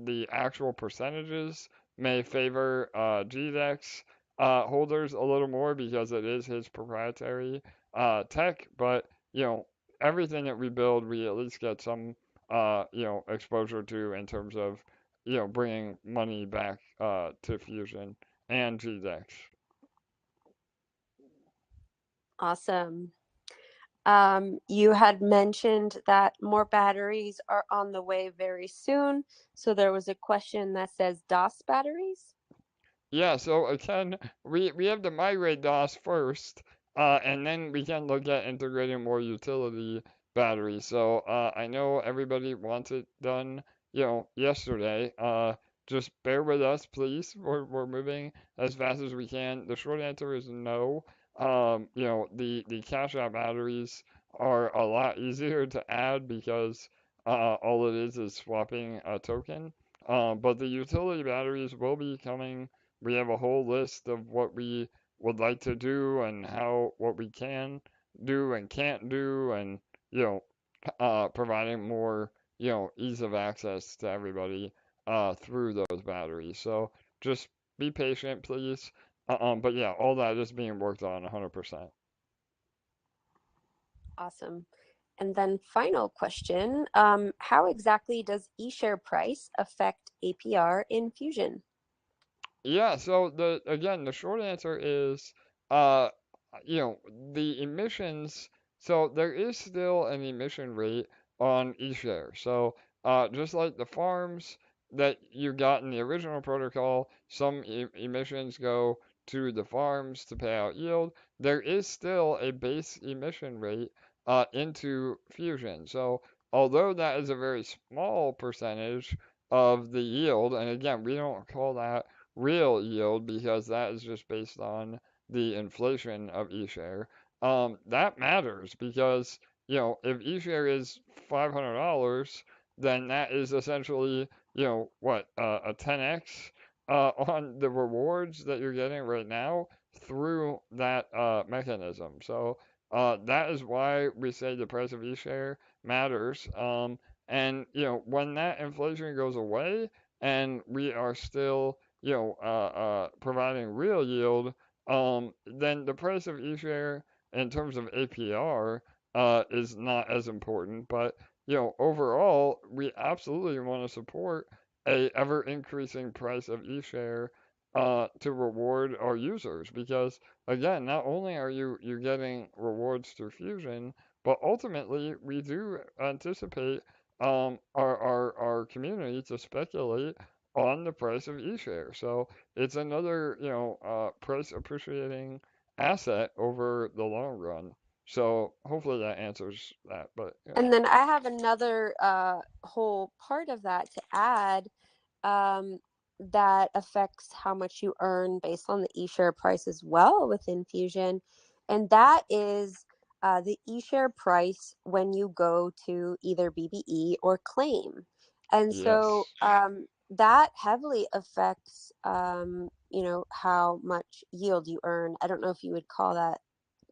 the actual percentages may favor GDEX, holders a little more because it is his proprietary tech. But everything that we build, we at least get some exposure to in terms of bringing money back to Fusion and GDEX. Awesome. You had mentioned that more batteries are on the way very soon. So there was a question that says DOS batteries. Yeah, so again, we have to migrate DOS first, and then we can look at integrating more utility batteries. So I know everybody wants it done, yesterday. Just bear with us, please. We're moving as fast as we can. The short answer is no. The cash out batteries are a lot easier to add because all it is swapping a token. But the utility batteries will be coming. We have a whole list of what we would like to do and what we can do and can't do, and providing more ease of access to everybody through those batteries. So just be patient, please. But yeah, all that is being worked on 100%. Awesome. And then final question, how exactly does eShare price affect APR in Fusion? Yeah, so the short answer is uh the emissions, so there is still an emission rate on eShare. So just like the farms that you got in the original protocol, some emissions go to the farms to pay out yield. There is still a base emission rate into Fusion. So although that is a very small percentage of the yield, and again, we don't call that real yield because that is just based on the inflation of eShare. That matters because if eShare is $500, then that is essentially what a 10x on the rewards that you're getting right now through that mechanism. So that is why we say the price of eShare matters. And when that inflation goes away and we are still providing real yield, then the price of eShare in terms of APR is not as important. But overall, we absolutely want to support a ever increasing price of eShare to reward our users because again, not only are you getting rewards through Fusion, but ultimately we do anticipate our community to speculate on the price of eShare. So it's another, price appreciating asset over the long run. So hopefully that answers that. But And then I have another whole part of that to add um, that affects how much you earn based on the eShare price as well within Fusion. And that is the eShare price when you go to either BBE or claim. And so yes. that heavily affects, how much yield you earn. I don't know if you would call that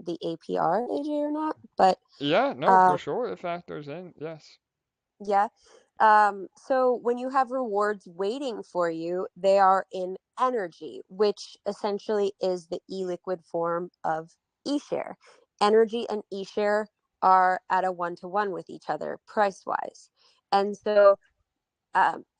the APR, AJ, or not, but Yeah, no, for uh, sure it factors in. Yes. yeah. So when you have rewards waiting for you, they are in energy, which essentially is the e-liquid form of eShare. Energy and eShare are at a one-to-one with each other price-wise. And so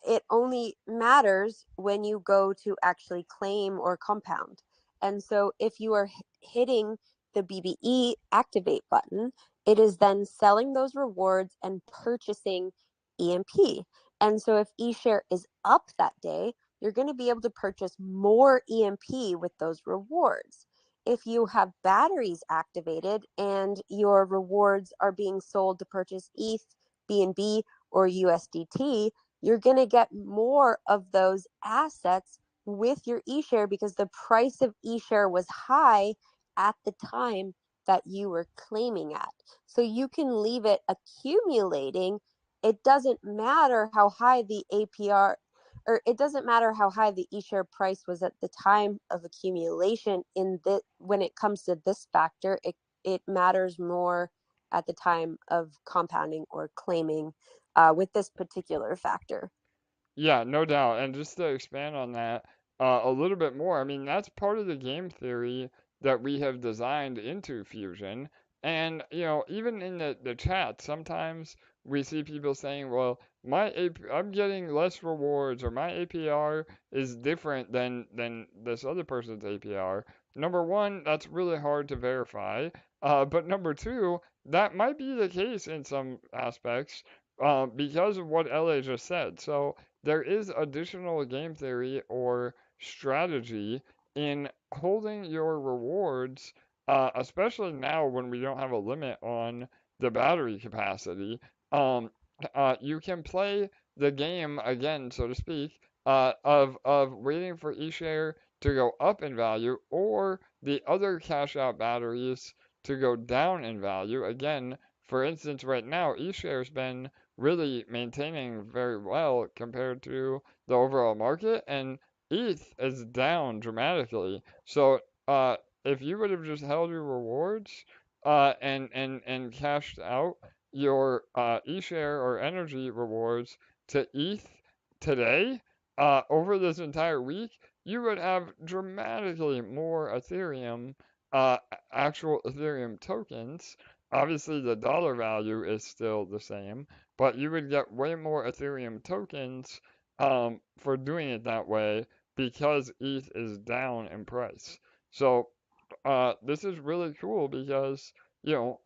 it only matters when you go to actually claim or compound. And so if you are hitting the BBE activate button, it is then selling those rewards and purchasing EMP. And so if eShare is up that day, you're going to be able to purchase more EMP with those rewards. If you have batteries activated and your rewards are being sold to purchase ETH, BNB, or USDT, you're going to get more of those assets with your eShare because the price of eShare was high at the time that you were claiming at. So you can leave it accumulating. It doesn't matter how high the APR, or it doesn't matter how high the eShare price was at the time of accumulation. When it comes to this factor, it matters more at the time of compounding or claiming with this particular factor. Yeah, no doubt. And just to expand on that, a little bit more. I mean, that's part of the game theory that we have designed into Fusion. And, even in the chat, sometimes we see people saying, well, I'm getting less rewards, or my APR is different than this other person's APR. Number one, that's really hard to verify. But number two, that might be the case in some aspects because of what LA just said. So there is additional game theory or strategy in holding your rewards, especially now when we don't have a limit on the battery capacity. You can play the game again, so to speak, of waiting for eShare to go up in value, or the other cash out batteries to go down in value. Again, for instance, right now, eShare's been really maintaining very well compared to the overall market, and ETH is down dramatically. So if you would have just held your rewards and cashed out your eShare or energy rewards to ETH today, over this entire week, you would have dramatically more Ethereum, uh, actual Ethereum tokens. Obviously, the dollar value is still the same, but you would get way more Ethereum tokens for doing it that way because ETH is down in price. So this is really cool because,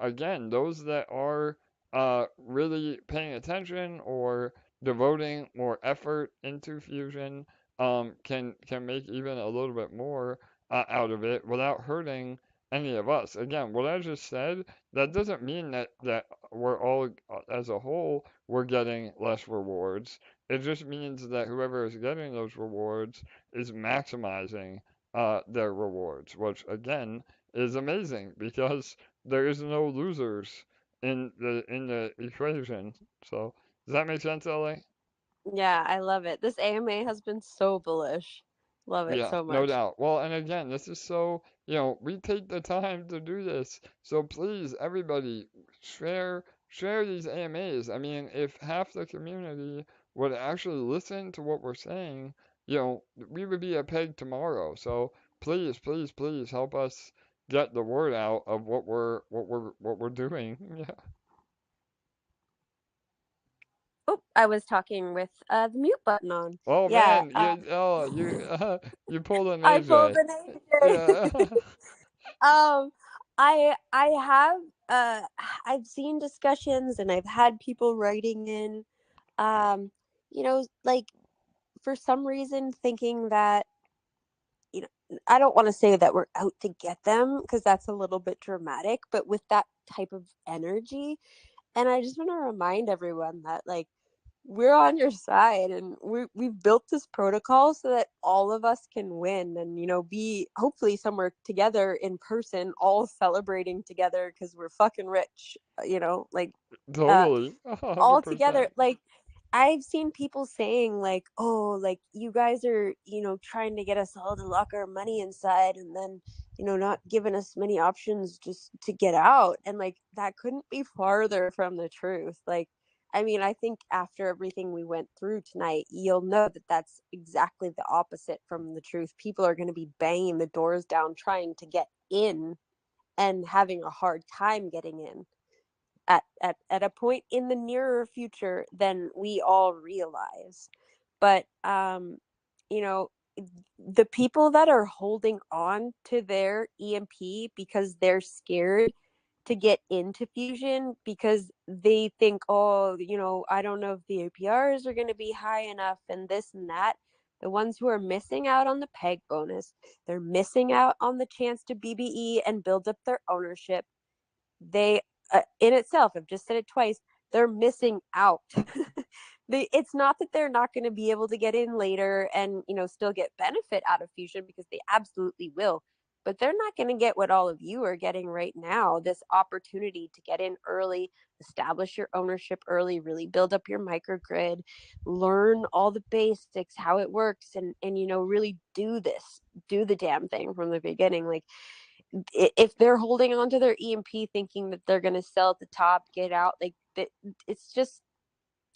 again, those that are really paying attention or devoting more effort into Fusion can make even a little bit more out of it without hurting any of us. Again, what I just said, that doesn't mean that we're all, as a whole, we're getting less rewards. It just means that whoever is getting those rewards is maximizing their rewards, which again is amazing because there is no losers in the equation. So does that make sense, LA? Yeah, I love it. This AMA has been so bullish. Love it Yeah, so no much. doubt. Well, and again, this is so, we take the time to do this. So please, everybody, share these AMAs. I mean, if half the community would actually listen to what we're saying, we would be a peg tomorrow. So please, please, please help us get the word out of what we're doing. Yeah. Oh, I was talking with the mute button on. Oh Yeah, man, you pulled an I pulled AJ. an AJ. Yeah. I have I've seen discussions and I've had people writing in, like for some reason thinking that, I don't want to say that we're out to get them because that's a little bit dramatic, but with that type of energy. And I just want to remind everyone that, like, we're on your side, and we've built this protocol so that all of us can win and, be hopefully somewhere together in person, all celebrating together because we're fucking rich, like, uh Totally. all together. 100%. Like, I've seen people saying, like, oh, like, you guys are, trying to get us all to lock our money inside, and then, not giving us many options just to get out. And, like, that couldn't be farther from the truth. Like, I mean, I think after everything we went through tonight, you'll know that that's exactly the opposite from the truth. People are going to be banging the doors down trying to get in and having a hard time getting in at a point in the nearer future than we all realize. But you know the people that are holding on to their EMP because they're scared to get into Fusion because they think, oh, I don't know if the APRs are going to be high enough and this and that. The ones who are missing out on the peg bonus, they're missing out on the chance to BBE and build up their ownership. They, in itself, I've just said it twice, they're missing out. It's not that they're not going to be able to get in later and, still get benefit out of Fusion, because they absolutely will, but they're not going to get what all of you are getting right now, this opportunity to get in early, establish your ownership early, really build up your microgrid, learn all the basics, how it works, and really do the damn thing from the beginning. Like, if they're holding on to their EMP thinking that they're going to sell at the top, get out, like, it's just,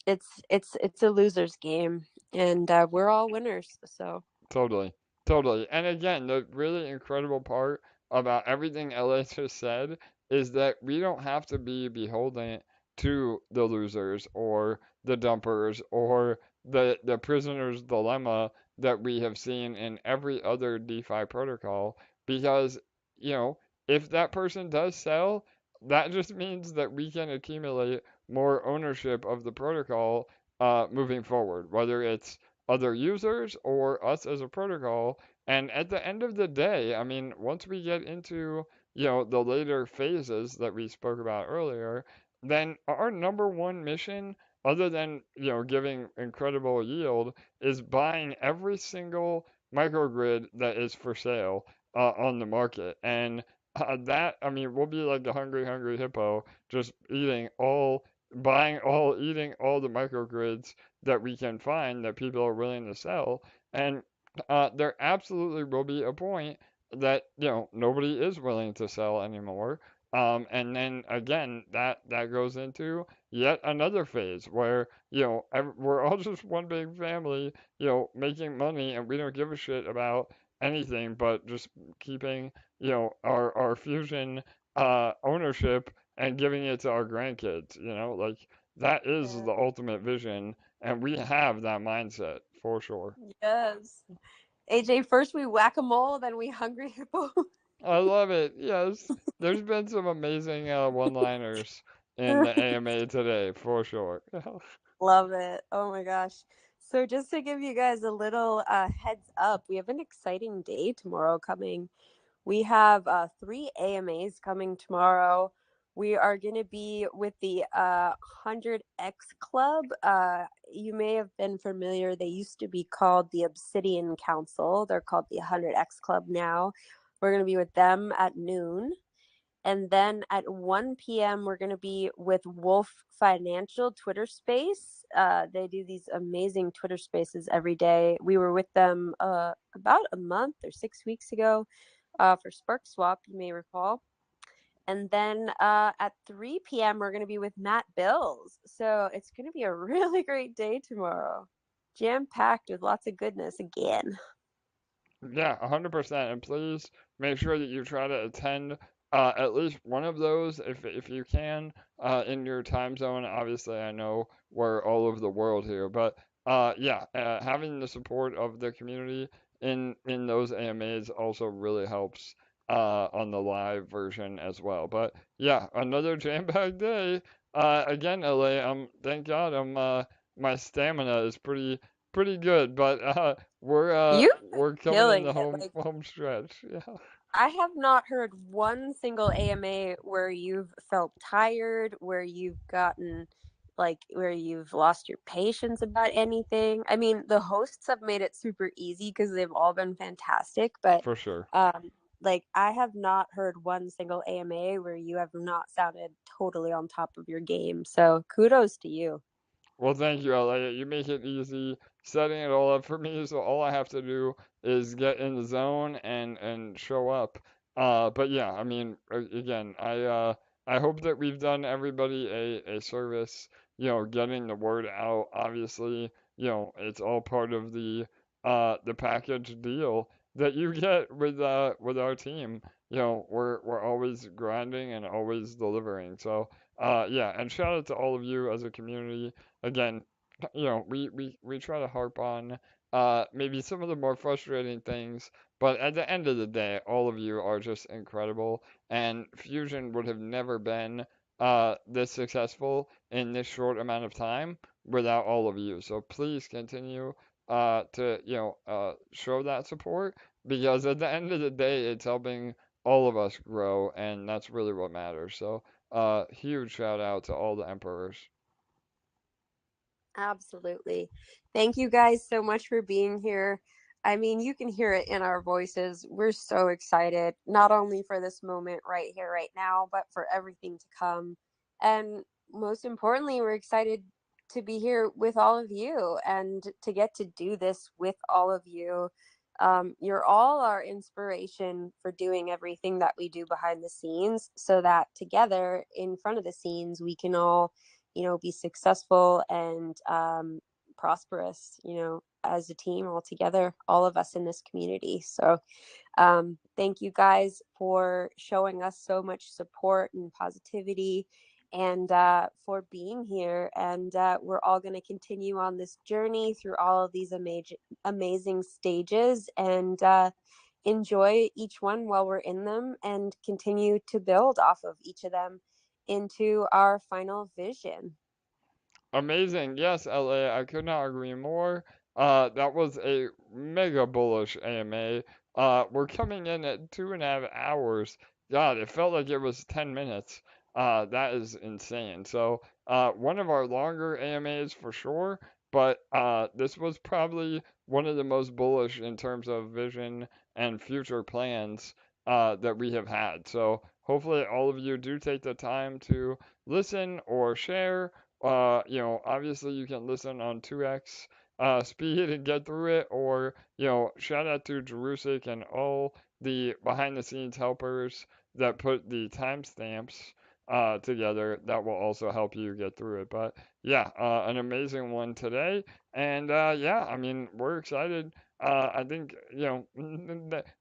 it's a loser's game, and we're all winners. So Totally. Totally. And again, the really incredible part about everything LA just said is that we don't have to be beholden to the losers or the dumpers or the prisoner's dilemma that we have seen in every other DeFi protocol because, you know, if that person does sell, that just means that we can accumulate more ownership of the protocol moving forward, whether it's other users or us as a protocol. And at the end of the day, I mean, once we get into, the later phases that we spoke about earlier, then our number one mission, other than, giving incredible yield, is buying every single microgrid that is for sale on the market. And that, I mean, we'll be like the hungry, hungry hippo, just eating all the microgrids that we can find that people are willing to sell. And there absolutely will be a point that nobody is willing to sell anymore. And then again, that goes into yet another phase where we're all just one big family, making money, and we don't give a shit about anything but just keeping our fusion ownership and giving it to our grandkids. Like that is Yeah. the ultimate vision, and we have that mindset for sure. Yes. AJ, first we whack-a-mole, then we hungry hippo. I love it. Yes, there's been some amazing one-liners in the AMA today for sure. Love it. Oh my gosh. So just to give you guys a little heads up, we have an exciting day tomorrow coming. We have 3 AMAs coming tomorrow. We are going to be with the 100X Club. You may have been familiar. They used to be called the Obsidian Council. They're called the 100X Club now. We're going to be with them at noon. And then at 1 p.m., we're going to be with Wolf Financial Twitter Space. They do these amazing Twitter Spaces every day. We were with them about a month or 6 weeks ago for Spark Swap, you may recall. And then at 3 p.m., we're going to be with Matt Bills. So it's going to be a really great day tomorrow. Jam-packed with lots of goodness again. Yeah, 100%. And please make sure that you try to attend at least one of those if you can in your time zone. Obviously, I know we're all over the world here, but yeah, having the support of the community in those AMAs also really helps on the live version as well. But yeah, another jam-packed day. Again, LA, thank God my stamina is pretty good, but You've we're been coming in killing the it. home Like, home stretch. Yeah, I have not heard one single AMA where you've felt tired, where you've gotten where you've lost your patience about anything. I mean, the hosts have made it super easy because they've all been fantastic, but for sure. I have not heard one single AMA where you have not sounded totally on top of your game. So kudos to you. Well, thank you, Elliot. You make it easy setting it all up for me, so all I have to do is get in the zone and show up. But yeah, I mean, again, I hope that we've done everybody a service, getting the word out. Obviously, it's all part of the package deal that you get with our team. We're always grinding and always delivering. So, yeah, and shout out to all of you as a community again, we try to harp on maybe some of the more frustrating things, but at the end of the day, all of you are just incredible, and Fusion would have never been this successful in this short amount of time without all of you. So please continue to show that support because at the end of the day, it's helping all of us grow, and that's really what matters. So huge shout out to all the emperors. Absolutely. Thank you guys so much for being here. I mean, you can hear it in our voices. We're so excited, not only for this moment right here, right now, but for everything to come. And most importantly, we're excited to be here with all of you and to get to do this with all of you. You're all our inspiration for doing everything that we do behind the scenes so that together in front of the scenes, we can all be successful and prosperous, as a team all together, all of us in this community. So thank you guys for showing us so much support and positivity, and for being here. And we're all going to continue on this journey through all of these amazing stages, and enjoy each one while we're in them, and continue to build off of each of them into our final vision. Amazing. Yes, LA, I could not agree more. That was a mega bullish AMA. We're coming in at 2.5 hours. God, it felt like it was 10 minutes. That is insane. So, one of our longer AMAs for sure, but this was probably one of the most bullish in terms of vision and future plans that we have had. So, hopefully, all of you do take the time to listen or share. Obviously you can listen on 2x speed and get through it, or, shout out to Jerusik and all the behind the scenes helpers that put the timestamps together. That will also help you get through it. But yeah, an amazing one today. And yeah, I mean, we're excited. I think,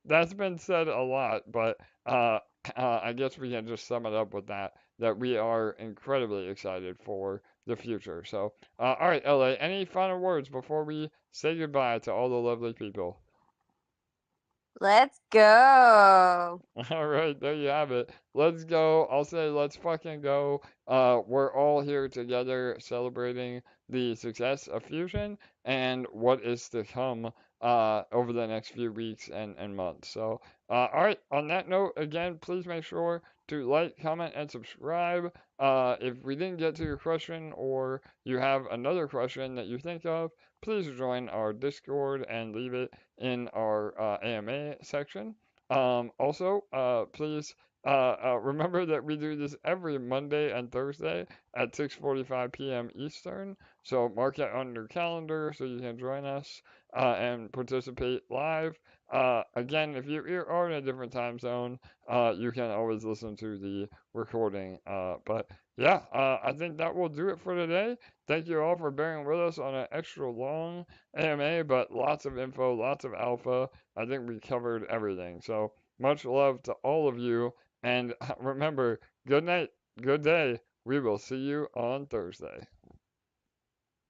that's been said a lot, but I guess we can just sum it up with that we are incredibly excited for the future. So, all right, LA, any final words before we say goodbye to all the lovely people? Let's go. All right, there you have it. Let's go. I'll say let's fucking go. We're all here together celebrating the success of Fusion and what is to come over the next few weeks and months. So, all right, on that note, again, please make sure to like, comment, and subscribe. If we didn't get to your question, or you have another question that you think of, please join our Discord and leave it in our AMA section. Also, please remember that we do this every Monday and Thursday at 6:45 p.m. Eastern. So mark it on your calendar so you can join us and participate live. Again, if you are in a different time zone, you can always listen to the recording. But yeah, I think that will do it for today. Thank you all for bearing with us on an extra long AMA, but lots of info, lots of alpha. I think we covered everything. So much love to all of you. And remember, good night, good day. We will see you on Thursday.